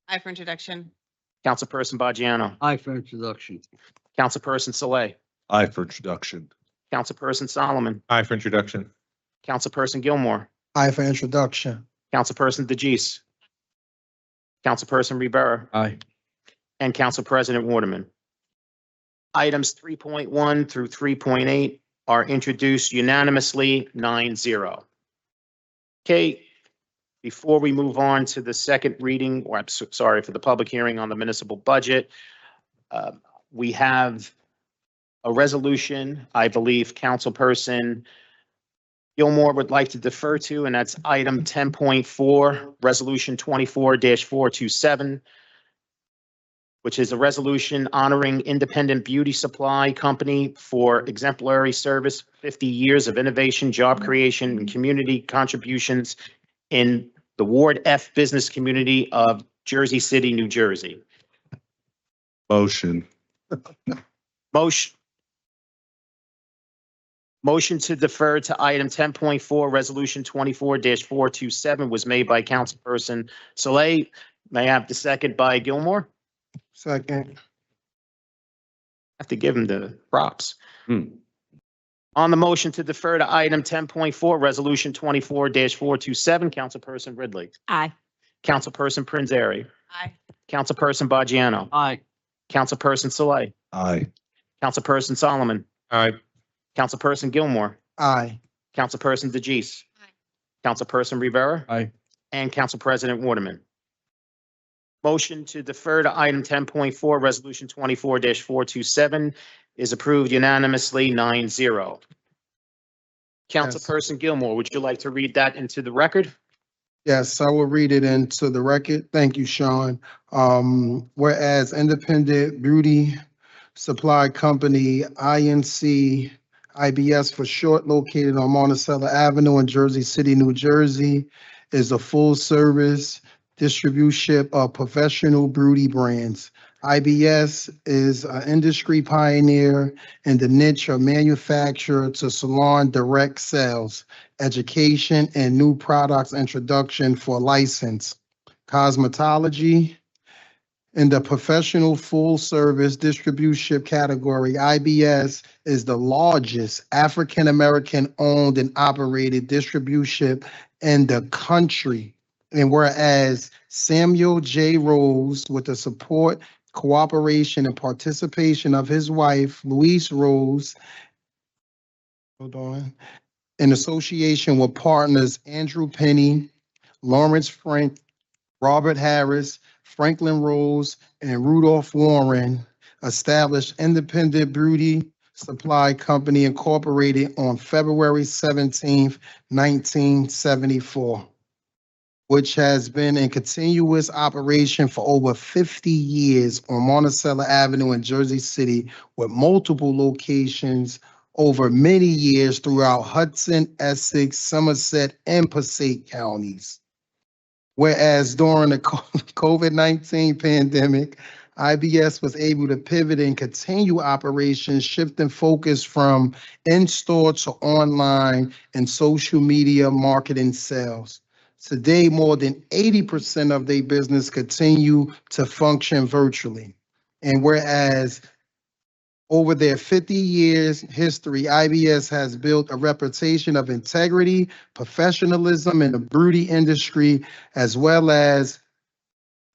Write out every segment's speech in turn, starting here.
Aye for introduction. Councilperson Bajano, Aye for introduction. Councilperson Saleh, Aye for introduction. Councilperson Solomon, Aye for introduction. Councilperson Gilmore, Aye for introduction. Councilperson DeGise, Councilperson Rivera, Aye. and Council President Waterman. Items 3.1 through 3.8 are introduced unanimously 9-0. Okay, before we move on to the second reading, or I'm sorry, for the public hearing on the municipal budget, we have a resolution, I believe Councilperson Gilmore would like to defer to, and that's item 10.4, Resolution 24-427, which is a resolution honoring Independent Beauty Supply Company for exemplary service, 50 years of innovation, job creation, and community contributions in the Ward F business community of Jersey City, New Jersey. Motion. Motion to defer to item 10.4, Resolution 24-427 was made by Councilperson Saleh. May I have the second by Gilmore? Second. Have to give him the props. Hmm. On the motion to defer to item 10.4, Resolution 24-427, Councilperson Ridley, Aye. Councilperson Prinzary, Aye. Councilperson Bajano, Aye. Councilperson Saleh, Aye. Councilperson Solomon, Aye. Councilperson Gilmore, Aye. Councilperson DeGise, Aye. Councilperson Rivera, Aye. and Council President Waterman. Motion to defer to item 10.4, Resolution 24-427 is approved unanimously 9-0. Councilperson Gilmore, would you like to read that into the record? Yes, I will read it into the record. Thank you, Sean. Whereas Independent Beauty Supply Company, INC, IBS for short, located on Monticello Avenue in Jersey City, New Jersey, is a full-service distribution of professional beauty brands. IBS is an industry pioneer in the niche of manufacturer to salon direct sales, education, and new products introduction for license, cosmetology. In the professional full-service distribution category, IBS is the largest African-American owned and operated distribution in the country. And whereas Samuel J. Rose, with the support, cooperation, and participation of his wife, Louise Rose, in association with partners Andrew Penny, Lawrence Frank, Robert Harris, Franklin Rose, and Rudolph Warren, established Independent Beauty Supply Company Incorporated on February 17th, 1974. Which has been in continuous operation for over 50 years on Monticello Avenue in Jersey City, with multiple locations over many years throughout Hudson, Essex, Somerset, and Passaic counties. Whereas during the COVID-19 pandemic, IBS was able to pivot and continue operations, shifting focus from in-store to online and social media marketing sales. Today, more than 80% of their business continue to function virtually. And whereas over their 50 years history, IBS has built a reputation of integrity, professionalism in the beauty industry, as well as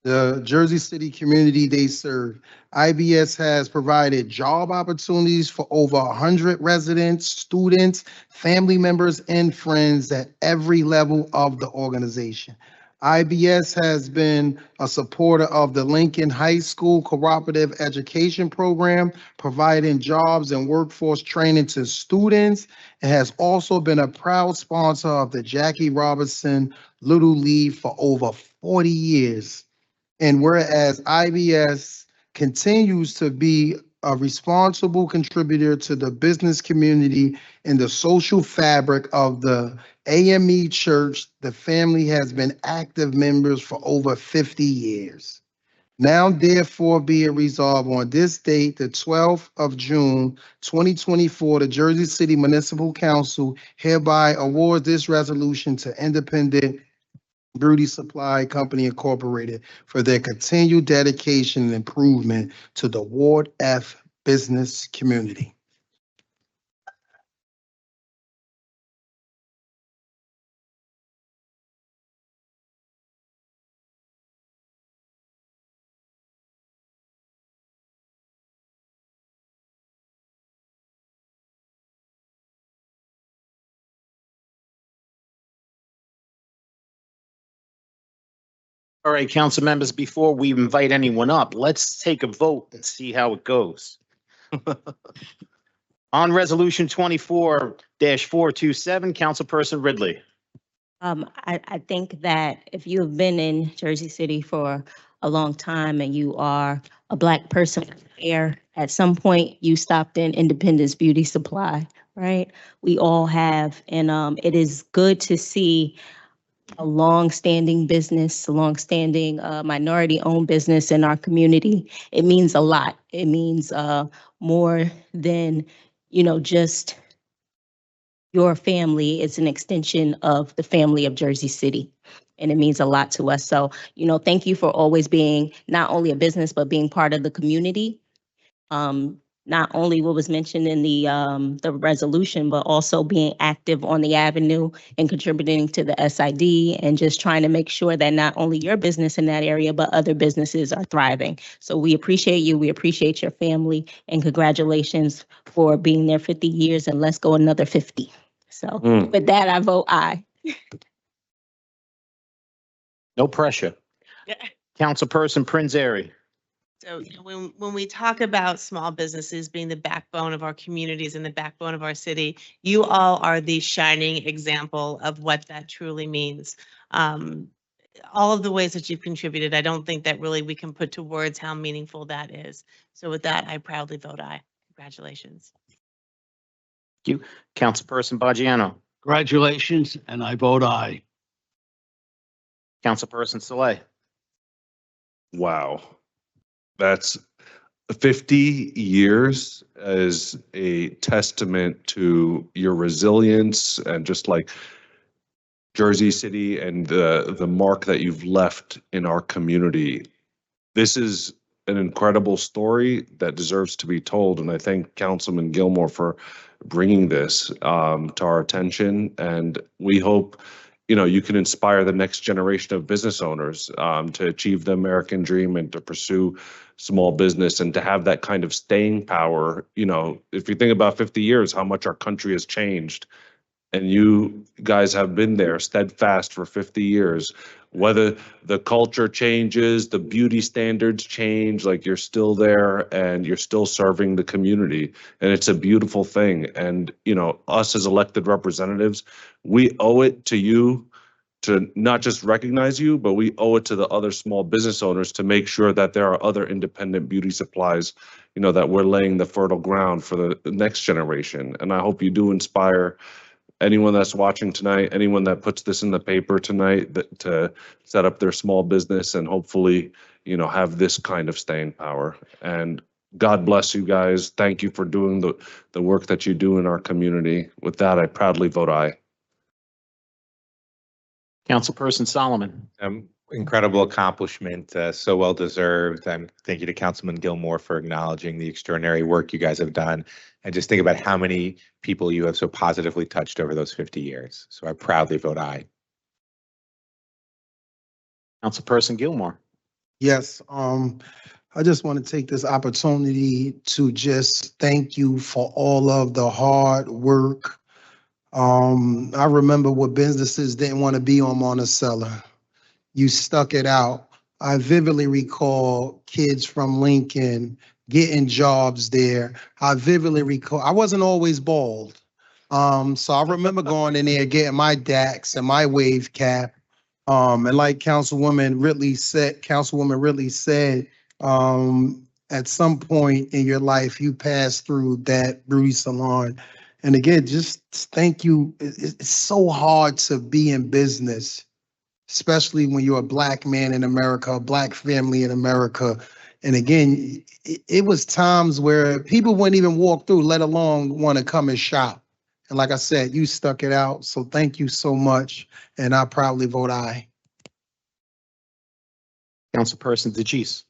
the Jersey City community they serve. IBS has provided job opportunities for over 100 residents, students, family members, and friends at every level of the organization. IBS has been a supporter of the Lincoln High School Cooperative Education Program, providing jobs and workforce training to students, and has also been a proud sponsor of the Jackie Robinson Little League for over 40 years. And whereas IBS continues to be a responsible contributor to the business community and the social fabric of the AME Church, the family has been active members for over 50 years. Now, therefore, be it resolved on this date, the 12th of June, 2024, the Jersey City Municipal Council hereby awards this resolution to Independent Beauty Supply Company Incorporated for their continued dedication and improvement to the Ward F business community. All right, council members, before we invite anyone up, let's take a vote and see how it goes. On resolution 24-427, Councilperson Ridley. I think that if you have been in Jersey City for a long time and you are a Black person here, at some point you stopped in Independence Beauty Supply, right? We all have, and it is good to see a long-standing business, a long-standing minority-owned business in our community. It means a lot. It means more than, just your family. It's an extension of the family of Jersey City. And it means a lot to us. So, thank you for always being not only a business, but being part of the community. Not only what was mentioned in the resolution, but also being active on the avenue and contributing to the SID and just trying to make sure that not only your business in that area, but other businesses are thriving. So we appreciate you. We appreciate your family, and congratulations for being there 50 years, and let's go another 50. So with that, I vote aye. No pressure. Councilperson Prinzary. So when we talk about small businesses being the backbone of our communities and the backbone of our city, you all are the shining example of what that truly means. All of the ways that you've contributed, I don't think that really we can put to words how meaningful that is. So with that, I proudly vote aye. Congratulations. Thank you. Councilperson Baggiano. Congratulations, and I vote aye. Councilperson Saleh. Wow. That's 50 years as a testament to your resilience and just like Jersey City and the mark that you've left in our community. This is an incredible story that deserves to be told. And I thank Councilman Gilmore for bringing this to our attention. And we hope, you can inspire the next generation of business owners to achieve the American dream and to pursue small business and to have that kind of staying power. If you think about 50 years, how much our country has changed, and you guys have been there steadfast for 50 years, whether the culture changes, the beauty standards change, like you're still there and you're still serving the community. And it's a beautiful thing. And, us as elected representatives, we owe it to you to not just recognize you, but we owe it to the other small business owners to make sure that there are other independent beauty supplies, that we're laying the fertile ground for the next generation. And I hope you do inspire anyone that's watching tonight, anyone that puts this in the paper tonight, to set up their small business and hopefully, have this kind of staying power. And God bless you guys. Thank you for doing the work that you do in our community. With that, I proudly vote aye. Councilperson Solomon. Incredible accomplishment, so well deserved. Thank you to Councilman Gilmore for acknowledging the extraordinary work you guys have done. And just think about how many people you have so positively touched over those 50 years. So I proudly vote aye. Councilperson Gilmore. Yes, I just want to take this opportunity to just thank you for all of the hard work. I remember what businesses didn't want to be on Monticello. You stuck it out. I vividly recall kids from Lincoln getting jobs there. I vividly recall, I wasn't always bald. So I remember going in there, getting my DAX and my wave cap. And like Councilwoman Ridley said, at some point in your life, you passed through that beauty salon. And again, just thank you. It's so hard to be in business, especially when you're a Black man in America, a Black family in America. And again, it was times where people wouldn't even walk through, let alone want to come and shop. And like I said, you stuck it out. So thank you so much. And I proudly vote aye. Councilperson DeGise.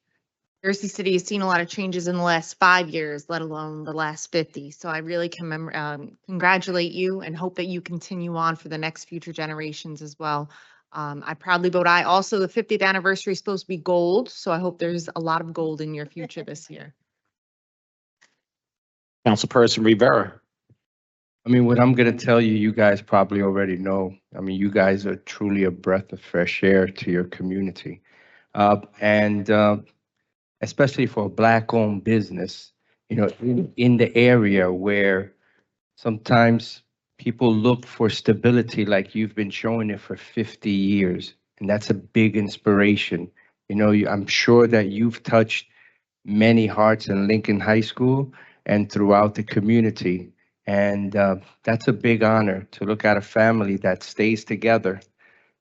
Jersey City has seen a lot of changes in the last 5 years, let alone the last 50. So I really congratulate you and hope that you continue on for the next future generations as well. I proudly vote aye. Also, the 50th anniversary is supposed to be gold, so I hope there's a lot of gold in your future this year. Councilperson Rivera. I mean, what I'm going to tell you, you guys probably already know. I mean, you guys are truly a breath of fresh air to your community. And especially for a Black-owned business, you know, in the area where sometimes people look for stability like you've been showing it for 50 years. And that's a big inspiration. You know, I'm sure that you've touched many hearts in Lincoln High School and throughout the community. And that's a big honor to look at a family that stays together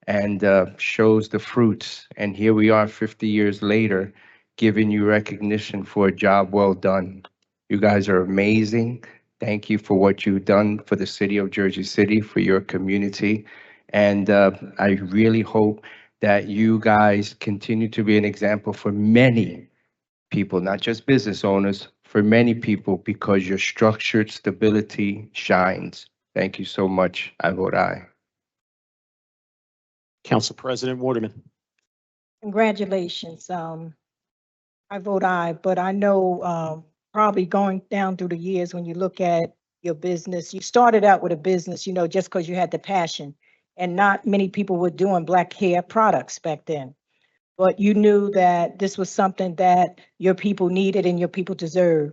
and shows the fruits. And here we are 50 years later, giving you recognition for a job well done. You guys are amazing. Thank you for what you've done for the city of Jersey City, for your community. And I really hope that you guys continue to be an example for many people, not just business owners, for many people, because your structured stability shines. Thank you so much. I vote aye. Council President Waterman. Congratulations. I vote aye, but I know probably going down through the years when you look at your business, you started out with a business, you know, just because you had the passion, and not many people were doing Black hair products back then. But you knew that this was something that your people needed and your people deserve.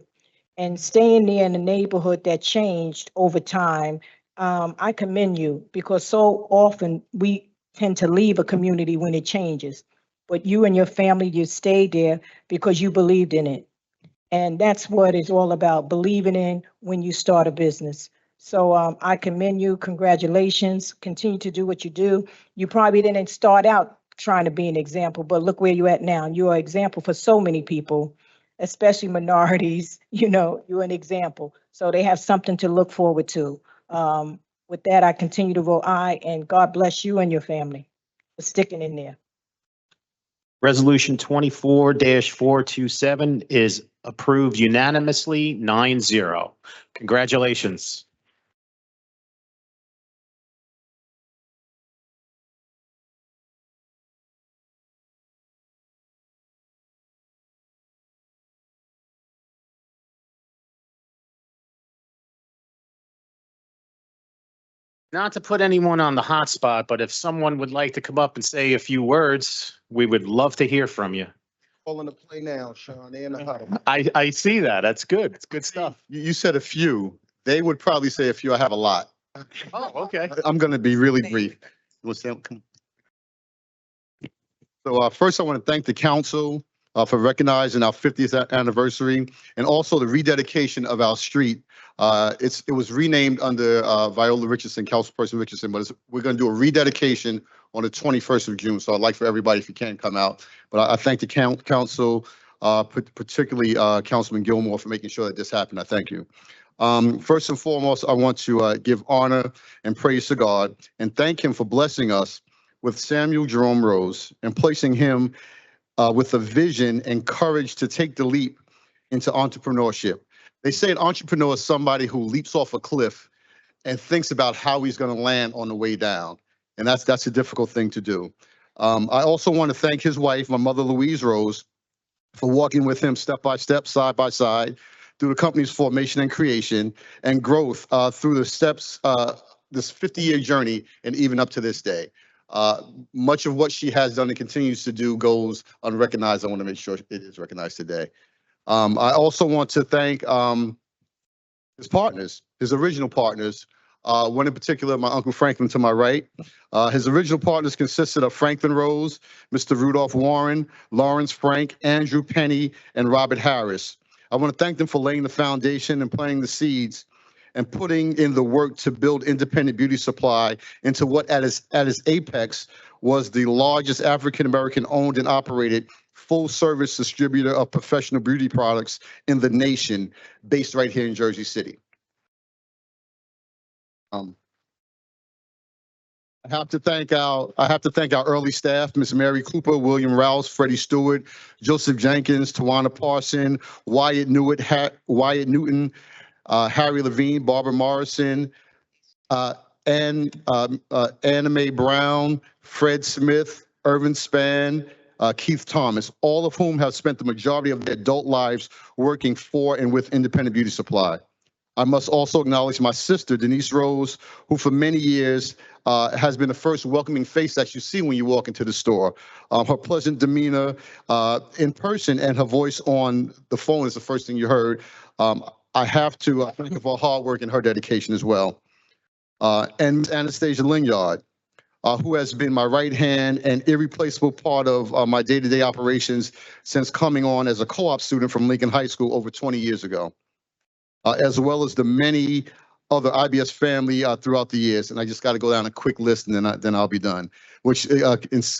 And staying there in a neighborhood that changed over time, I commend you, because so often we tend to leave a community when it changes. But you and your family, you stayed there because you believed in it. And that's what it's all about, believing in when you start a business. So I commend you. Congratulations. Continue to do what you do. You probably didn't start out trying to be an example, but look where you're at now. You're an example for so many people, especially minorities. You know, you're an example. So they have something to look forward to. With that, I continue to vote aye, and God bless you and your family for sticking in there. Resolution 24-427 is approved unanimously, 9-0. Congratulations. Not to put anyone on the hot spot, but if someone would like to come up and say a few words, we would love to hear from you. Calling the play now, Sean. They're in the huddle. I see that. That's good. It's good stuff. You said a few. They would probably say a few. I have a lot. Oh, okay. I'm going to be really brief. So first, I want to thank the council for recognizing our 50th anniversary and also the rededication of our street. It was renamed under Viola Richardson, Councilperson Richardson, but we're going to do a rededication on the 21st of June. So I'd like for everybody, if you can, come out. But I thank the council, particularly Councilman Gilmore, for making sure that this happened. I thank you. First and foremost, I want to give honor and praise to God and thank him for blessing us with Samuel Jerome Rose and placing him with a vision and courage to take the leap into entrepreneurship. They say an entrepreneur is somebody who leaps off a cliff and thinks about how he's going to land on the way down. And that's a difficult thing to do. I also want to thank his wife, my mother, Louise Rose, for walking with him step by step, side by side, through the company's formation and creation and growth through the steps, this 50-year journey, and even up to this day. Much of what she has done and continues to do goes unrecognized. I want to make sure it is recognized today. I also want to thank his partners, his original partners. One in particular, my Uncle Franklin to my right. His original partners consisted of Franklin Rose, Mr. Rudolph Warren, Lawrence Frank, Andrew Penny, and Robert Harris. I want to thank them for laying the foundation and planting the seeds and putting in the work to build Independent Beauty Supply into what at its apex was the largest African-American owned and operated full-service distributor of professional beauty products in the nation, based right here in Jersey City. I I have to thank our early staff, Miss Mary Cooper, William Rouse, Freddie Stewart, Joseph Jenkins, Tawana Parson, Wyatt Newton, Harry Levine, Barbara Morrison, and Anna Mae Brown, Fred Smith, Irvin Spann, Keith Thomas, all of whom have spent the majority of their adult lives working for and with Independent Beauty Supply. I must also acknowledge my sister, Denise Rose, who for many years has been the first welcoming face that you see when you walk into the store. Her pleasant demeanor in person and her voice on the phone is the first thing you heard. I have to thank her for her hard work and her dedication as well. And Anastasia Linyard, who has been my right hand and irreplaceable part of my day-to-day operations since coming on as a co-op student from Lincoln High School over 20 years ago. As well as the many other IBS family throughout the years. And I just got to go down a quick list and then I'll be done, which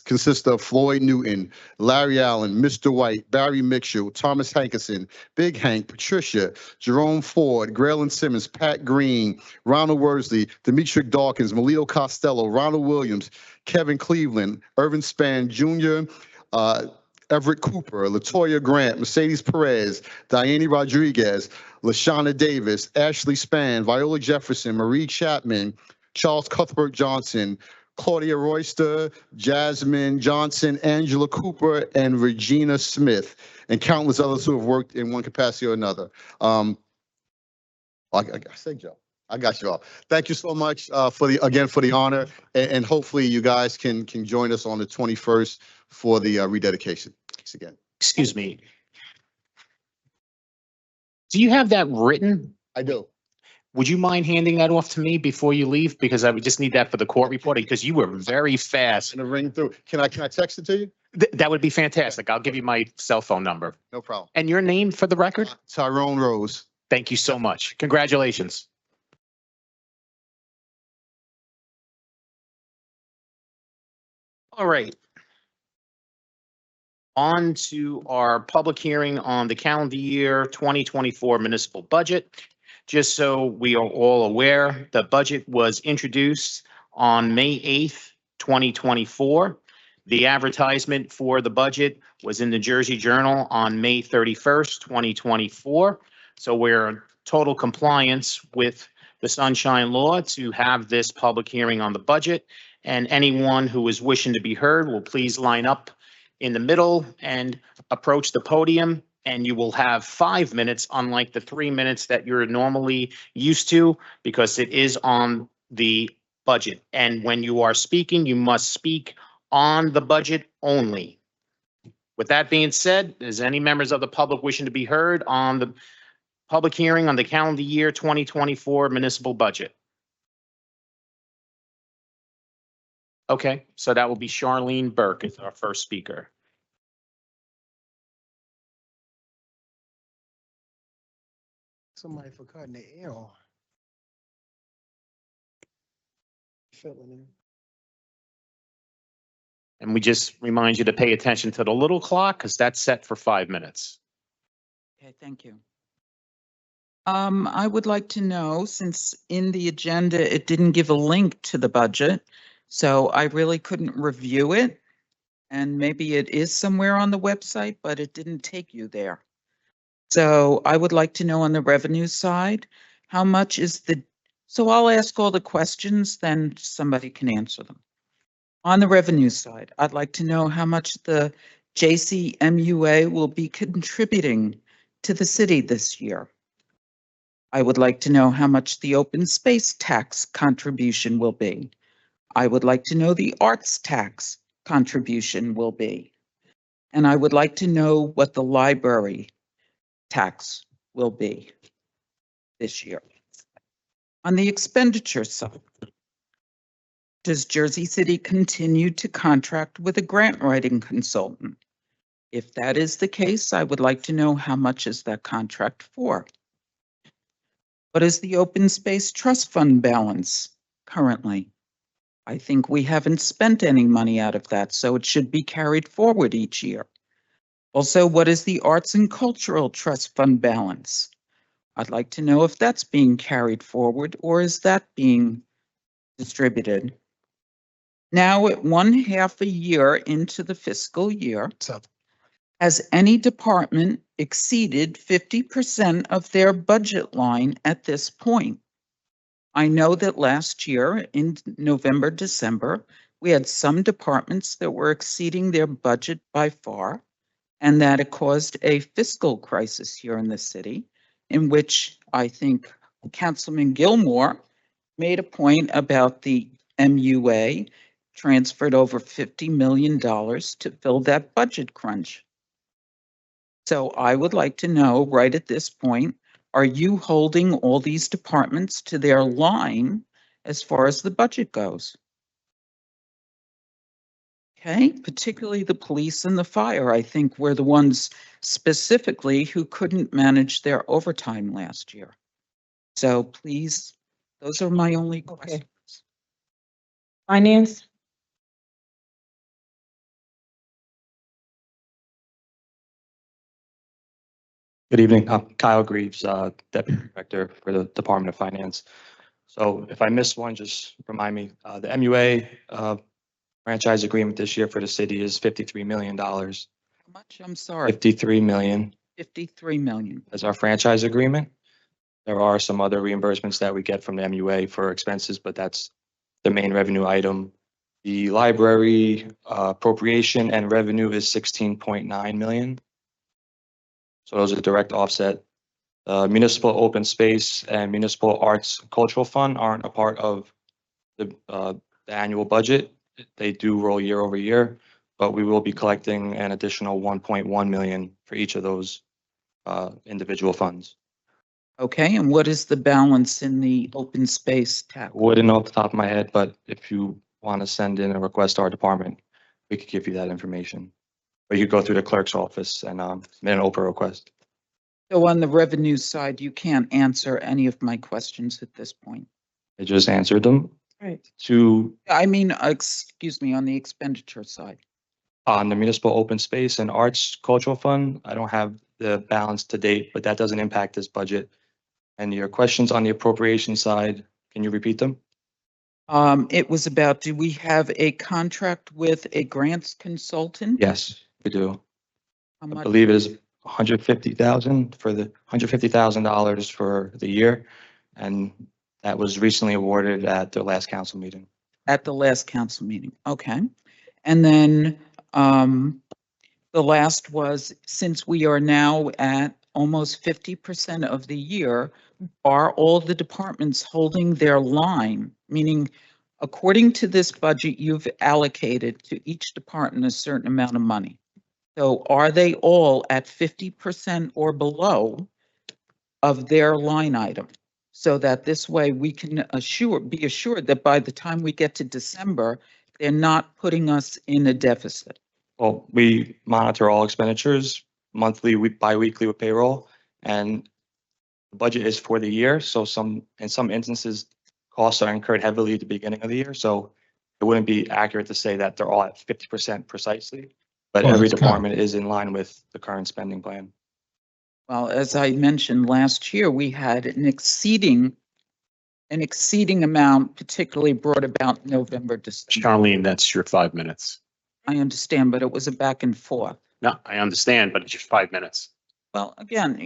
consists of Floyd Newton, Larry Allen, Mr. White, Barry Mitchell, Thomas Hankerson, Big Hank, Patricia, Jerome Ford, Graylin Simmons, Pat Green, Ronald Worsley, Demetric Dawkins, Melito Costello, Ronald Williams, Kevin Cleveland, Irvin Spann Jr., Everett Cooper, Latoya Grant, Mercedes Perez, Diane Rodriguez, Lashana Davis, Ashley Spann, Viola Jefferson, Marie Chapman, Charles Cuthbert Johnson, Claudia Royster, Jasmine Johnson, Angela Cooper, and Regina Smith, and countless others who have worked in one capacity or another. I said Joe. I got you all. Thank you so much for the honor, and hopefully you guys can join us on the 21st for the rededication. Thanks again. Excuse me. Do you have that written? I do. Would you mind handing that off to me before you leave? Because I would just need that for the court reporting, because you were very fast. And ring through. Can I text it to you? That would be fantastic. I'll give you my cell phone number. No problem. And your name for the record? Tyrone Rose. Thank you so much. Congratulations. All right. On to our public hearing on the calendar year 2024 municipal budget. Just so we are all aware, the budget was introduced on May 8th, 2024. The advertisement for the budget was in the Jersey Journal on May 31st, 2024. So we're in total compliance with the Sunshine Law to have this public hearing on the budget. And anyone who is wishing to be heard will please line up in the middle and approach the podium, and you will have 5 minutes, unlike the 3 minutes that you're normally used to, because it is on the budget. And when you are speaking, you must speak on the budget only. With that being said, is any members of the public wishing to be heard on the public hearing on the calendar year 2024 municipal budget? Okay, so that will be Charlene Burke as our first speaker. Somebody for cutting the air on. And we just remind you to pay attention to the little clock because that's set for 5 minutes. Okay, thank you. I would like to know, since in the agenda, it didn't give a link to the budget, so I really couldn't review it. And maybe it is somewhere on the website, but it didn't take you there. So I would like to know on the revenue side, how much is so I'll ask all the questions, then somebody can answer them. On the revenue side, I'd like to know how much the JCMUA will be contributing to the city this year. I would like to know how much the open space tax contribution will be. I would like to know the arts tax contribution will be. And I would like to know what the library tax will be this year. On the expenditure side, does Jersey City continue to contract with a grant writing consultant? If that is the case, I would like to know how much is that contract for? What is the open space trust fund balance currently? I think we haven't spent any money out of that, so it should be carried forward each year. Also, what is the arts and cultural trust fund balance? I'd like to know if that's being carried forward or is that being distributed? Now at 1/2 a year into the fiscal year, So, has any department exceeded 50% of their budget line at this point? I know that last year in November, December, we had some departments that were exceeding their budget by far, and that it caused a fiscal crisis here in the city, in which I think Councilman Gilmore made a point about the MUA transferred over $50 million to fill that budget crunch. So I would like to know right at this point, are you holding all these departments to their line as far as the budget goes? Okay, particularly the police and the fire, I think were the ones specifically who couldn't manage their overtime last year. So please, those are my only questions. Finance? Good evening. I'm Kyle Greaves, Deputy Director for the Department of Finance. So if I missed one, just remind me. The MUA franchise agreement this year for the city is $53 million. How much? I'm sorry, 53 million 53 million. as our franchise agreement. There are some other reimbursements that we get from the MUA for expenses, but that's the main revenue item. The library appropriation and revenue is 16.9 million. So those are direct offset. Municipal open space and municipal arts cultural fund aren't a part of the annual budget. They do roll year over year, but we will be collecting an additional 1.1 million for each of those individual funds. Okay, and what is the balance in the open space tax? Wouldn't know off the top of my head, but if you want to send in a request to our department, we could give you that information. Or you could go through the clerk's office and submit an Oprah request. So on the revenue side, you can't answer any of my questions at this point. I just answered them. Right. To I mean, excuse me, on the expenditure side. on the municipal open space and arts cultural fund, I don't have the balance to date, but that doesn't impact this budget. And your questions on the appropriation side, can you repeat them? It was about, do we have a contract with a grants consultant? Yes, we do. How I much? believe it is $150,000 for the year. And that was recently awarded at the last council meeting. At the last council meeting, okay. And then the last was, since we are now at almost 50% of the year, are all the departments holding their line? Meaning, according to this budget, you've allocated to each department a certain amount of money. So are they all at 50% or below of their line item? So that this way we can be assured that by the time we get to December, they're not putting us in a deficit. Well, we monitor all expenditures monthly, bi-weekly with payroll, and the budget is for the year. So in some instances, costs are incurred heavily at the beginning of the year. So it wouldn't be accurate to say that they're all at 50% precisely, but Well, every that's department is in line with the current spending plan. Well, as I mentioned last year, we had an exceeding amount, particularly brought about November, December. Charlene, that's your 5 minutes. I understand, but it was a back and forth. No, I understand, but it's your 5 minutes. Well, again,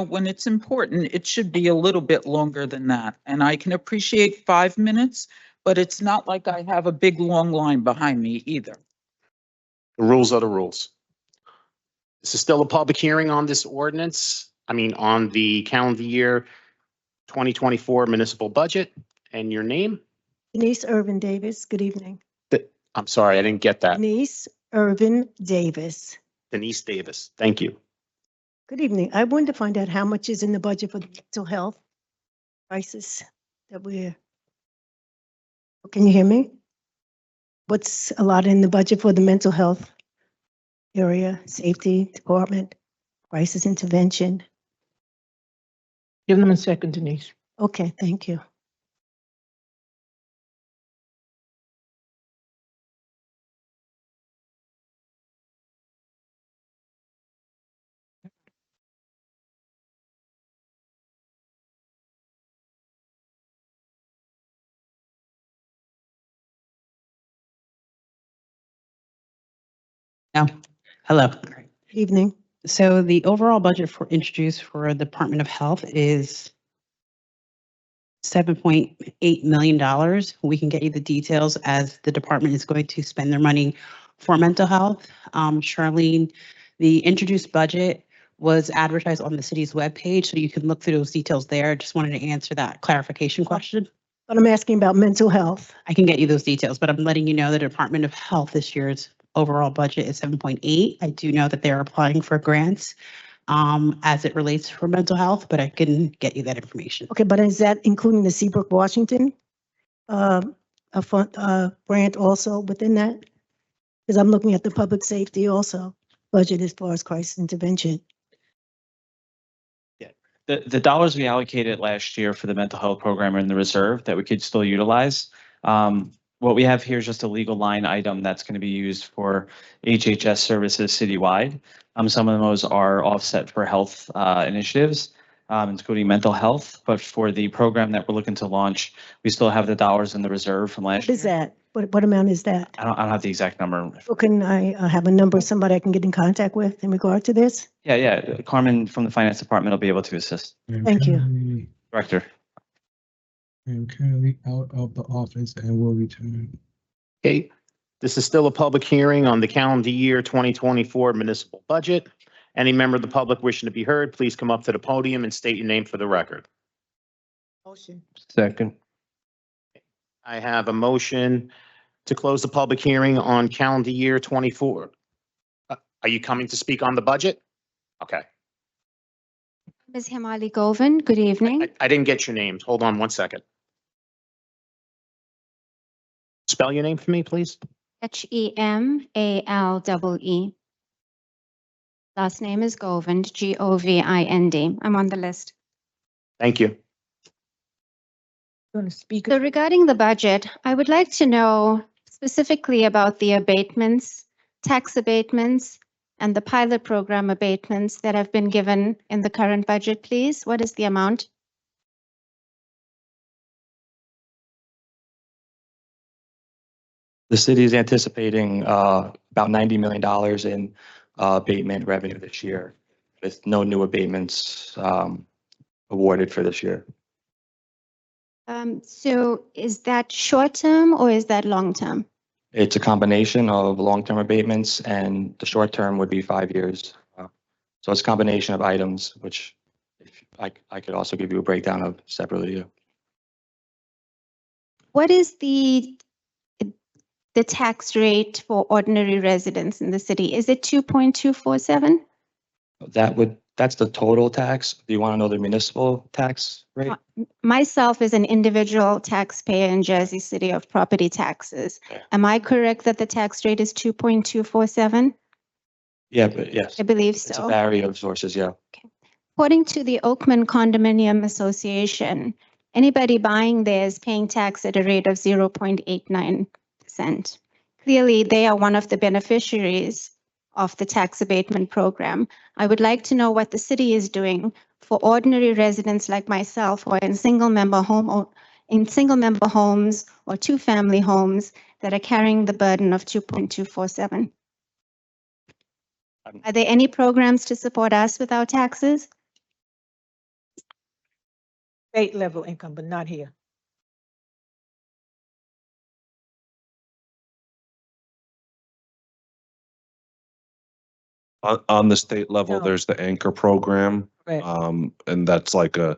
when it's important, it should be a little bit longer than that. And I can appreciate 5 minutes, but it's not like I have a big, long line behind me either. The rules are the rules. This is still a public hearing on this ordinance. I mean, on the calendar year 2024 municipal budget. And your name? Denise Irvin Davis, good evening. I'm sorry, I didn't get that. Denise Irvin Davis. Denise Davis. Thank you. Good evening. I wanted to find out how much is in the budget for the mental health crisis that can you hear me? What's allotted in the budget for the mental health area, safety department, crisis intervention? Give them a second, Denise. Okay, thank you. No. Hello. Evening. So the overall budget for introduced for the Department of Health is $7.8 million. We can get you the details as the department is going to spend their money for mental health. Charlene, the introduced budget was advertised on the city's webpage, so you can look through those details there. Just wanted to answer that clarification question. But I'm asking about mental health. I can get you those details, but I'm letting you know the Department of Health this year's overall budget is 7.8. I do know that they're applying for grants as it relates for mental health, but I can get you that information. Okay, but is that including the Seabrook, Washington? A fund, grant also within that? Because I'm looking at the public safety also budget as far as crisis intervention. The dollars we allocated last year for the mental health program are in the reserve that we could still utilize. What we have here is just a legal line item that's going to be used for HHS services citywide. Some of those are offset for health initiatives, including mental health. But for the program that we're looking to launch, we still have the dollars in the reserve from last What year. is that? What amount is that? I don't have the exact number. Or can I have a number, somebody I can get in contact with in regard to this? Yeah. Carmen from the finance department will be able to assist. Thank you. Director. I'm currently out of the office and will return. Okay, this is still a public hearing on the calendar year 2024 municipal budget. Any member of the public wishing to be heard, please come up to the podium and state your name for the record. Motion. Second. I have a motion to close the public hearing on calendar year 24. Are you coming to speak on the budget? Okay. Ms. Himali Govind, good evening. I didn't get your names. Hold on one second. Spell your name for me, please. Hemale. Last name is Govind, Govind. I'm on the list. Thank you. Going to speak. So regarding the budget, I would like to know specifically about the abatements, tax abatements, and the pilot program abatements that have been given in the current budget, please. What is the amount? The city is anticipating about $90 million in abatement revenue this year, with no new abatements awarded for this year. So is that short term or is that long term? It's a combination of long-term abatements, and the short term would be 5 years. So it's a combination of items, which if I could also give you a breakdown of separately. What is the tax rate for ordinary residents in the city? Is it 2.247? That's the total tax. Do you want to know the municipal tax rate? Myself is an individual taxpayer in Jersey City of property taxes. Am I correct that the tax rate is 2.247? Yeah, but yes. I believe It's a so. variety of sources, yeah. According to the Oakman Condominium Association, anybody buying there is paying tax at a rate of 0.89%. Clearly, they are one of the beneficiaries of the tax abatement program. I would like to know what the city is doing for ordinary residents like myself who are in single-member homes or two-family homes that are carrying the burden of 2.247. Are there any programs to support us with our taxes? State level income, but not here. On the state level, No. there's the anchor program. Right. And that's like a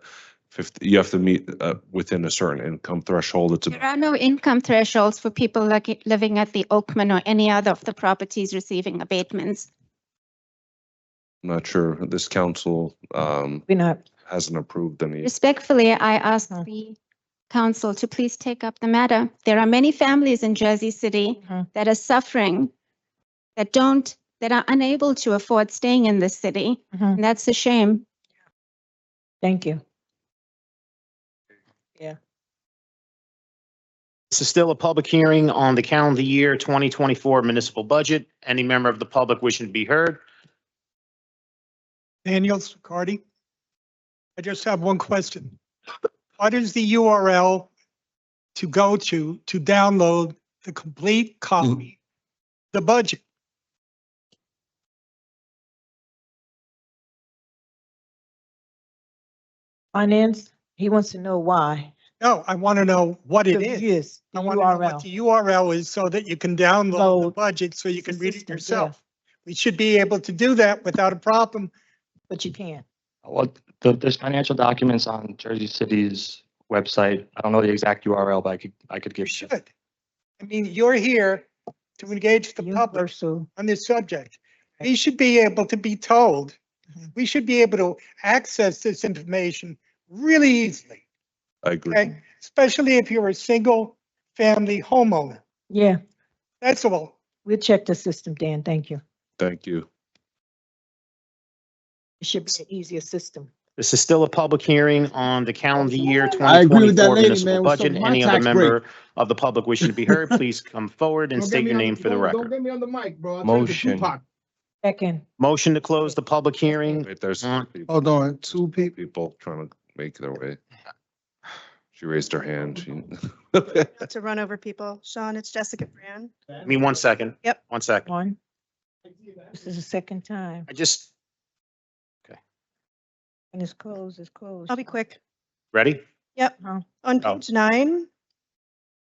50, you have to meet within a certain income threshold. It's There are no income thresholds for people living at the Oakman or any other of the properties receiving abatements. I'm not sure. This council We're not. hasn't approved any. Respectfully, I ask the council to please take up the matter. There are many families in Jersey City that are suffering, that are unable to afford staying in this city. And that's a shame. Thank you. Yeah. This is still a public hearing on the calendar year 2024 municipal budget. Any member of the public wishing to be heard? Daniel Sicardi. I just have one question. What is the URL to go to download the complete copy, the budget? Finance, he wants to know why. No, I want to know what it is. Yes, I the want to know what URL. the URL is so that you can download the Load budget so you can read it system, yeah. yourself. We should be able to do that without a problem. But you can't. Well, there's financial documents on Jersey City's website. I don't know the exact URL, but I could give You you. should. I mean, you're here to engage the public Universal. on this subject. We should be able to be told. We should be able to access this information really easily, I agree. okay? Especially if you're a single family homeowner. Yeah, That's all. we'll check the system, Dan. Thank you. Thank you. It should be an easier system. This is still a public hearing on the calendar year I agree with that 2024 lady, municipal man, with some budget. of my Any other tax member of the public wishing to be heard, please come forward and Don't state get me your on name the- for the don't- Don't record. get me on the mic, bro. I'll turn into Motion. Tupac. Second, Motion to close the public hearing. Wait, there's Uh, people, Hold on, two people. people trying to make their way. She raised her hand. She- Not to run over people. Sean, it's Jessica Brand. Give me 1 second. Yep. 1 second. one. This is the second time. I just, And it's closed, it's closed. I'll be quick. ready? Yep. Huh? On Oh. page 9,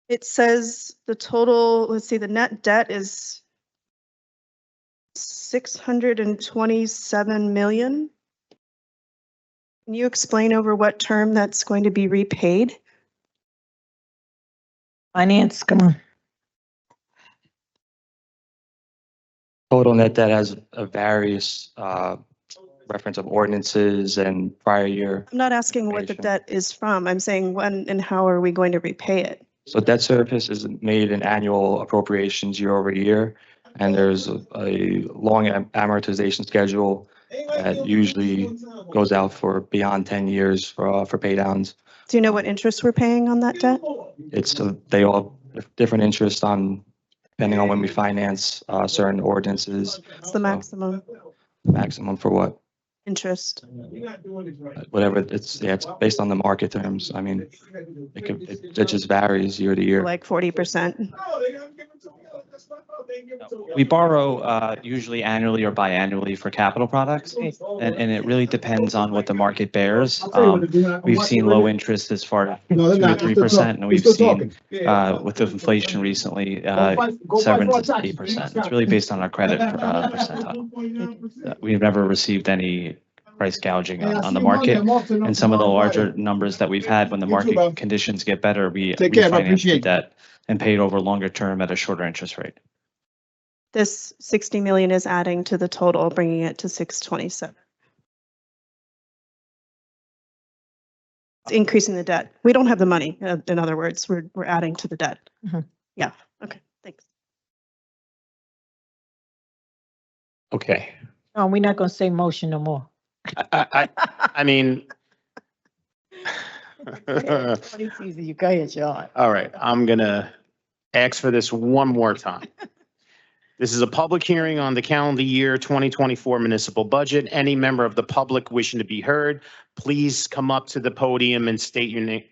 it says the total, let's see, the net debt is 627 million. Can you explain over what term that's going to be repaid? Finance, come on. Total net debt has a various reference of ordinances and prior year. I'm not asking what the debt is from. I'm saying when and how are we going to repay it? So debt service is made in annual appropriations year over year. And there's a long amortization schedule that usually goes out for beyond 10 years for pay downs. Do you know what interest we're paying on that debt? It's, they all have different interest on, depending on when we finance certain ordinances. It's the maximum Maximum for what? interest. Whatever, it's, yeah, it's based on the market terms. I mean, it just varies year to year. Like 40%. We borrow usually annually or biannually for capital products, and it really depends on what the market bears. We've seen low interest as far as 2 to 3%, and we've seen with the inflation recently, 7 to 8%. It's really based on our credit percentile. We've never received any price gouging on the market, and some of the larger numbers that we've had when the market conditions get better, we Take care, I refinance appreciate the it. debt and pay it over longer term at a shorter interest rate. This 60 million is adding to the total, bringing it to 627. It's increasing the debt. We don't have the money. In other words, we're adding to the debt. Mhm. Yeah. Okay. Thanks. Okay. No, we're not gonna say motion no more. I mean. Funny season, you go ahead, Sean. All right, I'm gonna ask for this one more time. This is a public hearing on the calendar year 2024 municipal budget. Any member of the public wishing to be heard, please come up to the podium and state your name.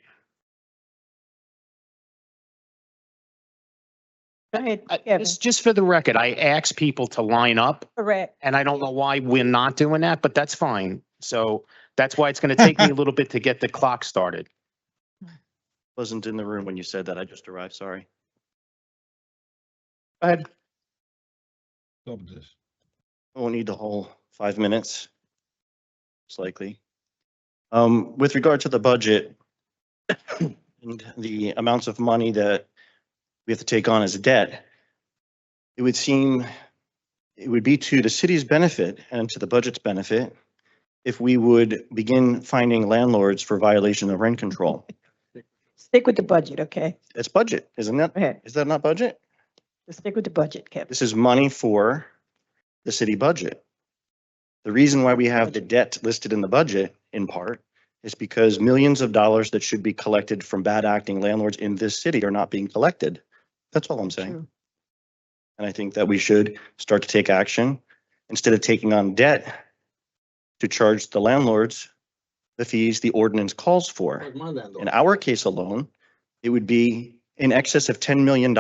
Go ahead, Kevin. Just for the record, I asked people to line up, Correct. and I don't know why we're not doing that, but that's fine. So that's why it's gonna take me a little bit to get the clock started. Wasn't in the room when you said that. I just arrived, sorry. Go ahead. I won't need the whole 5 minutes. Most likely. With regard to the budget and the amounts of money that we have to take on as debt, it would seem it would be to the city's benefit and to the budget's benefit if we would begin finding landlords for violation of rent control. Stick with the budget, okay? It's budget, isn't that? Go ahead. Is that not budget? Just stick with the budget, Kevin. This is money for the city budget. The reason why we have the debt listed in the budget, in part, is because millions of dollars that should be collected from bad acting landlords in this city are not being collected. That's all I'm saying. True. And I think that we should start to take action instead of taking on debt to charge the landlords the fees the ordinance calls for. In our case alone, it would be in excess of $10 million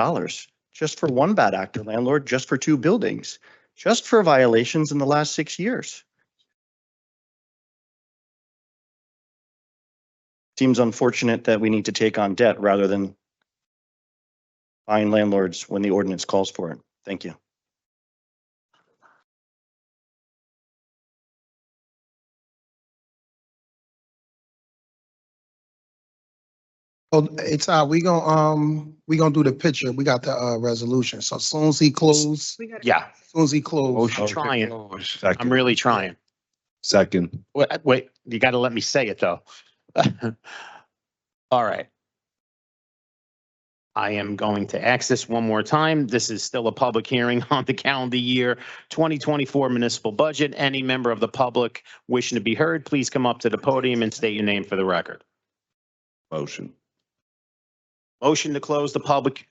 just for one bad actor landlord, just for 2 buildings, just for violations in the last 6 years. seems unfortunate that we need to take on debt rather than buying landlords when the ordinance calls for it. Thank you. Oh, it's, we gonna do the picture. We got the, resolution. So as soon as he close, Yeah, as soon as he close. I'm trying. I'm Second. really trying. Second. Wait, you got to let me say it though. All right. I am going to ask this one more time. This is still a public hearing on the calendar year 2024 municipal budget. Any member of the public wishing to be heard, please come up to the podium and state your name for the record. Motion. Motion to close the public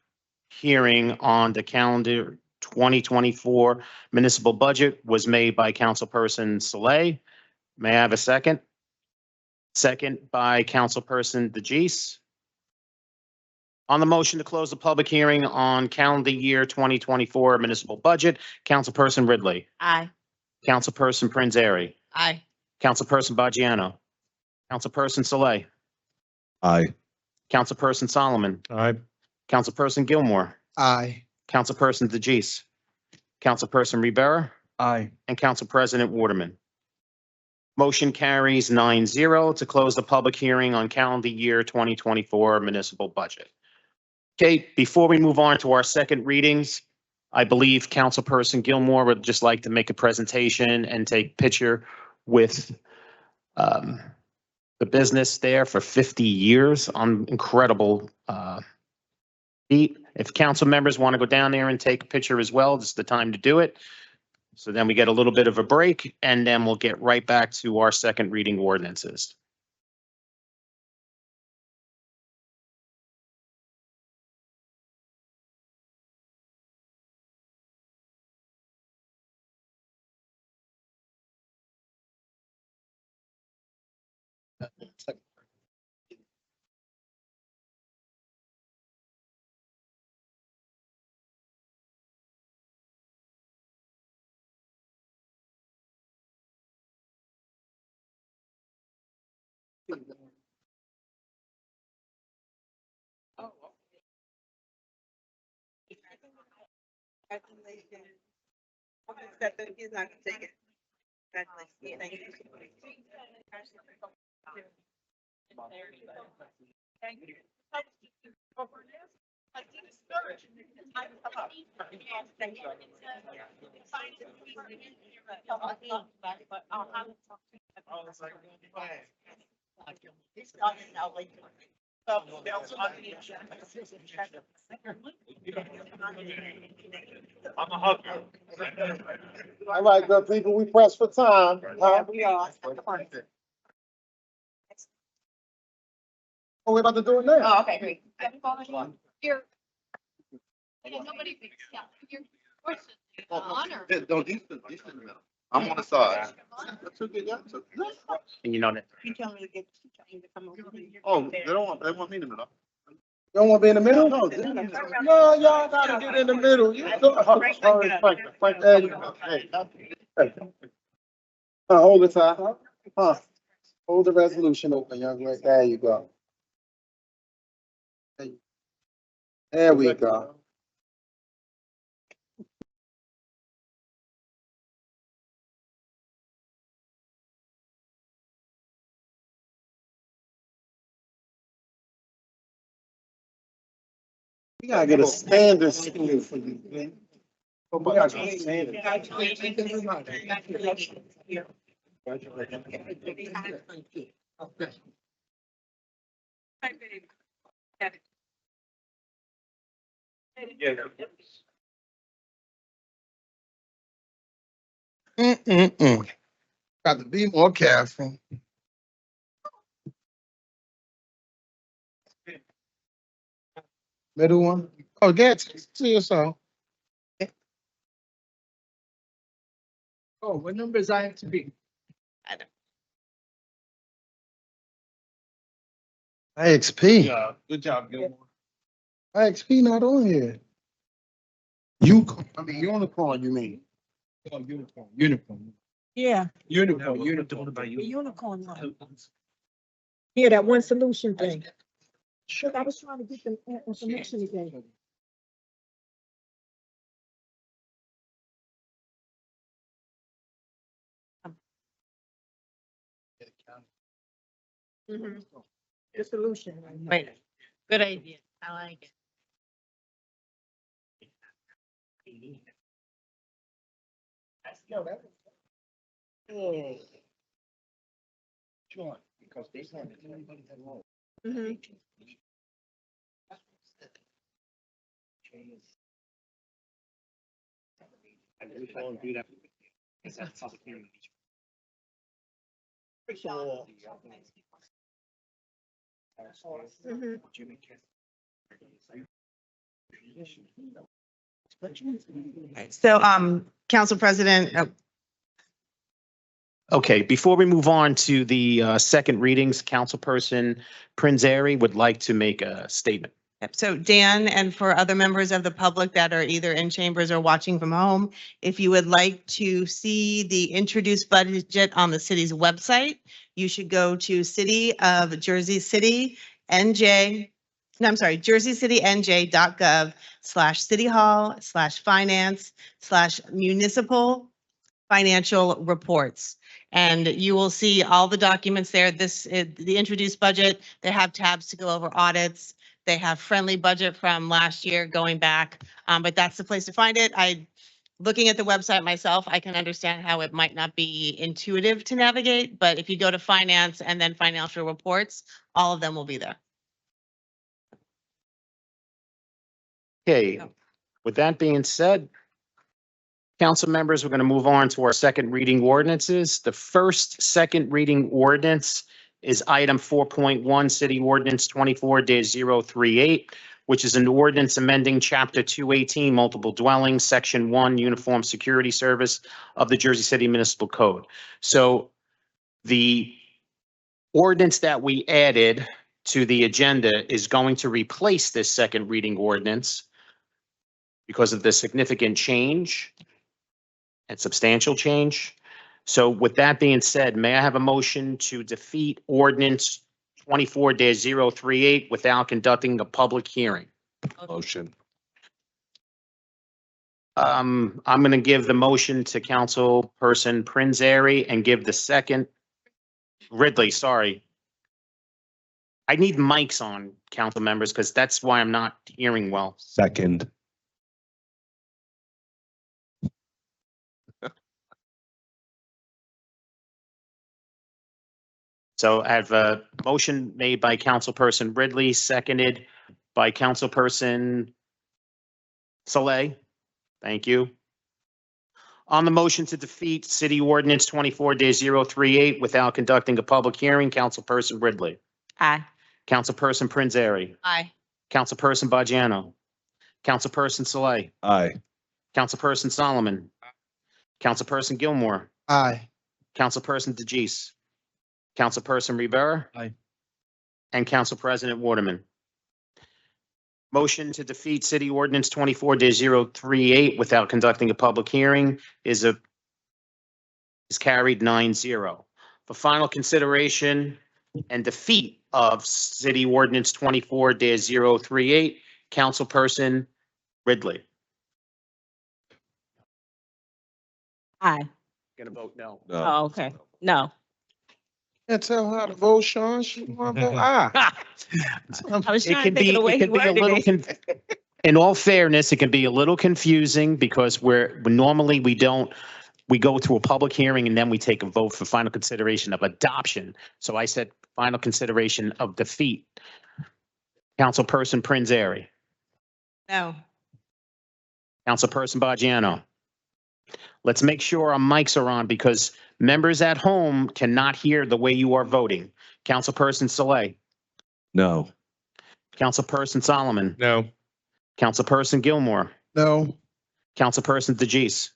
hearing on the calendar 2024 municipal budget was made by Councilperson Saleh. May I have a second? Second by Councilperson DeGise. On the motion to close the public hearing on calendar year 2024 municipal budget, Councilperson Ridley. Aye. Councilperson Prinzary. Aye. Councilperson Baggiano. Councilperson Saleh. Aye. Councilperson Solomon. Aye. Councilperson Gilmore. Aye. Councilperson DeGise. Councilperson Rivera. Aye. And Council President Waterman. Motion carries 9-0 to close the public hearing on calendar year 2024 municipal budget. Okay, before we move on to our second readings, I believe Councilperson Gilmore would just like to make a presentation and take picture with the business there for 50 years on incredible feat. If council members want to go down there and take a picture as well, this is the time to do it. So then we get a little bit of a break and then we'll get right back to our second reading ordinances. He's not gonna take it. Thank you. All right, good people, we press for time. We are. Oh, we're about to do it now. Oh, okay, great. You're. Nobody. Honor. Don't, these in the middle. I'm on the side. And you know that. You tell me to get. Oh, they want me in the middle. You don't want to be in the middle? No, No, y'all gotta get in the middle. You Frank, there you go. Hey. Hold the tie. Hold the resolution open, young lady. There you go. There we go. We gotta get a standard school for you, man. We gotta get a standard. Got to be more careful. Middle one? Oh, get to yourself. Oh, what numbers I have to be? IXP. Good job, Gilmore. IXP not on here. Unicorn, you mean? Yeah. Unicorn. The unicorn one. Yeah, that one solution thing. Sure, I was trying to get the information again. The solution. Right. Good idea. I like it. Sure, because they want Mhm. So, Council President, Okay, before we move on to the second readings, Councilperson Prinzary would like to make a statement. yep, so Dan, and for other members of the public that are either in chambers or watching from home, if you would like to see the introduced budget on the city's website, you should go to City of Jersey City NJ, no, I'm sorry, jerseycitynj.gov/cityhall/finance/municipal financial reports. And you will see all the documents there. This is the introduced budget. They have tabs to go over audits. They have friendly budget from last year going back, but that's the place to find it. Looking at the website myself, I can understand how it might not be intuitive to navigate, but if you go to finance and then financial reports, all of them will be there. Okay, with that being said, council members, we're going to move on to our second reading ordinances. The first second reading ordinance is item 4.1, City Ordinance 24-038, which is an ordinance amending Chapter 218, Multiple Dwellings, Section 1, Uniform Security Service of the Jersey City Municipal Code. So the ordinance that we added to the agenda is going to replace this second reading ordinance because of the significant change and substantial change. So with that being said, may I have a motion to defeat ordinance 24-038 without conducting a public hearing? Motion. I'm going to give the motion to Councilperson Prinzary and give the second, Ridley, sorry. I need mics on, council members, because that's why I'm not hearing well. Second. So I have a motion made by Councilperson Ridley, seconded by Councilperson Saleh. Thank you. On the motion to defeat City Ordinance 24-038 without conducting a public hearing, Councilperson Ridley. Aye. Councilperson Prinzary. Aye. Councilperson Bajano. Councilperson Saleh. Aye. Councilperson Solomon. Councilperson Gilmore. Aye. Councilperson DeGise. Councilperson Rivera. Aye. And Council President Waterman. Motion to defeat City Ordinance 24-038 without conducting a public hearing is carried 9-0. For final consideration and defeat of City Ordinance 24-038, Councilperson Ridley. Aye. Gonna vote no. Oh, okay. No. Can't tell her how to vote, Sean. She want to vote aye. I was It trying can to think be, of the way it he can be a worded little, it. in all fairness, it can be a little confusing because normally we go to a public hearing and then we take a vote for final consideration of adoption. So I said final consideration of defeat. Councilperson Prinzary. No. Councilperson Bajano. Let's make sure our mics are on because members at home cannot hear the way you are voting. Councilperson Saleh. No. Councilperson Solomon. No. Councilperson Gilmore. No. Councilperson DeGise.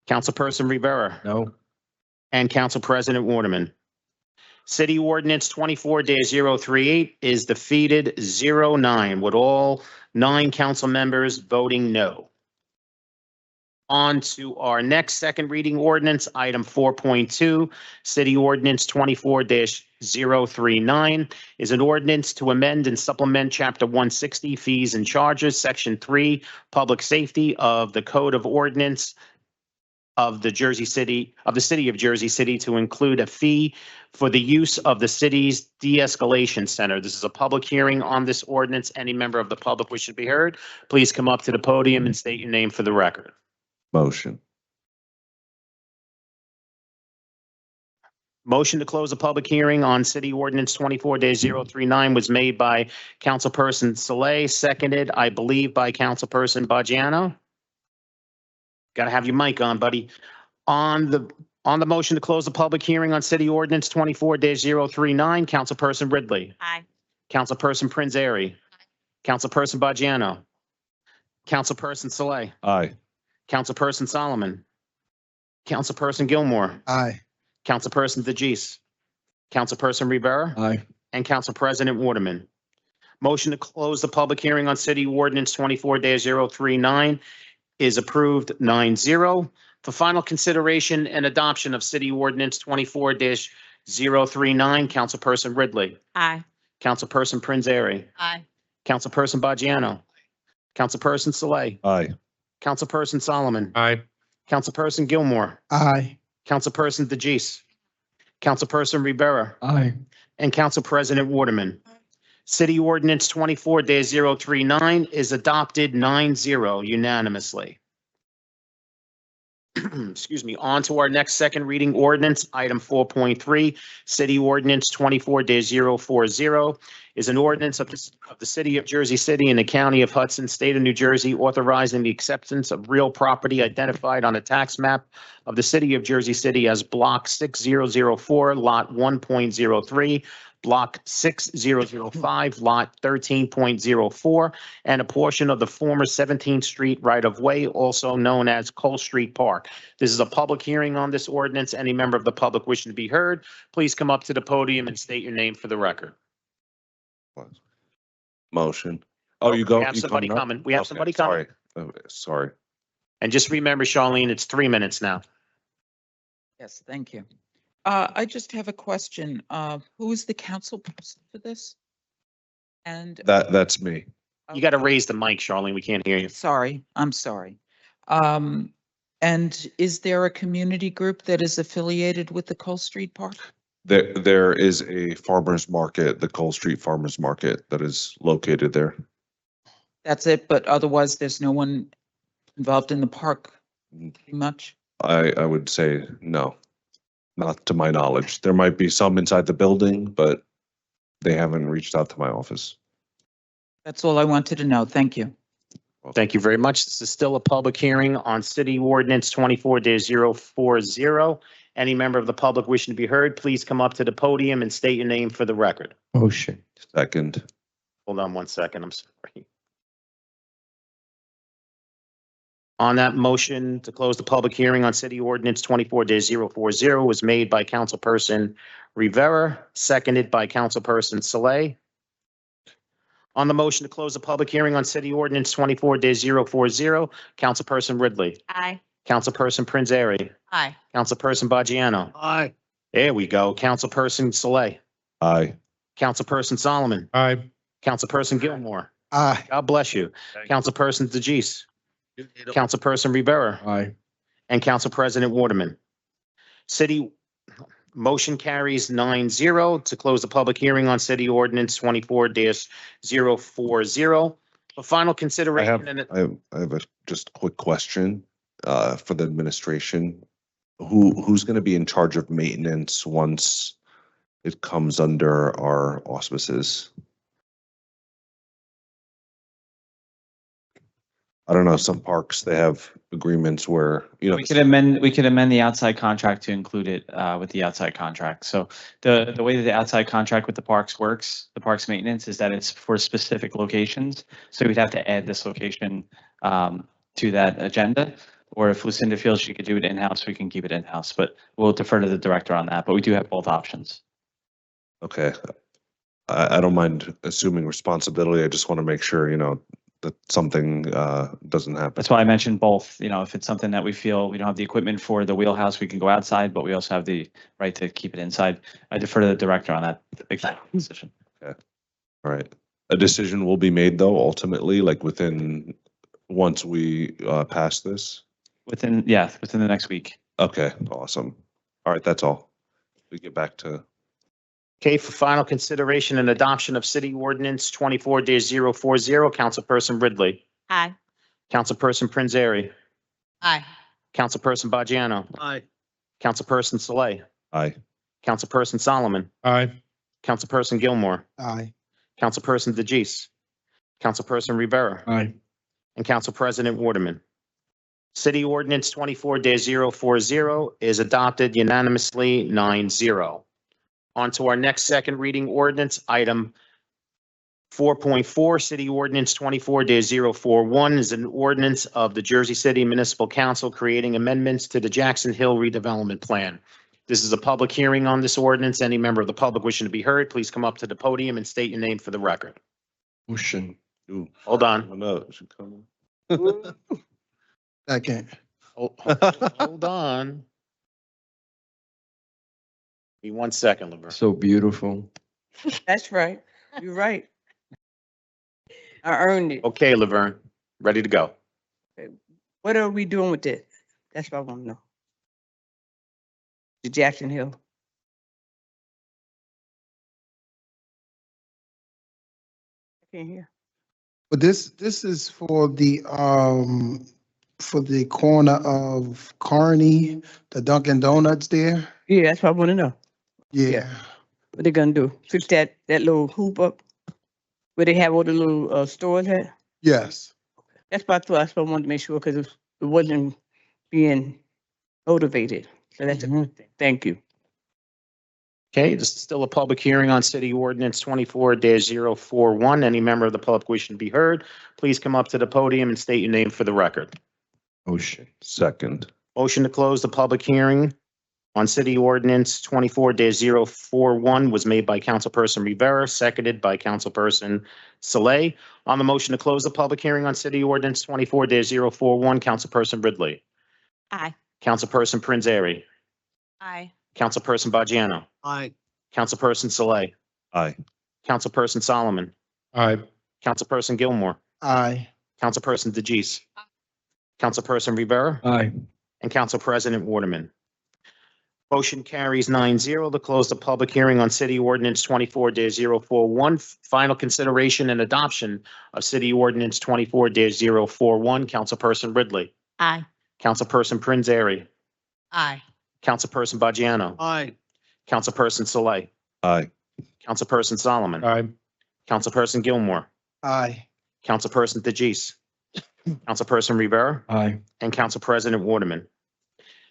Councilperson Rivera. No. And Council President Waterman. City Ordinance 24-038 is defeated 0-9 with all 9 council members voting no. On to our next second reading ordinance, item 4.2, City Ordinance 24-039 is an ordinance to amend and supplement Chapter 160 Fees and Charges, Section 3, Public Safety of the Code of Ordinance of the City of Jersey City to include a fee for the use of the city's de-escalation center. This is a public hearing on this ordinance. Any member of the public wishing to be heard, please come up to the podium and state your name for the record. Motion. Motion to close a public hearing on City Ordinance 24-039 was made by Councilperson Saleh, seconded, I believe, by Councilperson Bajano. Got to have your mic on, buddy. On the motion to close the public hearing on City Ordinance 24-039, Councilperson Ridley. Aye. Councilperson Prinzary. Councilperson Bajano. Councilperson Saleh. Aye. Councilperson Solomon. Councilperson Gilmore. Aye. Councilperson DeGise. Councilperson Rivera. Aye. And Council President Waterman. Motion to close the public hearing on City Ordinance 24-039 is approved 9-0. For final consideration and adoption of City Ordinance 24-039, Councilperson Ridley. Aye. Councilperson Prinzary. Aye. Councilperson Bajano. Councilperson Saleh. Aye. Councilperson Solomon. Aye. Councilperson Gilmore. Aye. Councilperson DeGise. Councilperson Rivera. Aye. And Council President Waterman. City Ordinance 24-039 is adopted 9-0 unanimously. Excuse me. On to our next second reading ordinance, item 4.3, City Ordinance 24-040 is an ordinance of the City of Jersey City and the County of Hudson, State of New Jersey, authorizing the acceptance of real property identified on a tax map of the City of Jersey City as Block 6004, Lot 1.03, Block 6005, Lot 13.04, and a portion of the former 17th Street right-of-way, also known as Cole Street Park. This is a public hearing on this ordinance. Any member of the public wishing to be heard, please come up to the podium and state your name for the record. Motion. Oh, you go. We have you somebody coming up? coming. We have Okay, somebody coming. Sorry. Sorry. And just remember, Charlene, it's 3 minutes now. Yes, thank you. I just have a question. Who is the council person for this? And That's me. You got to raise the mic, Charlene. We can't hear you. sorry, I'm sorry. And is there a community group that is affiliated with the Cole Street Park? There is a farmer's market, the Cole Street Farmers Market, that is located there. That's it, but otherwise there's no one involved in the park, pretty much? I would say no, not to my knowledge. There might be some inside the building, but they haven't reached out to my office. That's all I wanted to know. Thank you. Thank you very much. This is still a public hearing on City Ordinance 24-040. Any member of the public wishing to be heard, please come up to the podium and state your name for the record. Motion. Second. Hold on 1 second. I'm sorry. On that motion to close the public hearing on City Ordinance 24-040 was made by Councilperson Rivera, seconded by Councilperson Saleh. On the motion to close the public hearing on City Ordinance 24-040, Councilperson Ridley. Aye. Councilperson Prinzary. Aye. Councilperson Bajano. Aye. There we go. Councilperson Saleh. Aye. Councilperson Solomon. Aye. Councilperson Gilmore. Aye. God bless you. Councilperson DeGise. Councilperson Rivera. Aye. And Council President Waterman. City motion carries 9-0 to close the public hearing on City Ordinance 24-040. For final consideration and I have a just quick question for the administration. Who's going to be in charge of maintenance once it comes under our auspices? I don't know, some parks, they have agreements where, We could amend the outside contract to include it with the outside contract. So the way that the outside contract with the parks works, the parks maintenance, is that it's for specific locations. So we'd have to add this location to that agenda. Or if Lucinda feels she could do it in-house, we can keep it in-house, but we'll defer to the director on that. But we do have both options. Okay. I don't mind assuming responsibility. I just want to make sure, that something doesn't happen. That's why I mentioned both. You know, if it's something that we feel we don't have the equipment for the wheelhouse, we can go outside, but we also have the right to keep it inside. I defer to the director on that exact decision. Okay. All right. A decision will be made though, ultimately, like once we pass this. Within the next week. Okay, awesome. All right, that's all. We get back to. Okay, for final consideration and adoption of City Ordinance 24-040, Councilperson Ridley. Aye. Councilperson Prinzary. Aye. Councilperson Bajiano. Aye. Councilperson Saleh. Aye. Councilperson Solomon. Aye. Councilperson Gilmore. Aye. Councilperson DeJeece. Councilperson Rivera. Aye. And Council President Waterman. City Ordinance 24-040 is adopted unanimously 9-0. On to our next second reading ordinance, item 4.4, City Ordinance 24-041 is an ordinance of the Jersey City Municipal Council creating amendments to the Jackson Hill redevelopment plan. This is a public hearing on this ordinance. Any member of the public wishing to be heard, please come up to the podium and state your name for the record. Motion. Hold on. No, it should come. Second. Hold on. Give me 1 second, Laverne. So beautiful. That's right. You're right. I earned it. Okay, Laverne, ready to go. What are we doing with this? That's what I want to know. The Jackson Hill. I can't hear. But this is for the corner of Kearney, the Dunkin' Donuts there. Yeah, that's what I want to know. Yeah. What they gonna do? Fix that little hoop up where they have all the little stores at? Yes. That's what I wanted to make sure because it wasn't being motivated. So that's a good thing. Thank you. Okay, this is still a public hearing on City Ordinance 24-041. Any member of the public wishing to be heard, please come up to the podium and state your name for the record. Motion. Second. Motion to close the public hearing on City Ordinance 24-041 was made by Councilperson Rivera, seconded by Councilperson Saleh. On the motion to close the public hearing on City Ordinance 24-041, Councilperson Ridley. Aye. Councilperson Prinzary. Aye. Councilperson Bajiano. Aye. Councilperson Saleh. Aye. Councilperson Solomon. Aye. Councilperson Gilmore. Aye. Councilperson DeJeece. Councilperson Rivera. Aye. And Council President Waterman. Motion carries 9-0 to close the public hearing on City Ordinance 24-041. Final consideration and adoption of City Ordinance 24-041. Councilperson Ridley. Aye. Councilperson Prinzary. Aye. Councilperson Bajiano. Aye. Councilperson Saleh. Aye. Councilperson Solomon. Aye. Councilperson Gilmore. Aye. Councilperson DeJeece. Councilperson Rivera. Aye. And Council President Waterman.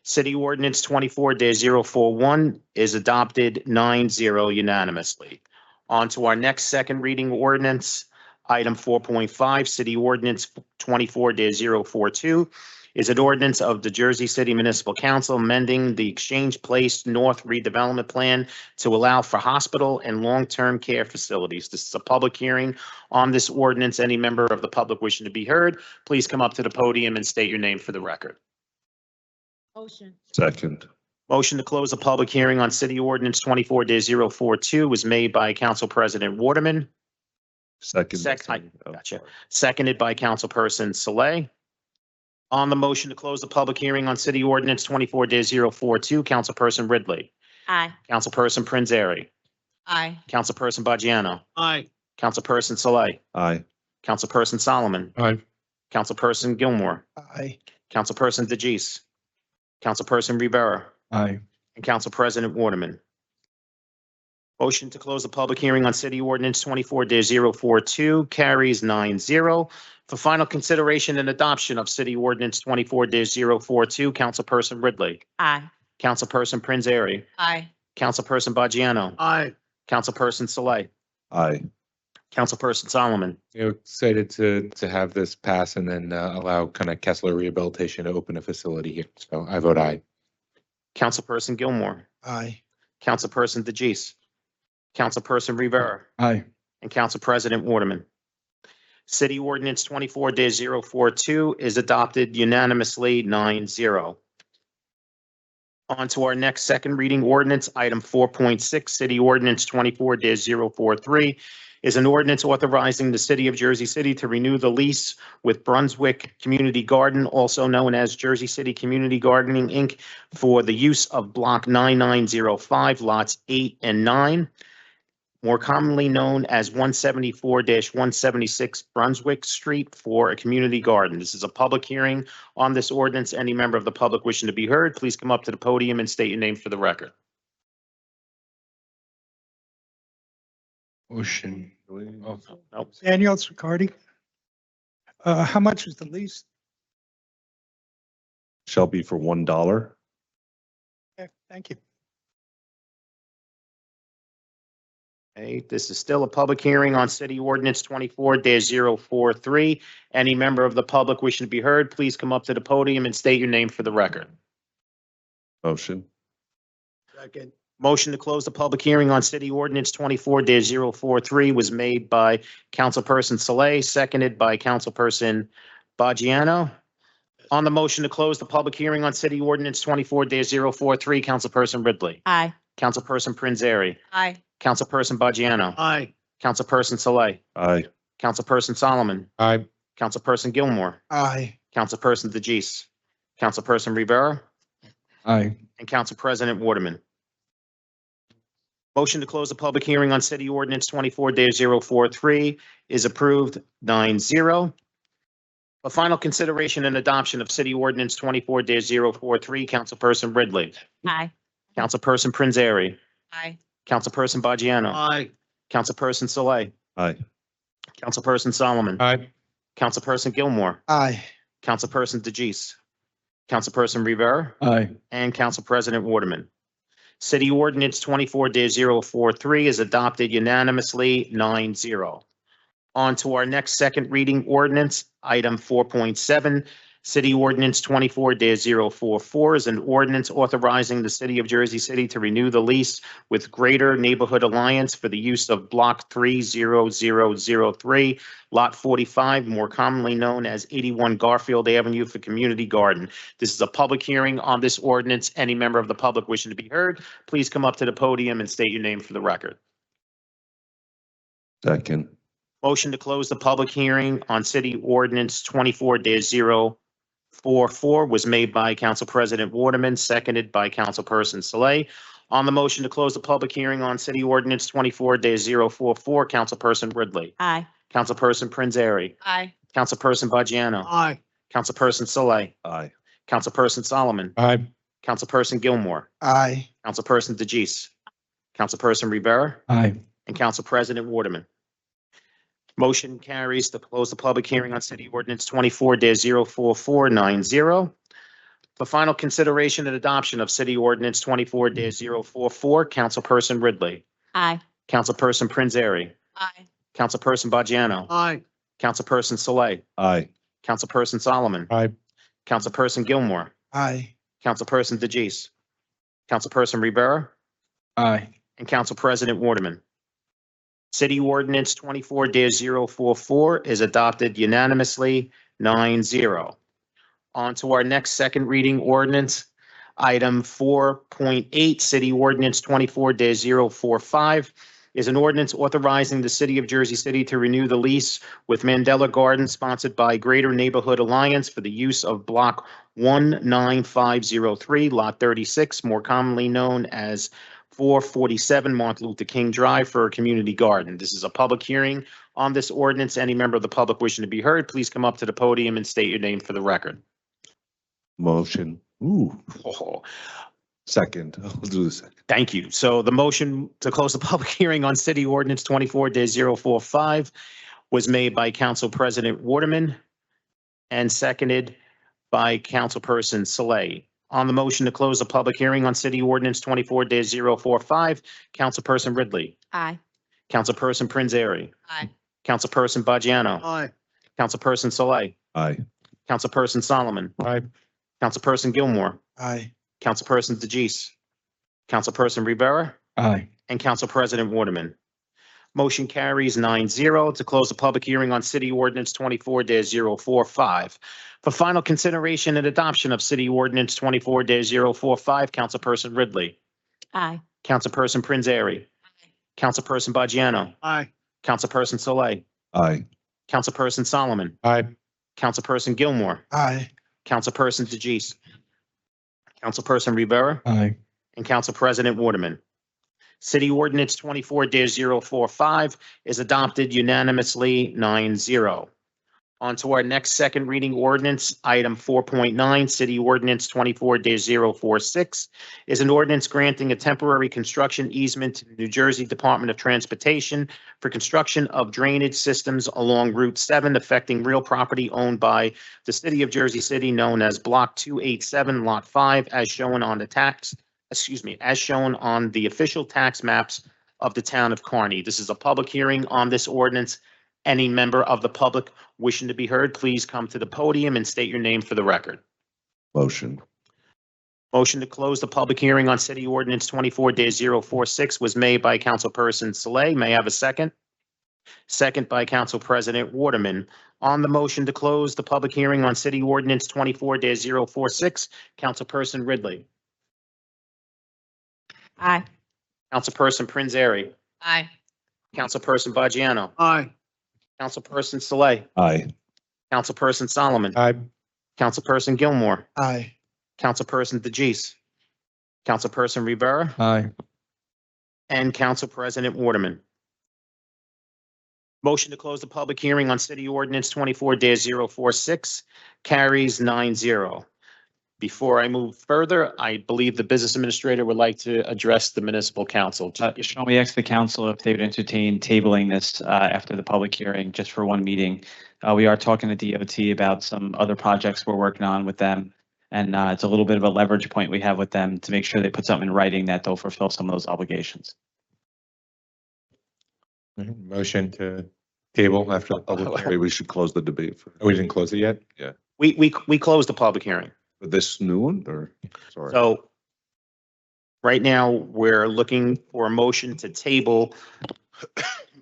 City Ordinance 24-041 is adopted 9-0 unanimously. On to our next second reading ordinance, item 4.5, City Ordinance 24-042 is an ordinance of the Jersey City Municipal Council amending the Exchange Place North redevelopment plan to allow for hospital and long-term care facilities. This is a public hearing on this ordinance. Any member of the public wishing to be heard, please come up to the podium and state your name for the record. Motion. Second. Motion to close the public hearing on City Ordinance 24-042 was made by Council President Waterman. Second. Gotcha. Seconded by Councilperson Saleh. On the motion to close the public hearing on City Ordinance 24-042, Councilperson Ridley. Aye. Councilperson Prinzary. Aye. Councilperson Bajiano. Aye. Councilperson Saleh. Aye. Councilperson Solomon. Aye. Councilperson Gilmore. Aye. Councilperson DeJeece. Councilperson Rivera. Aye. And Council President Waterman. Motion to close the public hearing on City Ordinance 24-042 carries 9-0. For final consideration and adoption of City Ordinance 24-042, Councilperson Ridley. Aye. Councilperson Prinzary. Aye. Councilperson Bajiano. Aye. Councilperson Saleh. Aye. Councilperson Solomon. Excited to have this pass and then allow kind of Kessler Rehabilitation to open a facility here. So I vote aye. Councilperson Gilmore. Aye. Councilperson DeJeece. Councilperson Rivera. Aye. And Council President Waterman. City Ordinance 24-042 is adopted unanimously 9-0. On to our next second reading ordinance, item 4.6, City Ordinance 24-043 is an ordinance authorizing the City of Jersey City to renew the lease with Brunswick Community Garden, also known as Jersey City Community Gardening, Inc., for the use of Block 9905, lots 8 and 9, more commonly known as 174-176 Brunswick Street, for a community garden. This is a public hearing on this ordinance. Any member of the public wishing to be heard, please come up to the podium and state your name for the record. Motion. Oh, nope. Daniel Sicardi. How much is the lease? Shall be for $1. Okay, thank you. Okay, this is still a public hearing on City Ordinance 24-043. Any member of the public wishing to be heard, please come up to the podium and state your name for the record. Motion. Second. Motion to close the public hearing on City Ordinance 24-043 was made by Councilperson Saleh, seconded by Councilperson Baggiano. On the motion to close the public hearing on City Ordinance 24-043, Councilperson Ridley. Aye. Councilperson Prinzary. Aye. Councilperson Baggiano. Aye. Councilperson Saleh. Aye. Councilperson Solomon. Aye. Councilperson Gilmore. Aye. Councilperson DeGise. Councilperson Rivera. Aye. And Council President Waterman. Motion to close the public hearing on City Ordinance 24-043 is approved 9-0. For final consideration and adoption of City Ordinance 24-043, Councilperson Ridley. Aye. Councilperson Prinzary. Aye. Councilperson Baggiano. Aye. Councilperson Saleh. Aye. Councilperson Solomon. Aye. Councilperson Gilmore. Aye. Councilperson DeGise. Councilperson Rivera. Aye. And Council President Waterman. City Ordinance 24-043 is adopted unanimously 9-0. On to our next second reading ordinance, item 4.7. City Ordinance 24-044 is an ordinance authorizing the City of Jersey City to renew the lease with Greater Neighborhood Alliance for the use of Block 30003, Lot 45, more commonly known as 81 Garfield Avenue, for community garden. This is a public hearing on this ordinance. Any member of the public wishing to be heard, please come up to the podium and state your name for the record. Second. Motion to close the public hearing on City Ordinance 24-044 was made by Council President Waterman, seconded by Councilperson Saleh. On the motion to close the public hearing on City Ordinance 24-044, Councilperson Ridley. Aye. Councilperson Prinzary. Aye. Councilperson Baggiano. Aye. Councilperson Saleh. Aye. Councilperson Solomon. Aye. Councilperson Gilmore. Aye. Councilperson DeGise. Councilperson Rivera. Aye. And Council President Waterman. Motion carries to close the public hearing on City Ordinance 24-04490. For final consideration and adoption of City Ordinance 24-044, Councilperson Ridley. Aye. Councilperson Prinzary. Aye. Councilperson Baggiano. Aye. Councilperson Saleh. Aye. Councilperson Solomon. Aye. Councilperson Gilmore. Aye. Councilperson DeGise. Councilperson Rivera. Aye. And Council President Waterman. City Ordinance 24-044 is adopted unanimously 9-0. On to our next second reading ordinance, item 4.8, City Ordinance 24-045 is an ordinance authorizing the City of Jersey City to renew the lease with Mandela Garden, sponsored by Greater Neighborhood Alliance, for the use of Block 19503, Lot 36, more commonly known as 447 Martin Luther King Drive, for a community garden. This is a public hearing on this ordinance. Any member of the public wishing to be heard, please come up to the podium and state your name for the record. Motion. Ooh. Oh, Second. I'll do the second. thank you. So the motion to close the public hearing on City Ordinance 24-045 was made by Council President Waterman and seconded by Councilperson Saleh. On the motion to close the public hearing on City Ordinance 24-045, Councilperson Ridley. Aye. Councilperson Prinzary. Aye. Councilperson Baggiano. Aye. Councilperson Saleh. Aye. Councilperson Solomon. Aye. Councilperson Gilmore. Aye. Councilperson DeGise. Councilperson Rivera. Aye. And Council President Waterman. Motion carries 9-0 to close the public hearing on City Ordinance 24-045. For final consideration and adoption of City Ordinance 24-045, Councilperson Ridley. Aye. Councilperson Prince Airy. Councilperson Bajano. Aye. Councilperson Soleil. Aye. Councilperson Solomon. Aye. Councilperson Gilmore. Aye. Councilperson DeJeece. Councilperson Rivera. Aye. And Council President Waterman. City Ordinance 24-045 is adopted unanimously 9-0. On to our next second reading ordinance, item 4.9, City Ordinance 24-046 is an ordinance granting a temporary construction easement to the New Jersey Department of Transportation for construction of drainage systems along Route 7 affecting real property owned by the City of Jersey City known as Block 287, Lot 5, as shown on the official tax maps of the town of Kearney. This is a public hearing on this ordinance. Any member of the public wishing to be heard, please come to the podium and state your name for the record. Motion. Motion to close the public hearing on City Ordinance 24-046 was made by Councilperson Saleh. May I have a second? Second by Council President Waterman. On the motion to close the public hearing on City Ordinance 24-046, Councilperson Ridley. Aye. Councilperson Prince Airy. Aye. Councilperson Bajano. Aye. Councilperson Saleh. Aye. Councilperson Solomon. Aye. Councilperson Gilmore. Aye. Councilperson DeJeece. Councilperson Rivera. Aye. And Council President Waterman. Motion to close the public hearing on City Ordinance 24-046 carries 9-0. Before I move further, I believe the business administrator would like to address the municipal council. Sean, we asked the council if they would entertain tabling this after the public hearing, just for one meeting. We are talking to DOT about some other projects we're working on with them. And it's a little bit of a leverage point we have with them to make sure they put something in writing that they'll fulfill some of those obligations. Motion to table after the public Maybe hearing. we should close the debate for Oh, we didn't close it yet? We closed the public hearing. this new one, or, sorry. So right now, we're looking for a motion to table.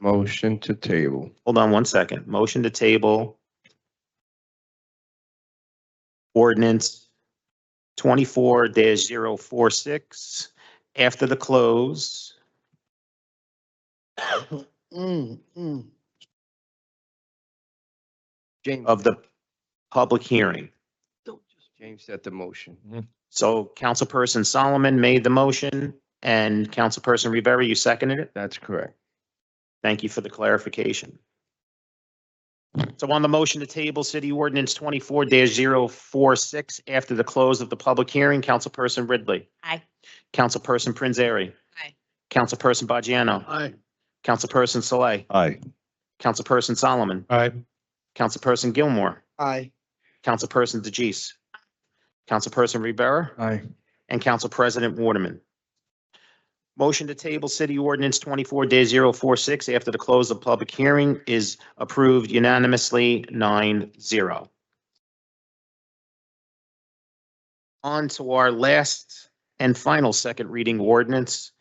Motion to table. Hold on one second. Motion to table ordinance 24-046 after the close James, of the public hearing. James said the motion. So Councilperson Solomon made the motion and Councilperson Rivera, you seconded it? That's correct. Thank you for the clarification. So on the motion to table City Ordinance 24-046 after the close of the public hearing, Councilperson Ridley. Aye. Councilperson Prince Airy. Aye. Councilperson Bajano. Aye. Councilperson Saleh. Aye. Councilperson Solomon. Aye. Councilperson Gilmore. Aye. Councilperson DeJeece. Councilperson Rivera. Aye. And Council President Waterman. Motion to table City Ordinance 24-046 after the close of public hearing is approved unanimously 9-0. On to our last and final second reading ordinance.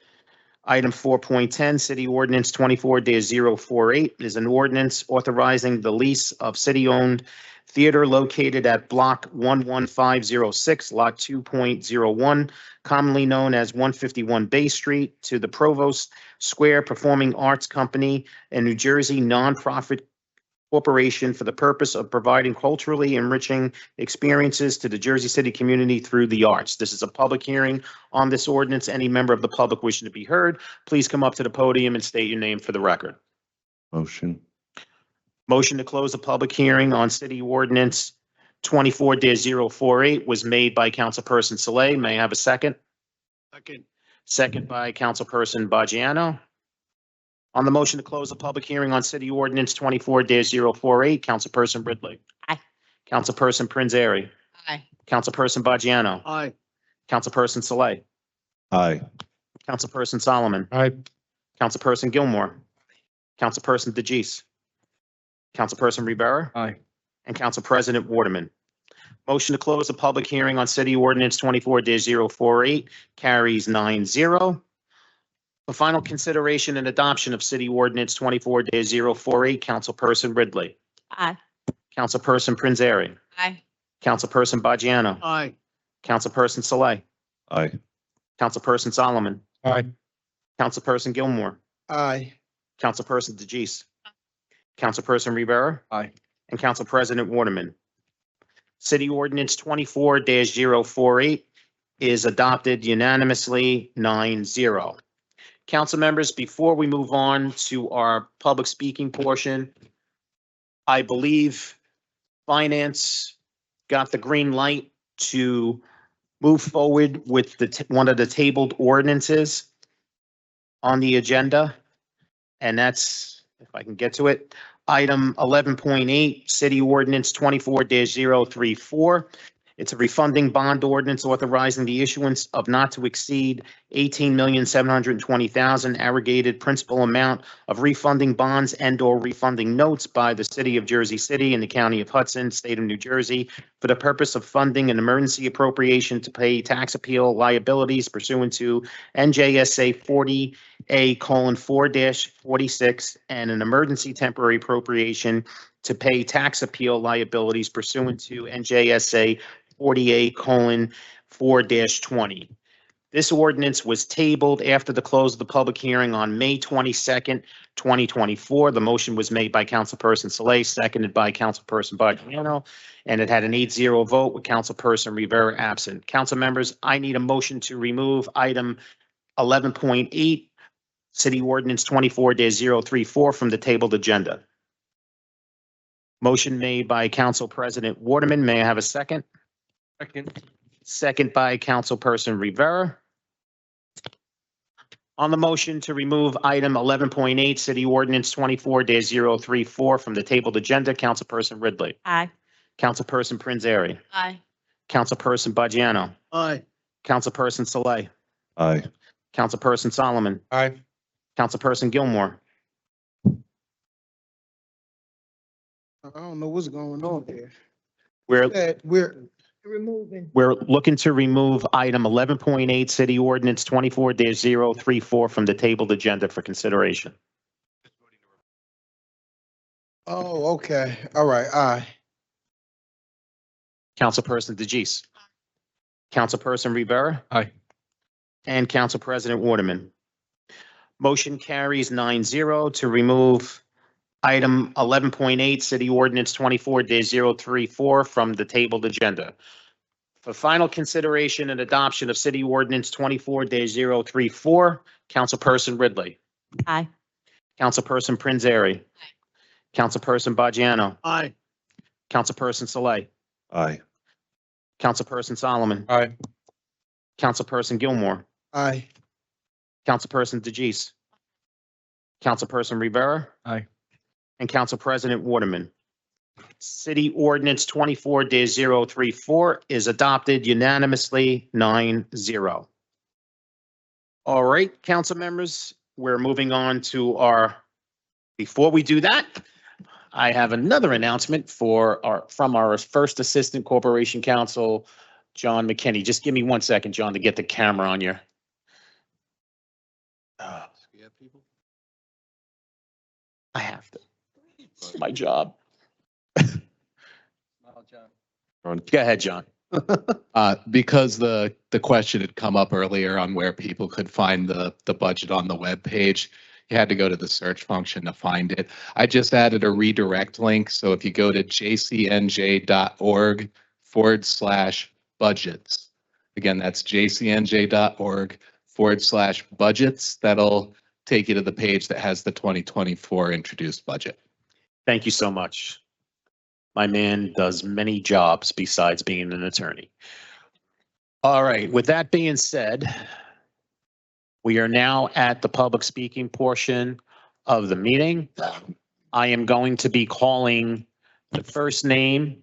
Item 4.10, City Ordinance 24-048 is an ordinance authorizing the lease of city-owned theater located at Block 11506, Lot 2.01, commonly known as 151 Bay Street, to the Provost Square Performing Arts Company, a New Jersey nonprofit corporation for the purpose of providing culturally enriching experiences to the Jersey City community through the arts. This is a public hearing on this ordinance. Any member of the public wishing to be heard, please come up to the podium and state your name for the record. Motion. Motion to close the public hearing on City Ordinance 24-048 was made by Councilperson Saleh. May I have a second? Second. Second by Councilperson Bajano. On the motion to close the public hearing on City Ordinance 24-048, Councilperson Ridley. Aye. Councilperson Prince Airy. Aye. Councilperson Bajano. Aye. Councilperson Saleh. Aye. Councilperson Solomon. Aye. Councilperson Gilmore. Councilperson DeJeece. Councilperson Rivera. Aye. And Council President Waterman. Motion to close the public hearing on City Ordinance 24-048 carries 9-0. For final consideration and adoption of City Ordinance 24-048, Councilperson Ridley. Aye. Councilperson Prinzary. Aye. Councilperson Bajano. Aye. Councilperson Saleh. Aye. Councilperson Solomon. Aye. Councilperson Gilmore. Aye. Councilperson DeGise. Councilperson Rivera. Aye. And Council President Waterman. City Ordinance 24-048 is adopted unanimously 9-0. Council members, before we move on to our public speaking portion, I believe Finance got the green light to move forward with one of the tabled ordinances on the agenda. And that's, if I can get to it, item 11.8, City Ordinance 24-034. It's a refunding bond ordinance authorizing the issuance of not to exceed $18,720,000 aggregated principal amount of refunding bonds and/or refunding notes by the City of Jersey City and the County of Hudson, State of New Jersey, for the purpose of funding an emergency appropriation to pay tax appeal liabilities pursuant to NJSA 40A:4-46 and an emergency temporary appropriation to pay tax appeal liabilities pursuant to NJSA 48:4-20. This ordinance was tabled after the close of the public hearing on May 22nd, 2024. The motion was made by Councilperson Saleh, seconded by Councilperson Bajano, and it had an 8-0 vote with Councilperson Rivera absent. Council members, I need a motion to remove item 11.8, City Ordinance 24-034 from the tabled agenda. Motion made by Council President Waterman. May I have a second? Second. Second by Councilperson Rivera. On the motion to remove item 11.8, City Ordinance 24-034 from the tabled agenda, Councilperson Ridley. Aye. Councilperson Prinzary. Aye. Councilperson Bajano. Aye. Councilperson Saleh. Aye. Councilperson Solomon. Aye. Councilperson Gilmore. I don't know what's going on there. We're Removing. looking to remove item 11.8, City Ordinance 24-034 from the tabled agenda for consideration. Oh, okay. All right. Aye. Councilperson DeGise. Councilperson Rivera. Aye. And Council President Waterman. Motion carries 9-0 to remove item 11.8, City Ordinance 24-034 from the tabled agenda. For final consideration and adoption of City Ordinance 24-034, Councilperson Ridley. Aye. Councilperson Prinzary. Councilperson Bajano. Aye. Councilperson Saleh. Aye. Councilperson Solomon. Aye. Councilperson Gilmore. Aye. Councilperson DeGise. Councilperson Rivera. Aye. And Council President Waterman. City Ordinance 24-034 is adopted unanimously 9-0. All right, council members, we're moving on to before we do that, I have another announcement from our first Assistant Corporation Counsel, John McKinney. Just give me 1 second, John, to get the camera on you. I have to. It's my job. Go ahead, John. Because the question had come up earlier on where people could find the budget on the web page, you had to go to the search function to find it. I just added a redirect link. So if you go to jcnj.org/budgets, again, that's jcnj.org/budgets, that'll take you to the page that has the 2024 introduced budget. Thank you so much. My man does many jobs besides being an attorney. All right, with that being said, we are now at the public speaking portion of the meeting. I am going to be calling the first name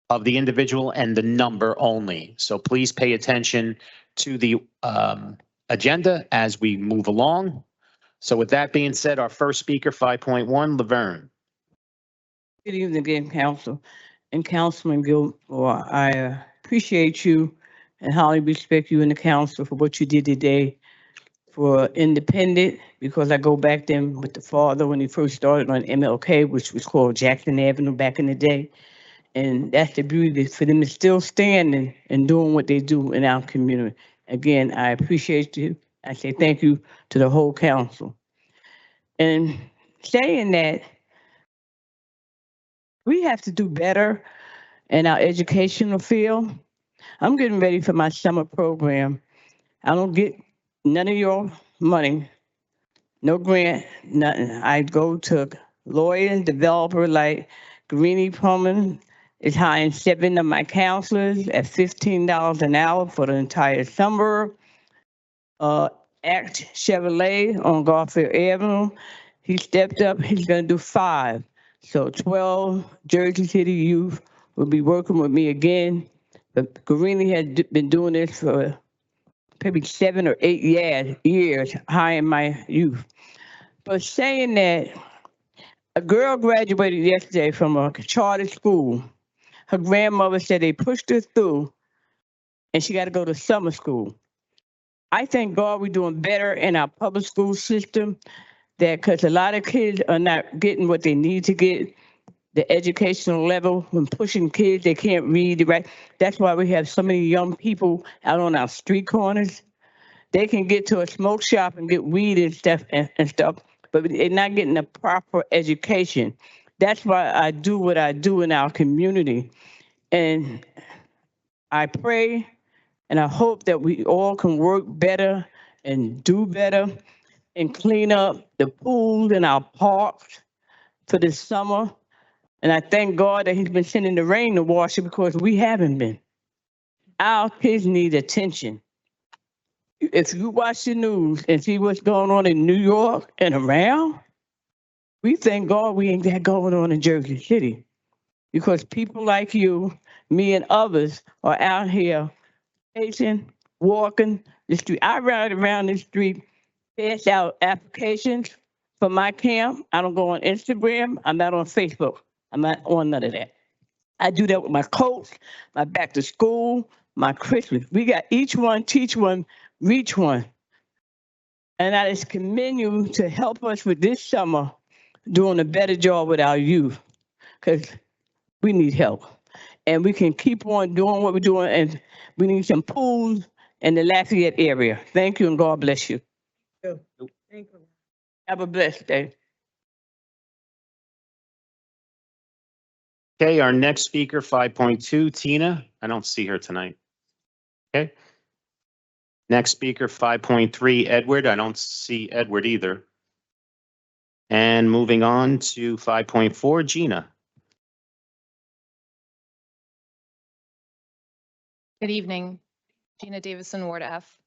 of the individual and the number only. So please pay attention to the agenda as we move along. So with that being said, our first speaker, 5.1, Laverne. Good evening again, Council and Councilman Gilmore. I appreciate you and highly respect you and the council for what you did today for independent because I go back then with the father when he first started on MLK, which was called Jackson Avenue back in the day. And that's the beauty for them to still standing and doing what they do in our community. Again, I appreciate you. I say thank you to the whole council. And saying that, we have to do better in our educational field. I'm getting ready for my summer program. I don't get none of your money, no grant, nothing. I go to lawyers, developer like Greeny Pullman is hiring 7 of my counselors at $15 an hour for the entire summer. Act Chevrolet on Garfield Avenue, he stepped up, he's gonna do 5. So 12 Jersey City youth will be working with me again. But Greeny had been doing this for maybe 7 or 8 years, hiring my youth. But saying that, a girl graduated yesterday from a charter school. Her grandmother said they pushed her through and she got to go to summer school. I thank God we're doing better in our public school system, that because a lot of kids are not getting what they need to get, the educational level, when pushing kids, they can't read, right? That's why we have so many young people out on our street corners. They can get to a smoke shop and get weed and stuff, but they're not getting a proper education. That's why I do what I do in our community. And I pray and I hope that we all can work better and do better and clean up the pools in our parks for this summer. And I thank God that he's been sending the rain to wash it because we haven't been. Our kids need attention. If you watch the news and see what's going on in New York and around, we thank God we ain't got going on in Jersey City. Because people like you, me and others are out here pacing, walking the street. I ride around the street, pass out applications for my camp. I don't go on Instagram. I'm not on Facebook. I'm not on none of that. I do that with my coats, my back to school, my Christmas. We got each one, teach one, reach one. And I just commend you to help us with this summer doing a better job with our youth, because we need help. And we can keep on doing what we're doing, and we need some pools in the Lafayette area. Thank you, and God bless you. Thank you. Have a blessed day. Okay, our next speaker, 5.2, Tina. I don't see her tonight. Okay. Next speaker, 5.3, Edward. I don't see Edward either. And moving on to 5.4, Gina. Good evening, Gina Davison, Ward F.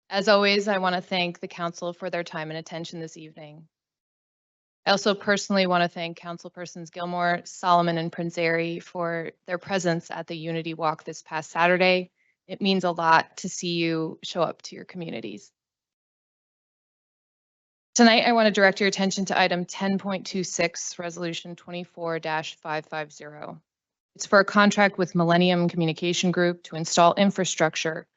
As always, I want to thank the council for their time and attention this evening. I also personally want to thank councilpersons Gilmore, Solomon, and Prince Airy for their presence at the Unity Walk this past Saturday. It means a lot to see you show up to your communities. Tonight, I want to direct your attention to item 10.26, Resolution 24-550. It's for a contract with Millennium Communication Group to install infrastructure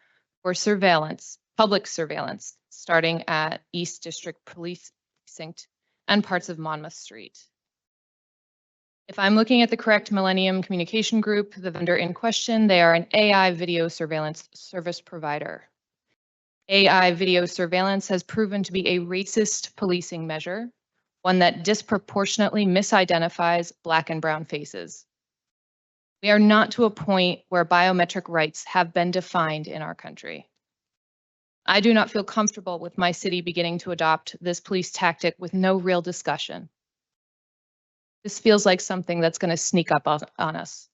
for surveillance, public surveillance, starting at East District Police Precinct and parts of Monmouth Street. If I'm looking at the correct Millennium Communication Group, the vendor in question, they are an AI video surveillance service provider. AI video surveillance has proven to be a racist policing measure, one that disproportionately misidentifies Black and brown faces. We are not to a point where biometric rights have been defined in our country. I do not feel comfortable with my city beginning to adopt this police tactic with no real discussion. This feels like something that's going to sneak up on us.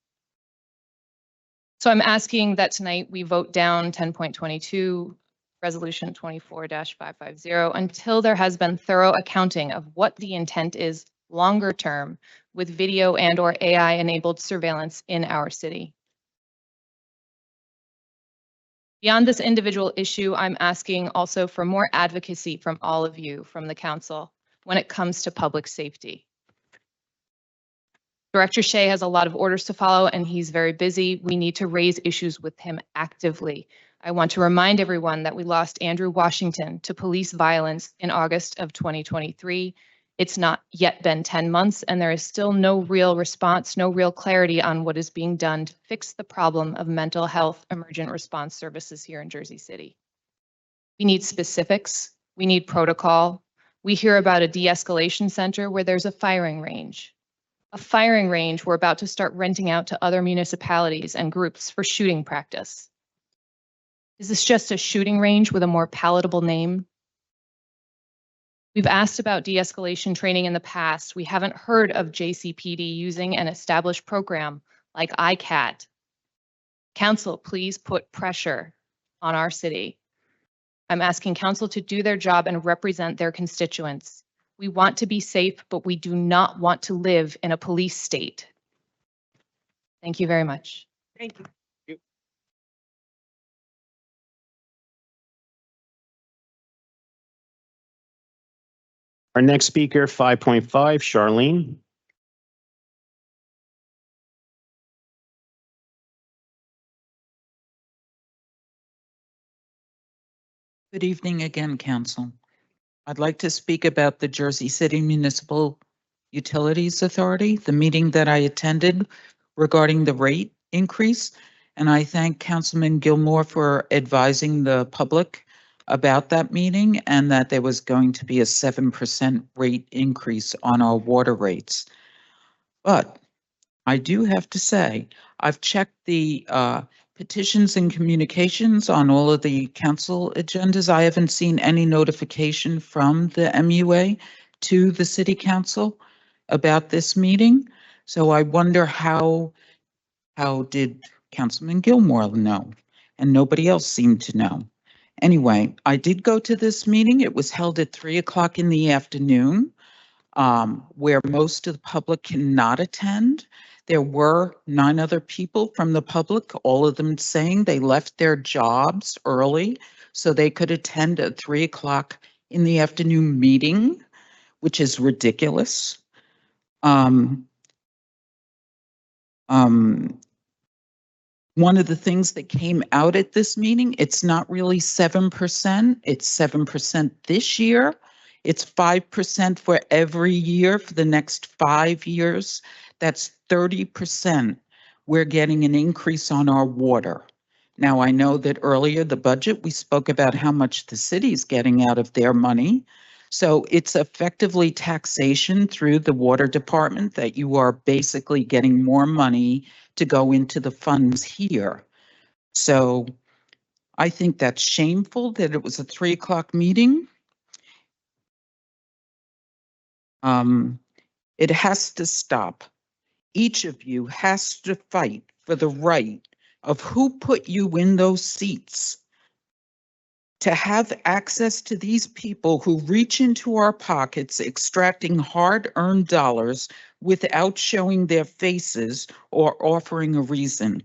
So I'm asking that tonight we vote down 10.22, Resolution 24-550, until there has been thorough accounting of what the intent is longer term with video and/or AI-enabled surveillance in our city. Beyond this individual issue, I'm asking also for more advocacy from all of you, from the council, when it comes to public safety. Director Shea has a lot of orders to follow and he's very busy. We need to raise issues with him actively. I want to remind everyone that we lost Andrew Washington to police violence in August of 2023. It's not yet been 10 months, and there is still no real response, no real clarity on what is being done to fix the problem of mental health emergent response services here in Jersey City. We need specifics. We need protocol. We hear about a de-escalation center where there's a firing range. A firing range we're about to start renting out to other municipalities and groups for shooting practice. Is this just a shooting range with a more palatable name? We've asked about de-escalation training in the past. We haven't heard of JCPD using an established program like ICAT. Council, please put pressure on our city. I'm asking council to do their job and represent their constituents. We want to be safe, but we do not want to live in a police state. Thank you very much. Thank you. Our next speaker, 5.5, Charlene. Good evening again, Council. I'd like to speak about the Jersey City Municipal Utilities Authority, the meeting that I attended regarding the rate increase. And I thank Councilman Gilmore for advising the public about that meeting and that there was going to be a 7% rate increase on our water rates. But I do have to say, I've checked the petitions and communications on all of the council agendas. I haven't seen any notification from the MUA to the city council about this meeting. So I wonder how did Councilman Gilmore know? And nobody else seemed to know. Anyway, I did go to this meeting. It was held at 3:00 in the afternoon, where most of the public cannot attend. There were 9 other people from the public, all of them saying they left their jobs early so they could attend a 3:00 in the afternoon meeting, which is ridiculous. One of the things that came out at this meeting, it's not really 7%, it's 7% this year. It's 5% for every year for the next 5 years. That's 30%. We're getting an increase on our water. Now, I know that earlier the budget, we spoke about how much the city's getting out of their money. So it's effectively taxation through the water department that you are basically getting more money to go into the funds here. So I think that's shameful that it was a 3:00 meeting. It has to stop. Each of you has to fight for the right of who put you in those seats to have access to these people who reach into our pockets, extracting hard-earned dollars without showing their faces or offering a reason.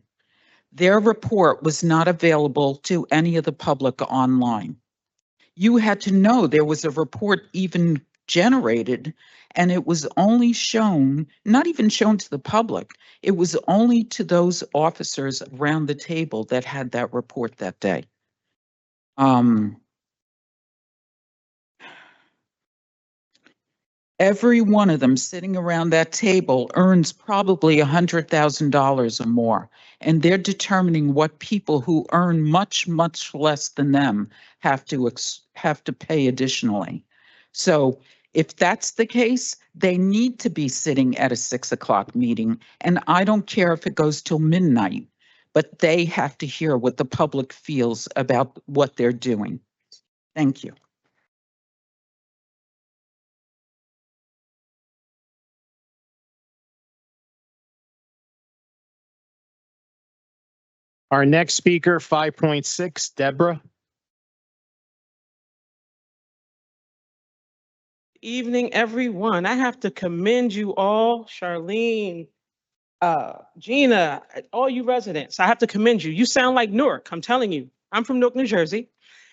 Their report was not available to any of the public online. You had to know there was a report even generated, and it was only shown, not even shown to the public, it was only to those officers around the table that had that report that day. Every one of them sitting around that table earns probably $100,000 or more, and they're determining what people who earn much, much less than them have to pay additionally. So if that's the case, they need to be sitting at a 6:00 meeting, and I don't care if it goes till midnight, but they have to hear what the public feels about what they're doing. Thank you. Our next speaker, 5.6, Deborah. Evening, everyone. I have to commend you all, Charlene, Gina, all you residents. I have to commend you. You sound like Newark. I'm telling you. I'm from Newark, New Jersey,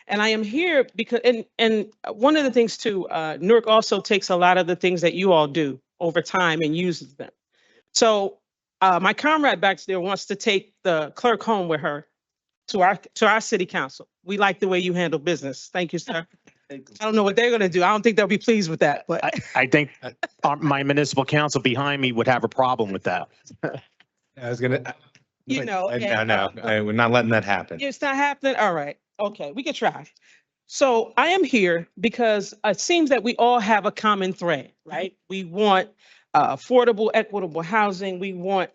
and I am here because, and one of the things too, Newark also takes a lot of the things that you all do over time and uses them. So my comrade back there wants to take the clerk home with her to our city council. We like the way you handle business. Thank you, sir. I don't know what they're gonna do. I don't think they'll be pleased with that, but I think my municipal council behind me would have a problem with that. I was gonna. you know. No, we're not letting that happen. It's not happening. All right. Okay, we can try. So I am here because it seems that we all have a common thread, right? We want affordable, equitable housing. We want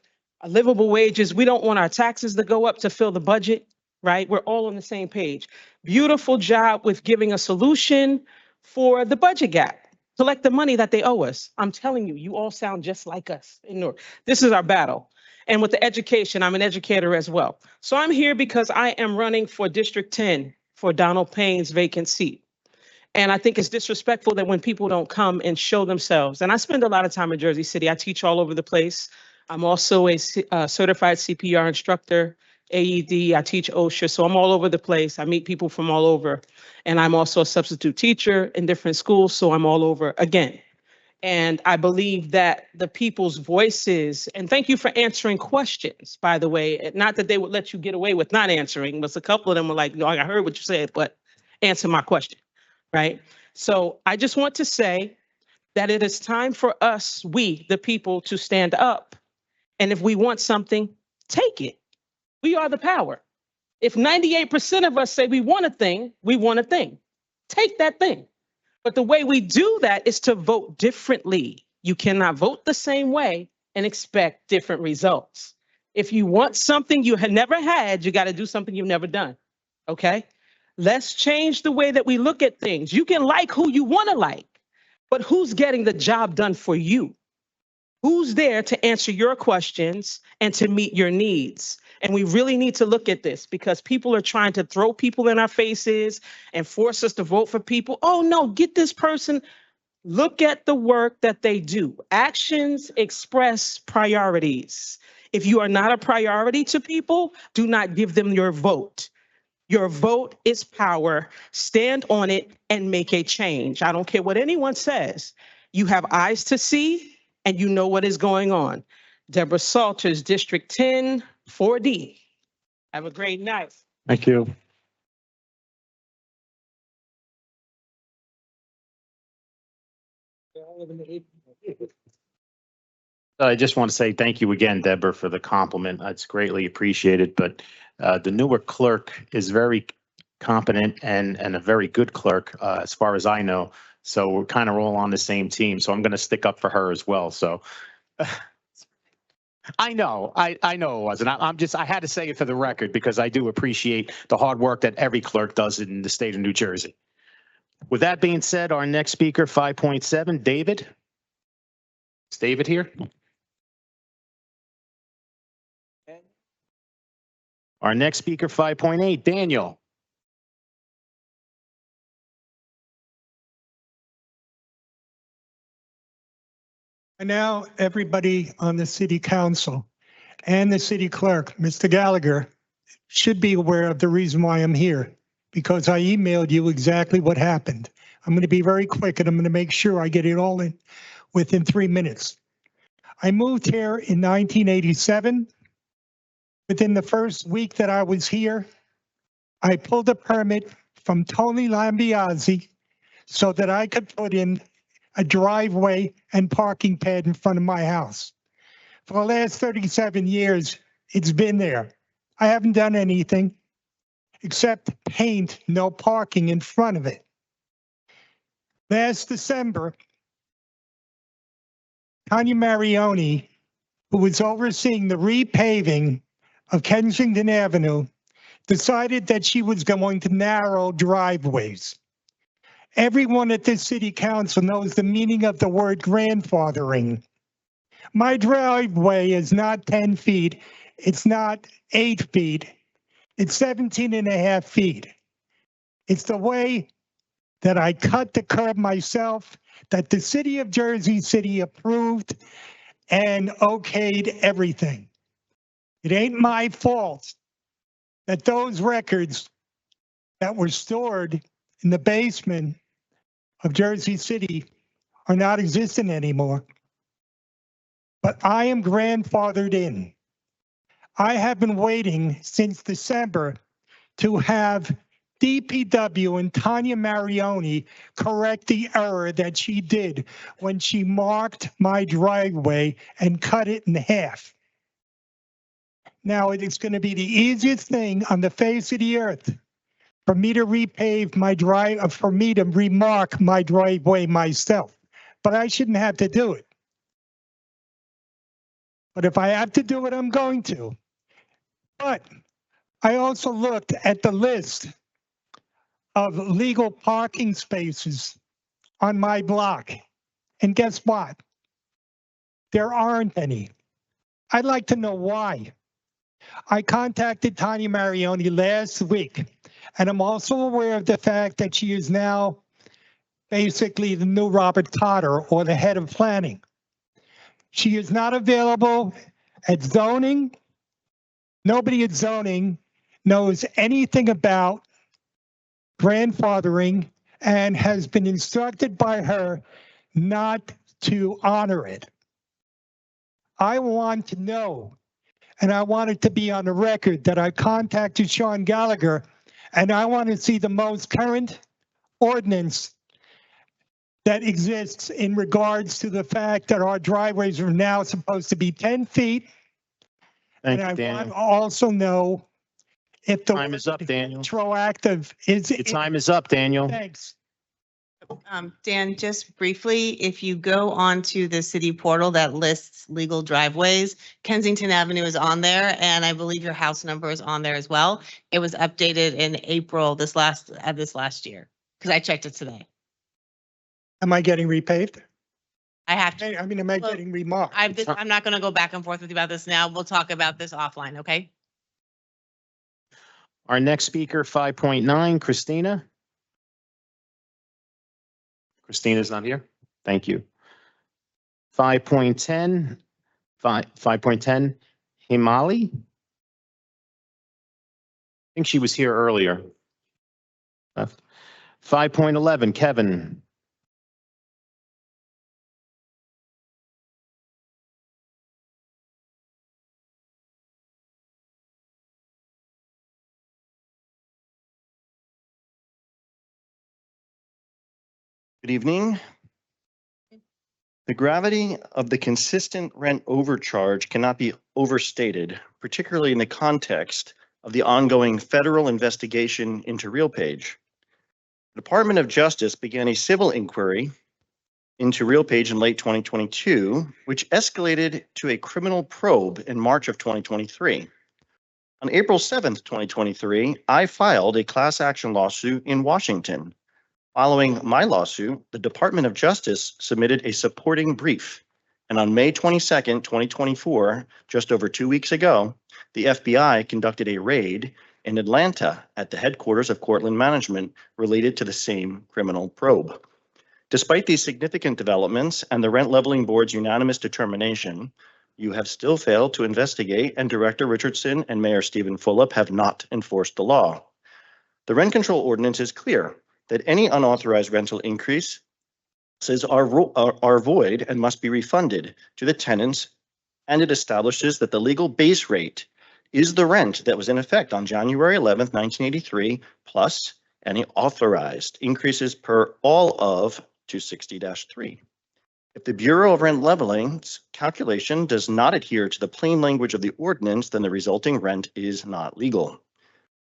livable wages. We don't want our taxes to go up to fill the budget, right? We're all on the same page. Beautiful job with giving a solution for the budget gap. Collect the money that they owe us. I'm telling you, you all sound just like us in North. This is our battle. And with the education, I'm an educator as well. So I'm here because I am running for District 10 for Donald Payne's vacant seat. And I think it's disrespectful that when people don't come and show themselves, and I spend a lot of time in Jersey City. I teach all over the place. I'm also a certified CPR instructor, AED. I teach OSHA, so I'm all over the place. I meet people from all over. And I'm also a substitute teacher in different schools, so I'm all over again. And I believe that the people's voices, and thank you for answering questions, by the way, not that they would let you get away with not answering, but a couple of them were like, no, I heard what you said, but answer my question, right? So I just want to say that it is time for us, we, the people, to stand up. And if we want something, take it. We are the power. If 98% of us say we want a thing, we want a thing. Take that thing. But the way we do that is to vote differently. You cannot vote the same way and expect different results. If you want something you had never had, you got to do something you've never done. Okay? Let's change the way that we look at things. You can like who you want to like, but who's getting the job done for you? Who's there to answer your questions and to meet your needs? And we really need to look at this because people are trying to throw people in our faces and force us to vote for people. Oh, no, get this person. Look at the work that they do. Actions express priorities. If you are not a priority to people, do not give them your vote. Your vote is power. Stand on it and make a change. I don't care what anyone says. You have eyes to see and you know what is going on. Deborah Salters, District 10, 4D. Have a great night. Thank you. I just want to say thank you again, Deborah, for the compliment. It's greatly appreciated. But the newer clerk is very competent and a very good clerk, as far as I know. So we're kind of all on the same team. So I'm going to stick up for her as well. So I know it wasn't. I had to say it for the record because I do appreciate the hard work that every clerk does in the state of New Jersey. With that being said, our next speaker, 5.7, David. Is David here? Our next speaker, 5.8, Daniel. And now everybody on the city council and the city clerk, Mr. Gallagher, should be aware of the reason why I'm here, because I emailed you exactly what happened. I'm going to be very quick and I'm going to make sure I get it all in within 3 minutes. I moved here in 1987. Within the first week that I was here, I pulled a permit from Tony Lambiazzi so that I could put in a driveway and parking pad in front of my house. For the last 37 years, it's been there. I haven't done anything except paint no parking in front of it. Last December, Tanya Marioni, who was overseeing the repaving of Kensington Avenue, decided that she was going to narrow driveways. Everyone at this city council knows the meaning of the word grandfathering. My driveway is not 10 feet. It's not 8 feet. It's 17 and a half feet. It's the way that I cut the curb myself, that the city of Jersey City approved and okayed everything. It ain't my fault that those records that were stored in the basement of Jersey City are not existent anymore. But I am grandfathered in. I have been waiting since December to have DPW and Tanya Marioni correct the error that she did when she marked my driveway and cut it in half. Now, it is going to be the easiest thing on the face of the earth for me to repave my for me to remark my driveway myself, but I shouldn't have to do it. But if I have to do it, I'm going to. But I also looked at the list of legal parking spaces on my block. And guess what? There aren't any. I'd like to know why. I contacted Tanya Marioni last week, and I'm also aware of the fact that she is now basically the new Robert Cotter, or the head of planning. She is not available at zoning. Nobody at zoning knows anything about grandfathering and has been instructed by her not to honor it. I want to know, and I want it to be on the record, that I contacted Sean Gallagher, and I want to see the most current ordinance that exists in regards to the fact that our driveways are now supposed to be 10 feet. Thank And you, I want to Daniel. also know if the Time is up, Daniel. retroactive is. Your time is up, Daniel. Thanks. Dan, just briefly, if you go onto the city portal that lists legal driveways, Kensington Avenue is on there, and I believe your house number is on there as well. It was updated in April this last year, because I checked it today. Am I getting repaved? I have to. I mean, am I getting remarked? I'm not going to go back and forth with you about this now. We'll talk about this offline, okay? Our next speaker, 5.9, Christina. Christina's not here. Thank you. 5.10, 5.10, Himali. I think she was here earlier. 5.11, Kevin. Good evening. The gravity of the consistent rent overcharge cannot be overstated, particularly in the context of the ongoing federal investigation into RealPage. The Department of Justice began a civil inquiry into RealPage in late 2022, which escalated to a criminal probe in March of 2023. On April 7th, 2023, I filed a class action lawsuit in Washington. Following my lawsuit, the Department of Justice submitted a supporting brief. And on May 22nd, 2024, just over 2 weeks ago, the FBI conducted a raid in Atlanta at the headquarters of Cortland Management related to the same criminal probe. Despite these significant developments and the Rent Leveling Board's unanimous determination, you have still failed to investigate, and Director Richardson and Mayor Stephen Fulop have not enforced the law. The rent control ordinance is clear that any unauthorized rental increases are void and must be refunded to the tenants, and it establishes that the legal base rate is the rent that was in effect on January 11th, 1983, plus any authorized increases per all of 260-3. If the Bureau of Rent Leveling's calculation does not adhere to the plain language of the ordinance, then the resulting rent is not legal.